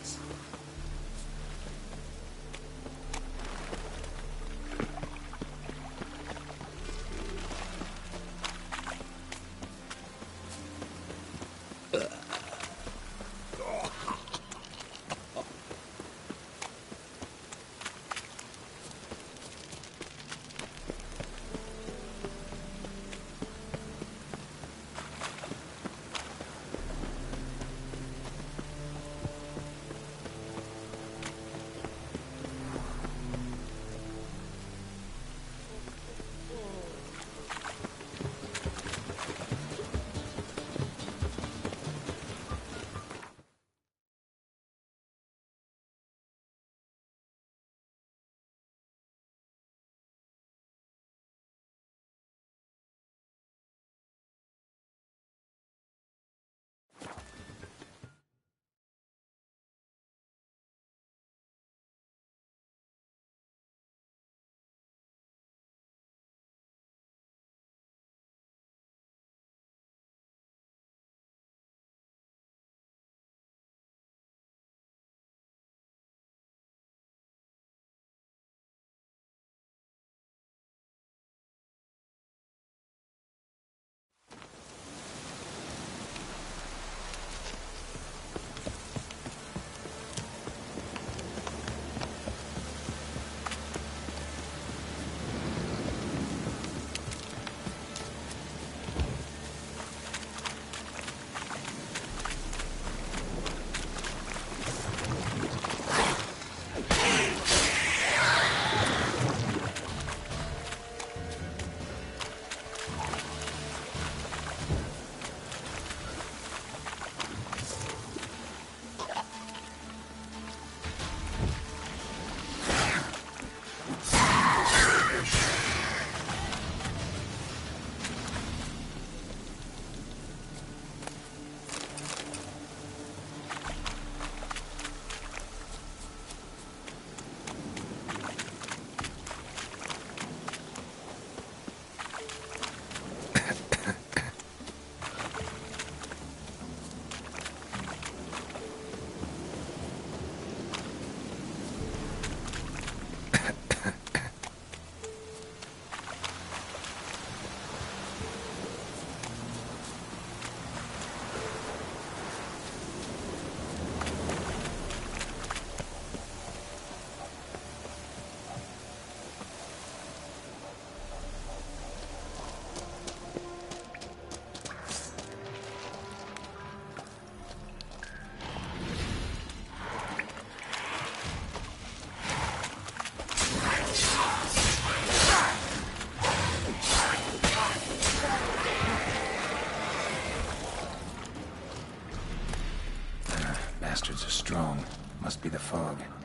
dog.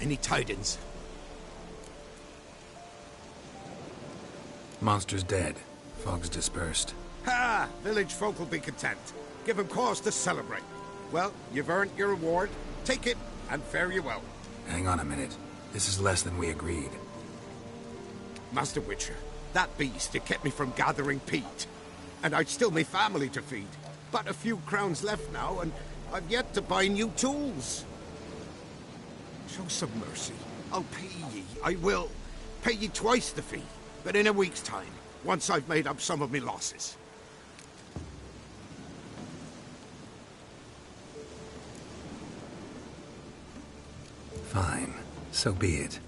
Any tidings? Monster's dead. Fog's dispersed. Ha! Village folk will be content. Give them cause to celebrate. Well, you've earned your reward. Take it, and fare you well. Hang on a minute. This is less than we agreed. Master Wicher, that beast, it kept me from gathering peat. And I'd still me family to feed. But a few crowns left now, and I've yet to buy new tools. Show some mercy. I'll pay ye. I will. Pay ye twice the fee. But in a week's time, once I've made up some of me losses. Fine. So be it.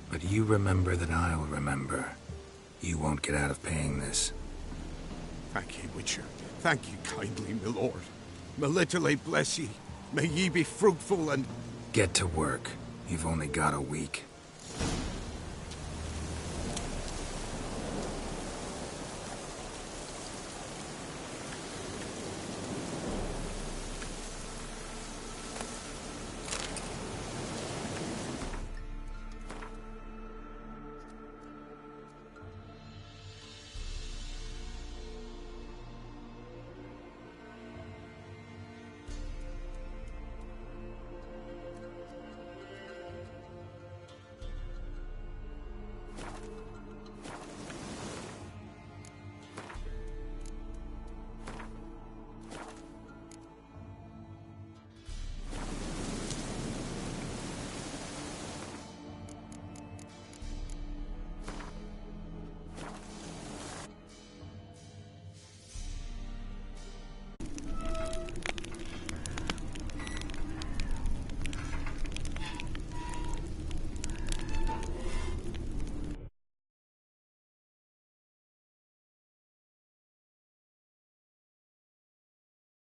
But you remember that I'll remember. You won't get out of paying this. Thank ye, Wicher. Thank ye kindly, my lord. Melitele bless ye. May ye be fruitful and... Get to work. You've only got a week.